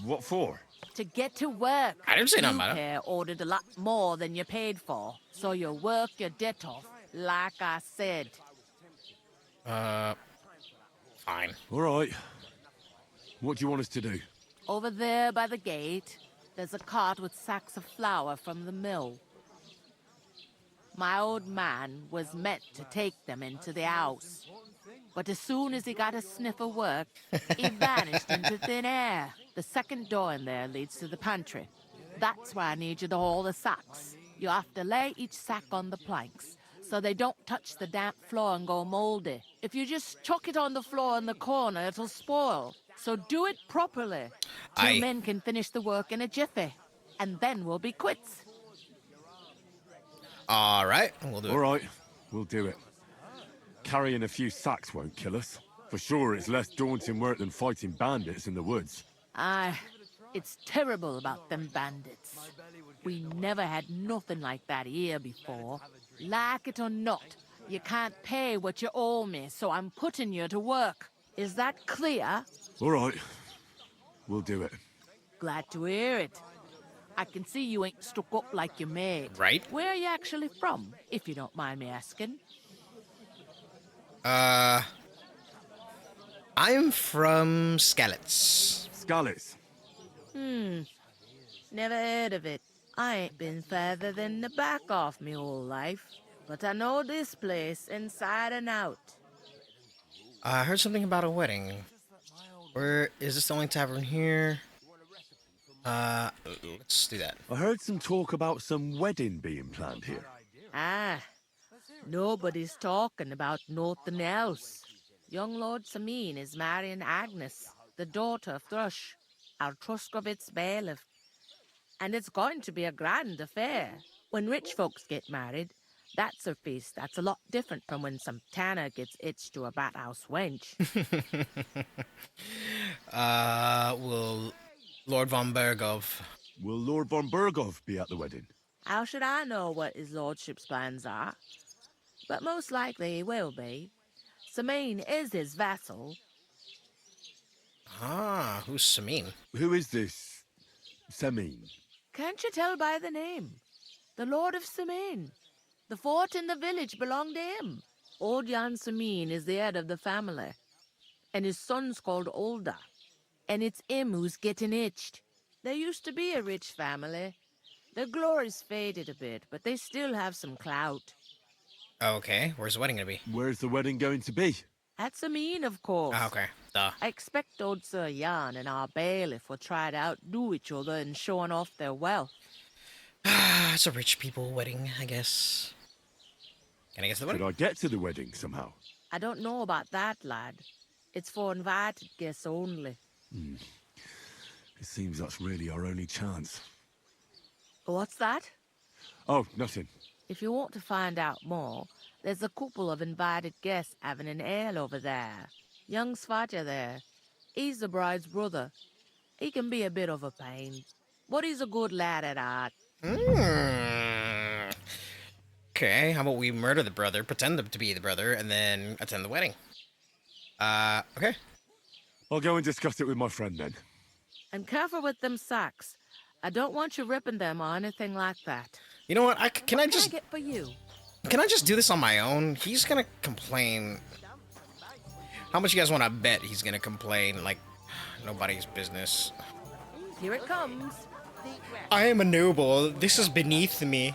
What for? To get to work. I didn't say nothing about it. Here ordered a lot more than you paid for, so you work your debt off, like I said. Fine. All right. What do you want us to do? Over there by the gate, there's a cart with sacks of flour from the mill. My old man was meant to take them into the house. But as soon as he got a sniff of work, he vanished into thin air. The second door in there leads to the pantry. That's where I need you to haul the sacks. You have to lay each sack on the planks, so they don't touch the damp floor and go moldy. If you just chuck it on the floor in the corner, it'll spoil. So do it properly. Two men can finish the work in a jiffy, and then we'll be quits. All right, we'll do it. All right, we'll do it. Carrying a few sacks won't kill us. For sure, it's less daunting work than fighting bandits in the woods. Aye, it's terrible about them bandits. We never had nothing like that here before. Like it or not, you can't pay what you owe me, so I'm putting you to work. Is that clear? All right. We'll do it. Glad to hear it. I can see you ain't stuck up like your mate. Right. Where are you actually from, if you don't mind me asking? I'm from Skalitz. Skalitz? Never heard of it. I ain't been further than the back off me whole life, but I know this place inside and out. I heard something about a wedding. Where is this the only tavern here? Let's do that. I heard some talk about some wedding being planned here. Ah, nobody's talking about nothing else. Young Lord Sameen is marrying Agnes, the daughter of Thrush, our Truskovitz bailiff. And it's going to be a grand affair. When rich folks get married, that's a feast that's a lot different from when some tanner gets hitched to a bat-house wench. Will Lord von Bergov... Will Lord von Bergov be at the wedding? How should I know what his lordship's plans are? But most likely he will be. Sameen is his vassal. Ah, who's Sameen? Who is this Sameen? Can't you tell by the name? The Lord of Sameen. The fort and the village belong to him. Old Jan Sameen is the head of the family. And his son's called Olda. And it's him who's getting itched. There used to be a rich family. Their glory's faded a bit, but they still have some clout. Okay, where's the wedding gonna be? Where's the wedding going to be? At Sameen, of course. Ah, okay, duh. I expect old Sir Jan and our bailiff will try to outdo each other in showing off their wealth. It's a rich people wedding, I guess. Can I guess the wedding? Could I get to the wedding somehow? I don't know about that, lad. It's for invited guests only. It seems that's really our only chance. What's that? Oh, nothing. If you want to find out more, there's a couple of invited guests having an ale over there. Young Svaja there. He's the bride's brother. He can be a bit of a pain, but he's a good lad at heart. Okay, how about we murder the brother, pretend to be the brother, and then attend the wedding? Okay. I'll go and discuss it with my friend then. And careful with them sacks. I don't want you ripping them or anything like that. You know what? Can I get for you? Can I just do this on my own? He's gonna complain. How much you guys want to bet he's gonna complain? Like, nobody's business. Here it comes. I am a noble. This is beneath me.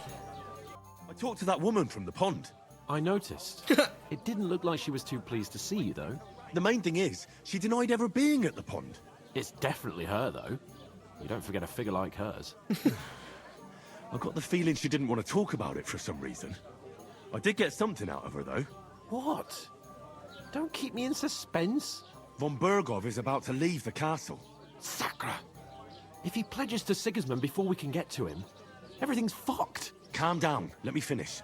I talked to that woman from the pond. I noticed. It didn't look like she was too pleased to see you, though. The main thing is, she denied ever being at the pond. It's definitely her, though. You don't forget a figure like hers. I got the feeling she didn't want to talk about it for some reason. I did get something out of her, though. What? Don't keep me in suspense. Von Bergov is about to leave the castle. Sacra! If he pledges to Sigismund before we can get to him, everything's fucked. Calm down. Let me finish.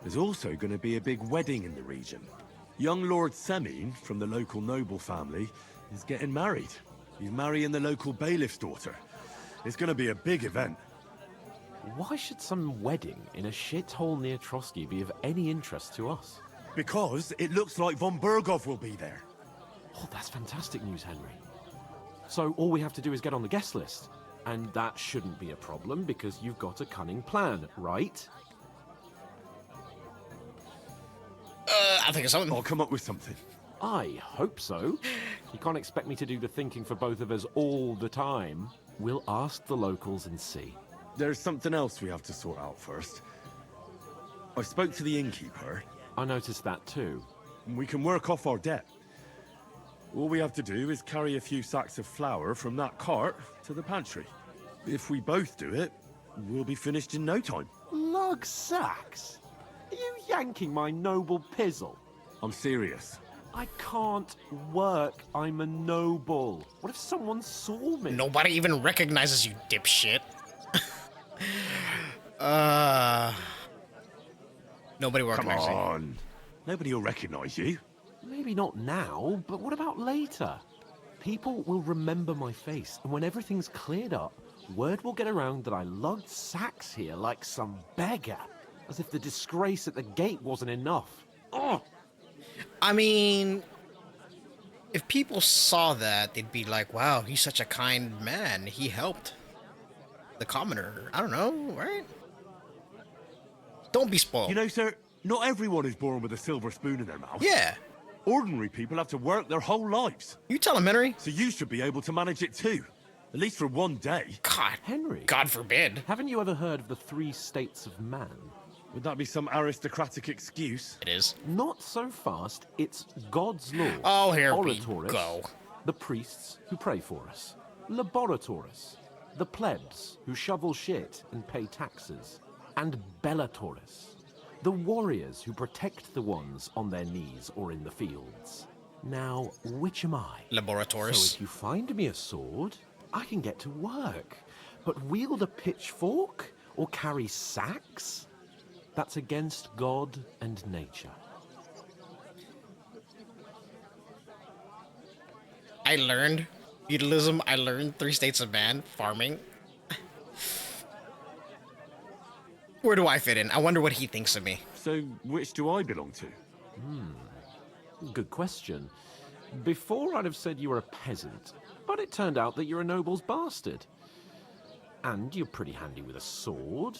There's also going to be a big wedding in the region. Young Lord Semine, from the local noble family, is getting married. He's marrying the local bailiff's daughter. It's going to be a big event. Why should some wedding in a shithole near Trotsky be of any interest to us? Because it looks like von Bergov will be there. Oh, that's fantastic news, Henry. So all we have to do is get on the guest list. And that shouldn't be a problem because you've got a cunning plan, right? I think it's something. I'll come up with something. I hope so. You can't expect me to do the thinking for both of us all the time. We'll ask the locals and see. There's something else we have to sort out first. I spoke to the innkeeper. I noticed that too. We can work off our debt. All we have to do is carry a few sacks of flour from that cart to the pantry. If we both do it, we'll be finished in no time. Lug sacks? Are you yanking my noble pizzle? I'm serious. I can't work. I'm a noble. What if someone saw me? Nobody even recognizes you, dipshit. Nobody will recognize you. Come on. Nobody will recognize you. Maybe not now, but what about later? People will remember my face, and when everything's cleared up, word will get around that I lugged sacks here like some beggar. As if the disgrace at the gate wasn't enough. Oh! I mean, if people saw that, they'd be like, wow, he's such a kind man. He helped the commoner. I don't know, right? Don't be spoiled. You know, sir, not everyone is born with a silver spoon in their mouth. Yeah. Ordinary people have to work their whole lives. You tell him, Henry. So you should be able to manage it too. At least for one day. God. Henry. God forbid. Haven't you ever heard of the 3 states of man? Would that be some aristocratic excuse? It is. Not so fast. It's God's law. Oh, here we Oratoris, go. The priests who pray for us. Laboratoris, the plebs who shovel shit and pay taxes. And Bellatoris, the warriors who protect the ones on their knees or in the fields. Now, which am I? Laboratoris. So if you find me a sword, I can get to work. But wield a pitchfork or carry sacks? That's against God and nature. I learned feudalism. I learned 3 states of man, farming. Where do I fit in? I wonder what he thinks of me. So, which do I belong to? Good question. Before I'd have said you were a peasant, but it turned out that you're a noble's bastard. And you're pretty handy with a sword.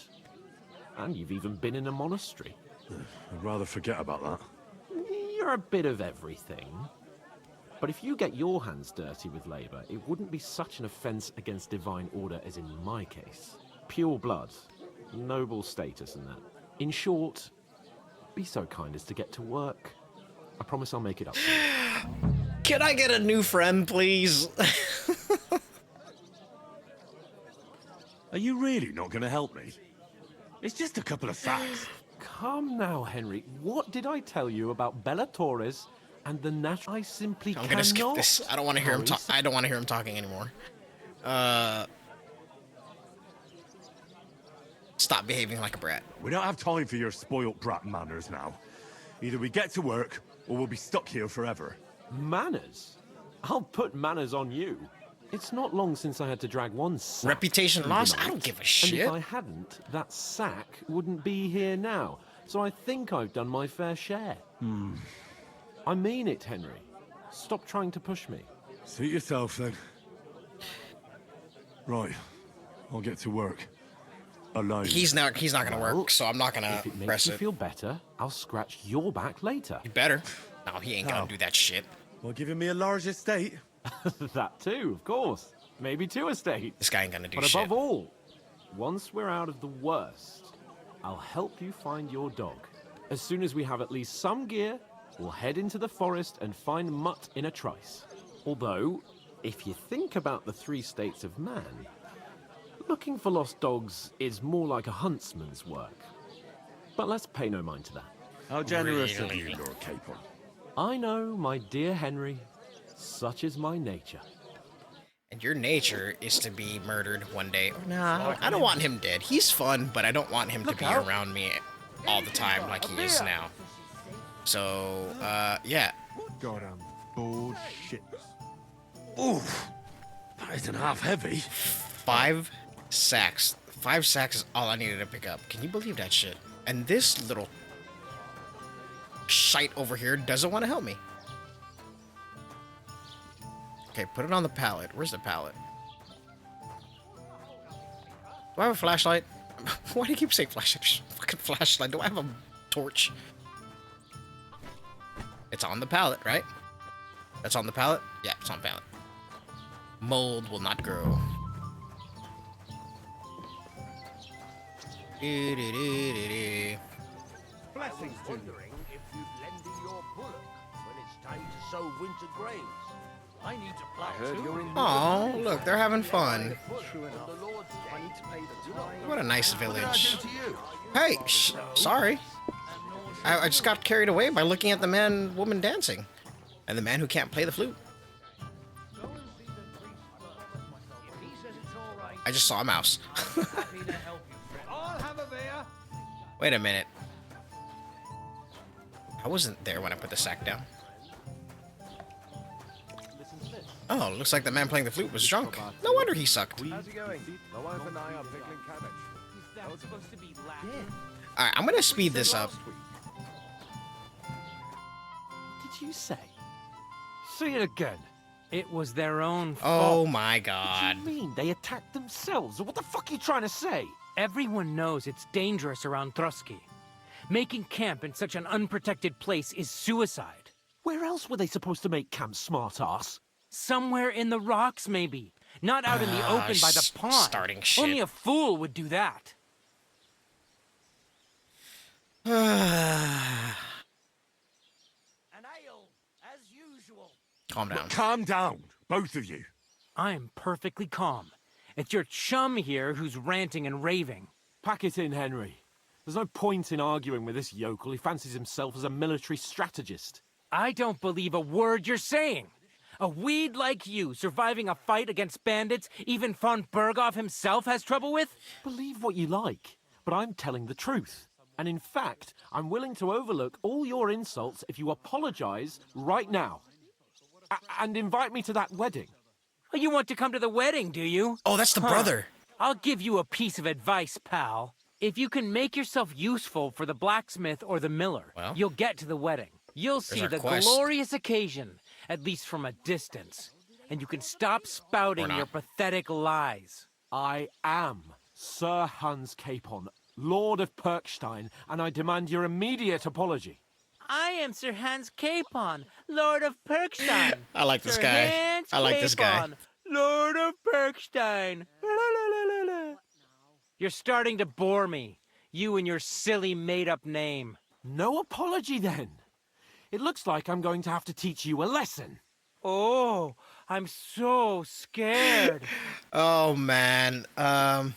And you've even been in a monastery. I'd rather forget about that. You're a bit of everything. But if you get your hands dirty with labor, it wouldn't be such an offense against divine order as in my case. Pure blood, noble status and that. In short, be so kind as to get to work. I promise I'll make it up. Can I get a new friend, please? Are you really not going to help me? It's just a couple of facts. Come now, Henry. What did I tell you about Bellatoris and the natural? I simply I'm gonna skip cannot. this. I don't want to hear him talk. I don't want to hear him talking anymore. Stop behaving like a brat. We don't have time for your spoilt brat manners now. Either we get to work, or we'll be stuck here forever. Manners? I'll put manners on you. It's not long since I had to drag one sack. Reputation loss? I don't give a shit. And if I hadn't, that sack wouldn't be here now. So I think I've done my fair share. I mean it, Henry. Stop trying to push me. Suit yourself, then. Right. I'll get to work. Alone. He's not gonna work, so I'm not gonna If it makes press you it. feel better, I'll scratch your back later. You better. No, he ain't gonna do that shit. Well, giving me a large estate? That too, of course. Maybe 2 estates. This guy ain't gonna do But shit. above all, once we're out of the worst, I'll help you find your dog. As soon as we have at least some gear, we'll head into the forest and find Mutt in a trice. Although, if you think about the 3 states of man, looking for lost dogs is more like a huntsman's work. But let's pay no mind to that. How generous of you, Lord Capon. I know, my dear Henry. Such is my nature. And your nature is to be murdered one day. No, I don't want him dead. He's fun, but I don't want him to be around me all the time like he is now. So, yeah. God, I'm bored shit. Ooh, that isn't half heavy. 5 sacks. 5 sacks is all I needed to pick up. Can you believe that shit? And this little shite over here doesn't want to help me. Okay, put it on the pallet. Where's the pallet? Do I have a flashlight? Why do you keep saying flashlight? Fucking flashlight. Do I have a torch? It's on the pallet, right? That's on the pallet? Yeah, it's on the pallet. Mold will not grow. Blessings to wondering if you'd lend me your bullock when it's time to sow winter grains. I need to plow too. Oh, look, they're having fun. What a nice village. Hey, sorry. I just got carried away by looking at the man-woman dancing. And the man who can't play the flute. I just saw a mouse. Wait a minute. I wasn't there when I put the sack down. Oh, looks like the man playing the flute was drunk. No wonder he sucked. How's it going? My wife and I are pickling cabbage. Alright, I'm gonna speed this up. What did you say? Say it again. It was their own fault. Oh my god. What do you mean? They attacked themselves? What the fuck are you trying to say? Everyone knows it's dangerous around Trotsky. Making camp in such an unprotected place is suicide. Where else were they supposed to make camp, smart-ass? Somewhere in the rocks, maybe. Not out in the open by the pond. Starting shit. Only a fool would do that. An ale, as usual. Calm down. Calm down, both of you. I'm perfectly calm. It's your chum here who's ranting and raving. Pack it in, Henry. There's no point in arguing with this yokel. He fancies himself as a military strategist. I don't believe a word you're saying. A weed like you surviving a fight against bandits even von Berghoff himself has trouble with? Believe what you like, but I'm telling the truth. And in fact, I'm willing to overlook all your insults if you apologize right now. And invite me to that wedding. Oh, you want to come to the wedding, do you? Oh, that's the brother. I'll give you a piece of advice, pal. If you can make yourself useful for the blacksmith or the miller, you'll get to the wedding. You'll see the glorious occasion, at least from a distance. And you can stop spouting your pathetic lies. I am Sir Hans Capon, Lord of Perkstein, and I demand your immediate apology. I am Sir Hans Capon, Lord of Perkstein. I like this guy. Hans I like this guy. Capon, Lord of Perkstein. You're starting to bore me. You and your silly made-up name. No apology, then. It looks like I'm going to have to teach you a lesson. Oh, I'm so scared. Oh, man. Cut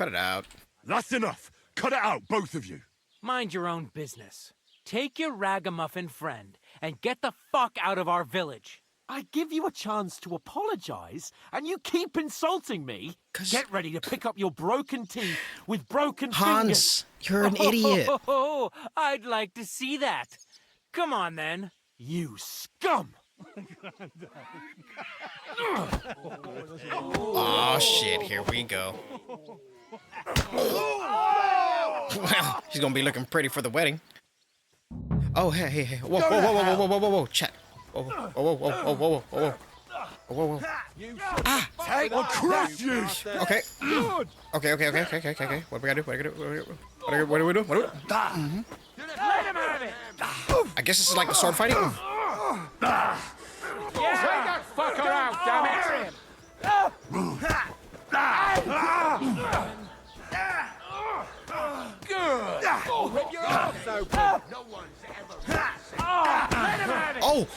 it out. That's enough. Cut it out, both of you. Mind your own business. Take your ragamuffin friend and get the fuck out of our village. I give you a chance to apologize, and you keep insulting me. Get ready to pick up your broken teeth with broken Hans, fingers. you're an idiot. Oh, I'd like to see that. Come on, then. You scum! Oh, shit. Here we go. Well, she's gonna be looking pretty for the wedding. Oh, hey. Whoa. Chat. Whoa. Ah! I'll crush you! Okay. Okay. What do we gotta do? What do we do? Let him have it! I guess this is like the sword fighting. Take that fucker out, damn it! Good! Rip your arms open! No one's ever let him have it! Oh!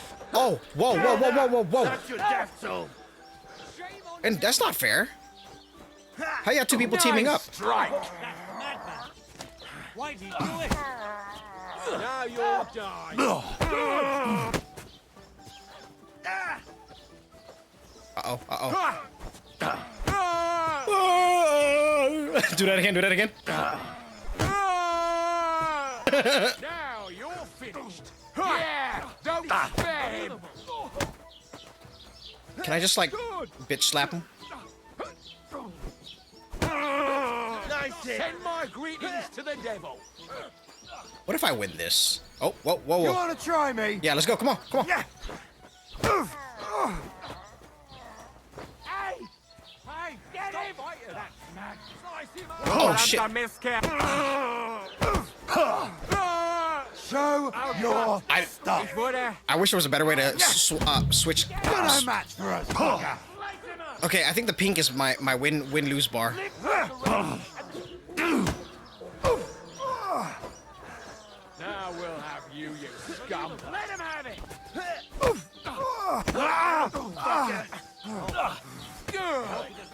Whoa! That's your death zone. And that's not fair. How you got two people teaming up? Strike! Why did you do it? Now you'll die. Uh-oh. Do that again. Now you're finished. Yeah, don't spare him. Can I just, like, bitch slap him? Nice hit. Send my greetings to the devil. What if I win this? Oh, whoa. You want to try me? Yeah, let's go. Come on. Yeah. Hey, get him! That smack. Oh, shit. Show your stuff. I wish there was a better way to switch. Got a match for us. Okay, I think the pink is my win-lose bar. Now we'll have you scum. Let him have it. Good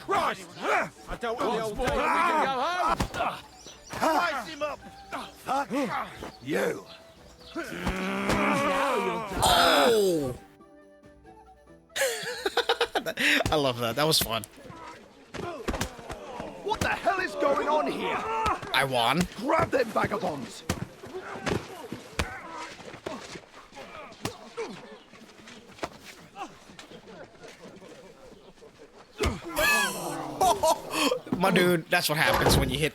Christ! I don't want the old boy. We can go home. Slice him up. Fuck you. Oh! I love that. That was fun. What the hell is going on here? I won. Grab them vagabonds. My dude, that's what happens when you hit.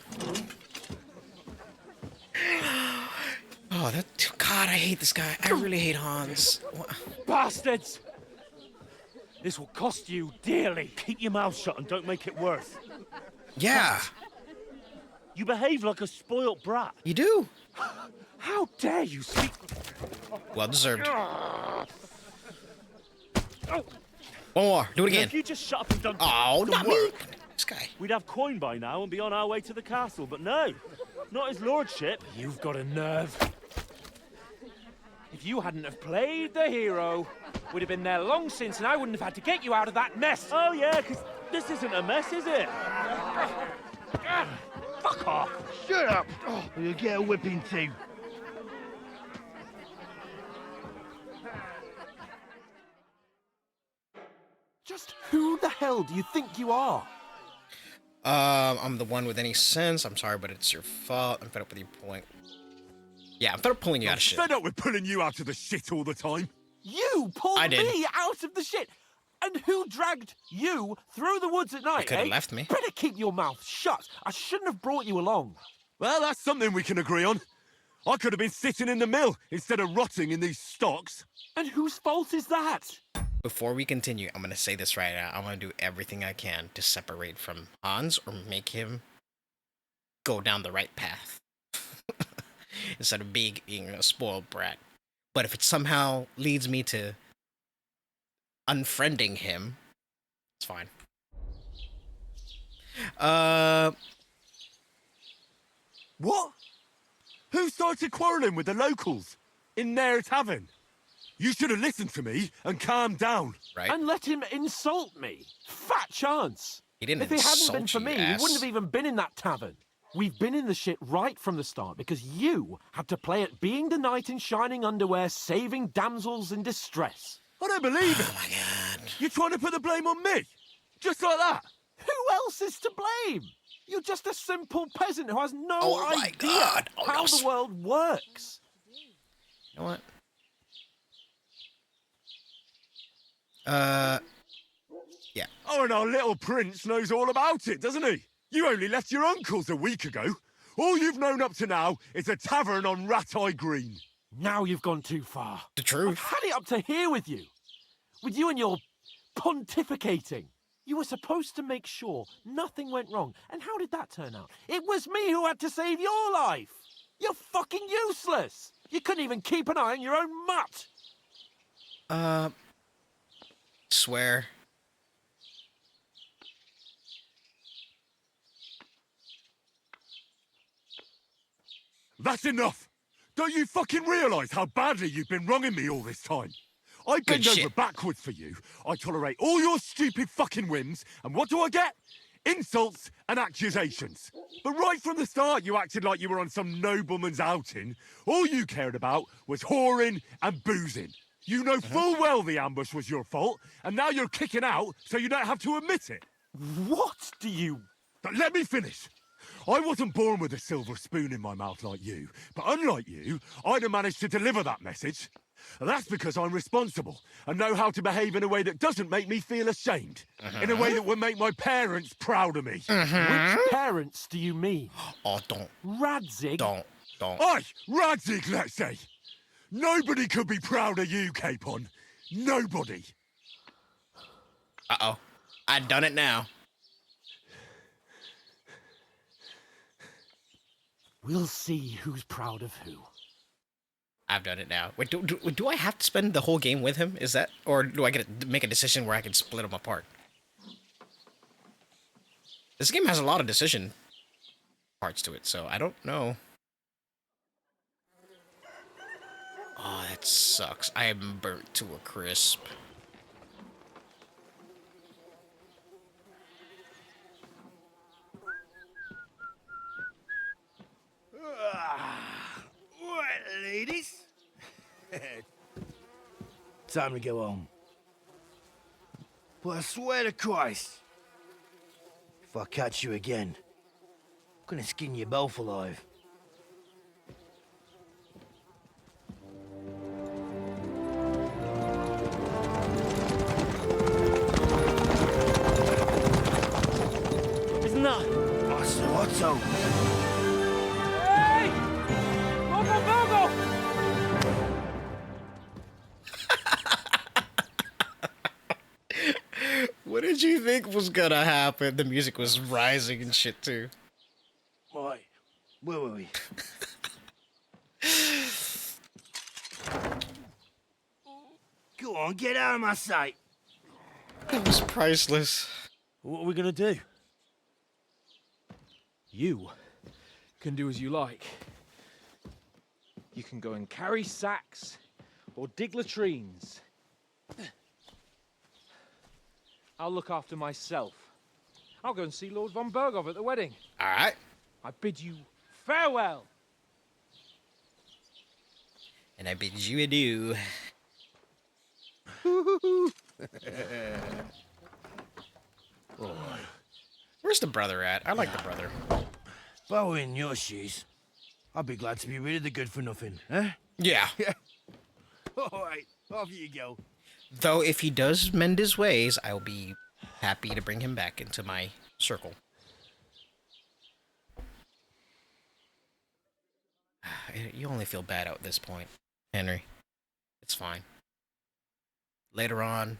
Oh, that God. God, I hate this guy. I really hate Hans. Bastards! This will cost you dearly. Keep your mouth shut and don't make it worse. Yeah. You behave like a spoilt brat. You do. How dare you speak? Well deserved. One more. Do it again. If you just shut up and don't not me. work, This guy. we'd have coin by now and be on our way to the castle, but no. Not his lordship. You've got a nerve. If you hadn't have played the hero, we'd have been there long since, and I wouldn't have had to get you out of that mess. Oh yeah, because this isn't a mess, is it? Fuck off. Shut up! Or you'll get a whipping too. Just who the hell do you think you are? I'm the one with any sense. I'm sorry, but it's your fault. I'm fed up with you pulling. Yeah, I'm fed up pulling you out of shit. Fed up with pulling you out of the shit all the time. You pulled I did. me out of the shit. And who dragged you through the woods at night, You could have left me. Better keep your mouth shut. I shouldn't have brought you along. Well, that's something we can agree on. I could have been sitting in the mill instead of rotting in these stocks. And whose fault is that? Before we continue, I'm going to say this right now. I'm going to do everything I can to separate from Hans or make him go down the right path. Instead of being a spoiled brat. But if it somehow leads me to unfriending him, it's fine. What? Who started quarrelling with the locals in their tavern? You should have listened to me and calmed down. Right? And let him insult me. Fat chance. He didn't If it hadn't been insult for you, me, he ass. wouldn't have even been in that tavern. We've been in the shit right from the start because you had to play at being the knight in shining underwear, saving damsels in distress. I don't believe it. Oh my god. You're trying to put the blame on me? Just like that? Who else is to blame? You're just a simple peasant who has no Oh my idea God. Oh, how no. the world works. You know what? Yeah. Oh, and our little prince knows all about it, doesn't he? You only left your uncle's a week ago. All you've known up to now is a tavern on Rat-Eye Green. Now you've gone too far. The truth. I've had it up to here with you. With you and your pontificating. You were supposed to make sure nothing went wrong. And how did that turn out? It was me who had to save your life. You're fucking useless. You couldn't even keep an eye on your own mutt. Swear. That's enough. Don't you fucking realise how badly you've been wronging me all this time? I bend over shit. backwards for you. I tolerate all your stupid fucking whims. And what do I get? Insults and accusations. But right from the start, you acted like you were on some nobleman's outing. All you cared about was whoring and boozing. You know full well the ambush was your fault, and now you're kicking out so you don't have to admit it. What do you... But let me finish. I wasn't born with a silver spoon in my mouth like you, but unlike you, I'd have managed to deliver that message. And that's because I'm responsible and know how to behave in a way that doesn't make me feel ashamed. In a way that would make my parents proud of me. Which parents do you mean? Oh, don't. Radzig? Don't. Aye, Radzig, let's say. Nobody could be proud of you, Capon. Nobody. Uh-oh. I've done it now. We'll see who's proud of who. I've done it now. Wait, do I have to spend the whole game with him? Is that, or do I get to make a decision where I can split them apart? This game has a lot of decision parts to it, so I don't know. Oh, that sucks. I am burnt to a crisp. Right, ladies. Time to go home. But I swear to Christ, if I catch you again, I'm gonna skin you both alive. Isn't that? Otto. Hey! Bogo, Bogo! did you think was gonna happen? The music was rising and shit too. Why? Where were we? Go on, get out of my sight. That was priceless. What are we gonna do? You can do as you like. You can go and carry sacks or dig latrines. I'll look after myself. I'll go and see Lord von Bergov at the wedding. All right. I bid you farewell. And I bid you adieu. Oh. Where's the brother at? I like the brother. If I were in your shoes, I'd be glad to be rid of the good-for-nothing, eh? Yeah. All right, off you go. Though if he does mend his ways, I will be happy to bring him back into my circle. You only feel bad at this point, Henry. It's fine. Later on,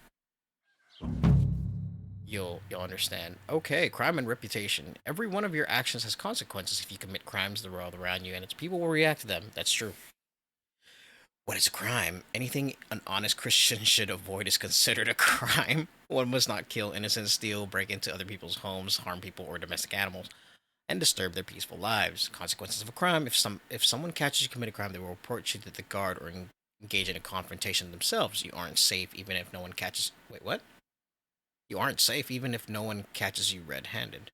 you'll understand. Okay, crime and reputation. Every one of your actions has consequences if you commit crimes to the world around you, and its people will react to them. That's true. What is a crime? Anything an honest Christian should avoid is considered a crime. One must not kill, innocents, steal, break into other people's homes, harm people or domestic animals, and disturb their peaceful lives. Consequences of a crime. If someone catches you commit a crime, they will report you to the guard or engage in a confrontation themselves. You aren't safe even if no one catches... Wait, what? You aren't safe even if no one catches you red-handed.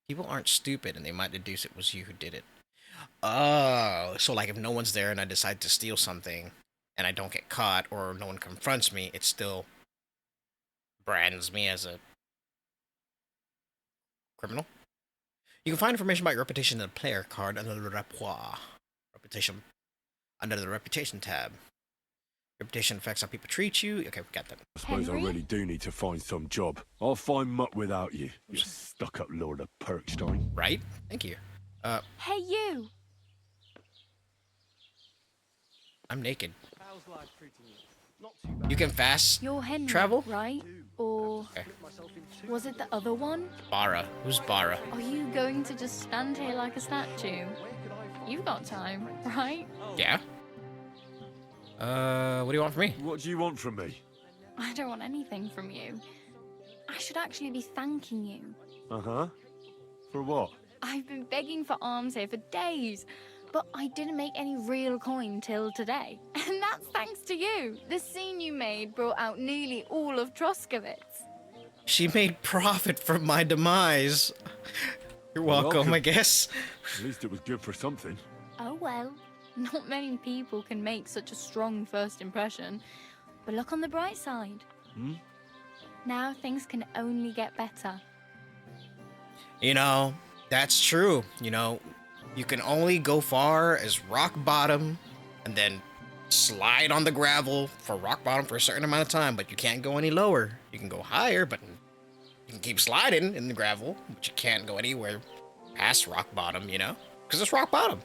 People aren't stupid and they might deduce it was you who did it. Oh, so like if no one's there and I decide to steal something and I don't get caught or no one confronts me, it still brands me as a criminal. You can find information about your reputation in the player card under the reputation under the reputation tab. Reputation affects how people treat you. Okay, we got that. I suppose I really do need to find some job. I'll find muck without you, you stuck-up Lord of Perkstein. Right? Thank you. Hey, you! I'm naked. You can fast You're Henry, travel? right? Or was it the other one? Bara. Who's Bara? Are you going to just stand here like a statue? You've got time, right? Yeah. What do you want from me? What do you want from me? I don't want anything from you. I should actually be thanking you. Uh-huh. For what? I've been begging for alms here for days, but I didn't make any real coin till today. And that's thanks to you. The scene you made brought out nearly all of Troskowitz. She made profit from my demise. You're welcome, I guess. At least it was good for something. Oh well. Not many people can make such a strong first impression. But look on the bright side. Now things can only get better. You know, that's true. You know, you can only go far as rock bottom and then slide on the gravel for rock bottom for a certain amount of time, but you can't go any lower. You can go higher, but you can keep sliding in the gravel, but you can't go anywhere past rock bottom, you know? Because it's rock bottom.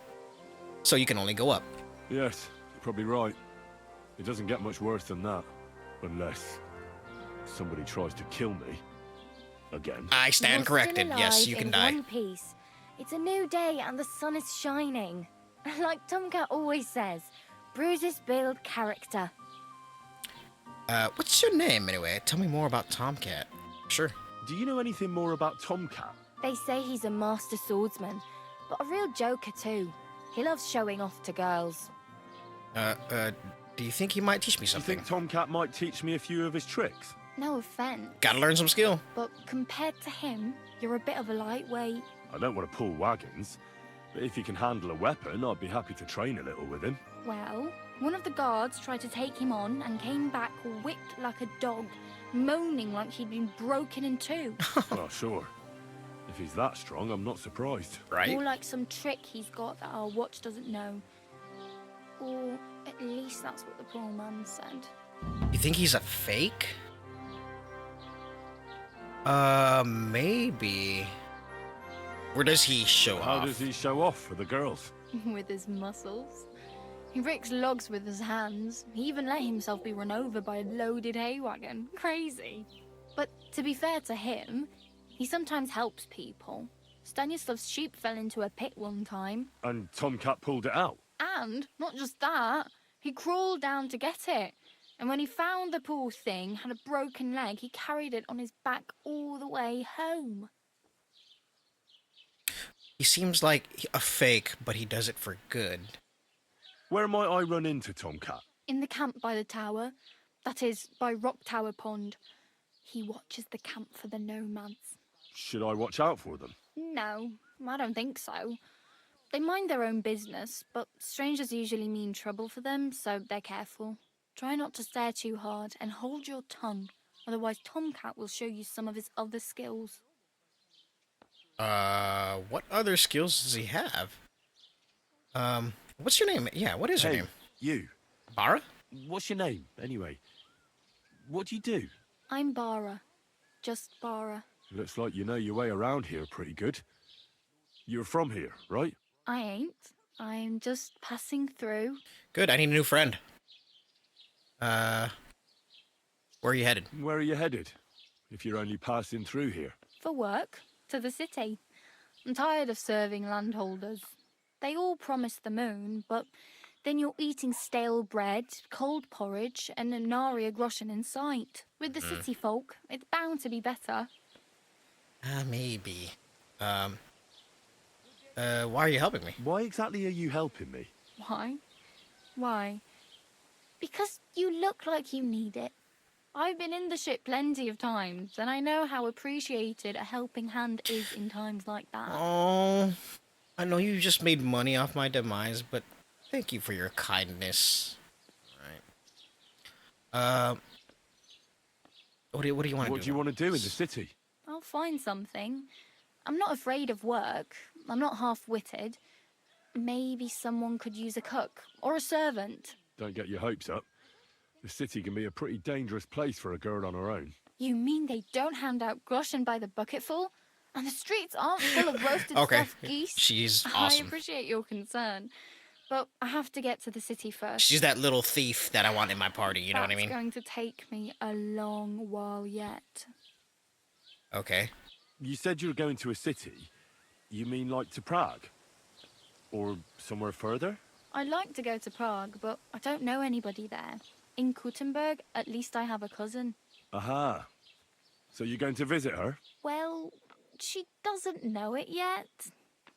So you can only go up. Yes, you're probably right. It doesn't get much worse than that. Unless somebody tries to kill me. Again. I stand corrected. Yes, you can die. In one piece. It's a new day and the sun is shining. Like Tomcat always says, bruises build character. What's your name anyway? Tell me more about Tomcat. Sure. Do you know anything more about Tomcat? They say he's a master swordsman, but a real joker too. He loves showing off to girls. Do you think he might teach me something? You think Tomcat might teach me a few of his tricks? No offense. Gotta learn some skill. But compared to him, you're a bit of a lightweight. I don't want to pull wagons, but if he can handle a weapon, I'd be happy to train a little with him. Well, one of the guards tried to take him on and came back whipped like a dog, moaning like he'd been broken in two. Oh, sure. If he's that strong, I'm not surprised. Right? More like some trick he's got that our watch doesn't know. Or at least that's what the poor man said. You think he's a fake? Maybe. Where does he show off? How does he show off for the girls? With his muscles. He ricks logs with his hands. He even let himself be run over by a loaded hay wagon. Crazy. But To be fair to him, he sometimes helps people. Stanislav's sheep fell into a pit one time. And Tomcat pulled it out. And, not just that, he crawled down to get it. And when he found the poor thing had a broken leg, he carried it on his back all the way home. He seems like a fake, but he does it for good. Where might I run into Tomcat? In the camp by the tower. That is, by Rock Tower Pond. He watches the camp for the nomads. Should I watch out for them? No, I don't think so. They mind their own business, but strangers usually mean trouble for them, so they're careful. Try not to stare too hard and hold your tongue, otherwise Tomcat will show you some of his other skills. What other skills does he have? What's your name? Yeah, what is your name? You. Bara? What's your name, anyway? What do you do? I'm Bara. Just Bara. Looks like you know your way around here pretty good. You're from here, right? I ain't. I'm just passing through. Good, I need a new friend. Where are you headed? Where are you headed? If you're only passing through here. For work. To the city. I'm tired of serving landholders. They all promise the moon, but then you're eating stale bread, cold porridge, and a nary a groschen in sight. With the city folk, it's bound to be better. Maybe. Why are you helping me? Why exactly are you helping me? Why? Why? Because you look like you need it. I've been in the ship plenty of times, and I know how appreciated a helping hand is in times like that. Oh, I know you just made money off my demise, but thank you for your kindness. All right. What do you want to do? What do you want to do in the city? I'll find something. I'm not afraid of work. I'm not half-witted. Maybe someone could use a cook or a servant. Don't get your hopes up. The city can be a pretty dangerous place for a girl on her own. You mean they don't hand out groschen by the bucketful? And the streets aren't full of roasted Okay, stuffed geese? she's awesome. I appreciate your concern, but I have to get to the city first. She's that little thief that I want in my party, you know what I mean? It's going to take me a long while yet. Okay. You said you were going to a city. You mean like to Prague? Or somewhere further? I'd like to go to Prague, but I don't know anybody there. In Kuttenberg, at least I have a cousin. Aha. So you're going to visit her? Well, she doesn't know it yet.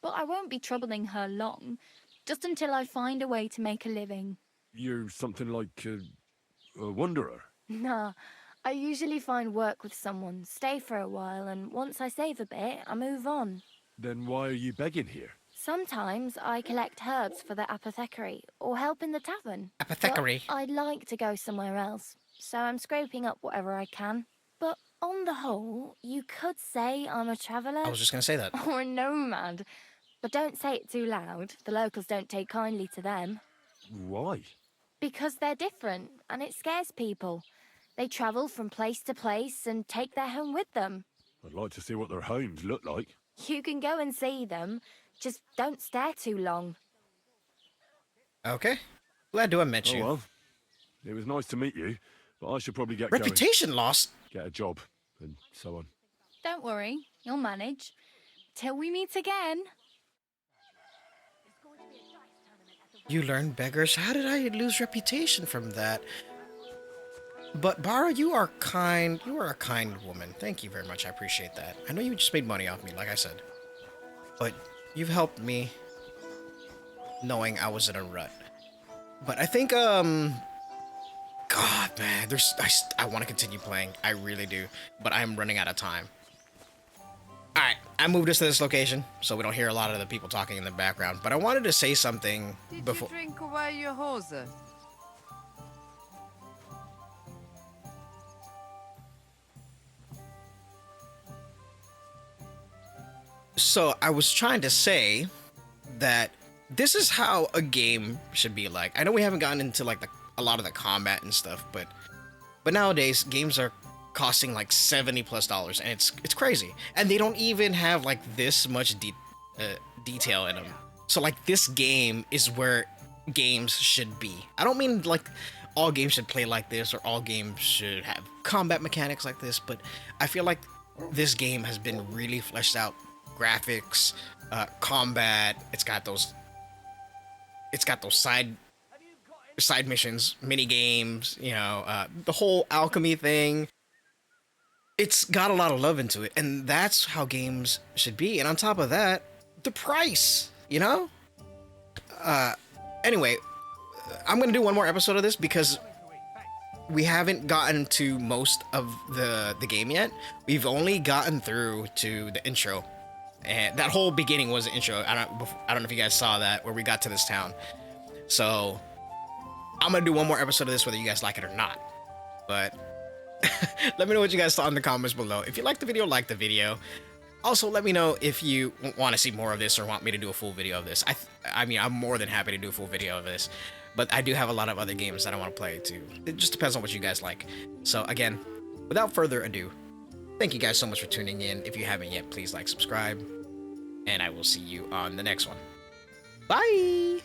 But I won't be troubling her long, just until I find a way to make a living. You're something like a wanderer? Nah, I usually find work with someone, stay for a while, and once I save a bit, I move on. Then why are you begging here? Sometimes I collect herbs for the apothecary, or help in the tavern. Apothecary? But I'd like to go somewhere else, so I'm scraping up whatever I can. But on the whole, you could say I'm a traveller. I was just going to say that. Or a nomad. But don't say it too loud. The locals don't take kindly to them. Why? Because they're different, and it scares people. They travel from place to place and take their home with them. I'd like to see what their homes look like. You can go and see them. Just don't stare too long. Okay. Glad to have met you. Well, it was nice to meet you, but I should probably get Reputation going. lost. Get a job, and so on. Don't worry, you'll manage. Till we meet again. You learn beggars. How did I lose reputation from that? But Bara, you are kind. You are a kind woman. Thank you very much. I appreciate that. I know you just made money off me, like I said. But you've helped me knowing I was in a rut. But I think, God, man, I want to continue playing. I really do. But I'm running out of time. Alright, I moved us to this location, so we don't hear a lot of the people talking in the background. But I wanted to say something before... Did you drink away your hose? So I was trying to say that this is how a game should be like. I know we haven't gotten into like a lot of the combat and stuff, but nowadays games are costing like $70+ and it's crazy. And they don't even have like this much detail in them. So like this game is where games should be. I don't mean like all games should play like this or all games should have combat mechanics like this, but I feel like this game has been really fleshed out. Graphics, combat. It's got those side missions, mini games. You know, the whole alchemy thing. It's got a lot of love into it, and that's how games should be. And on top of that, the price. You know. Anyway, I'm gonna do one more episode of this because we haven't gotten to most of the game yet. We've only gotten through to the intro, and that whole beginning was the intro. I don't know if you guys saw that, where we got to this town. So I'm gonna do one more episode of this, whether you guys like it or not. But let me know what you guys thought in the comments below. If you liked the video, like the video. Also, let me know if you want to see more of this or want me to do a full video of this. I mean, I'm more than happy to do a full video of this, but I do have a lot of other games that I want to play too. It just depends on what you guys like. So again, without further ado, thank you guys so much for tuning in. If you haven't yet, please like, subscribe, and I will see you on the next one. Bye!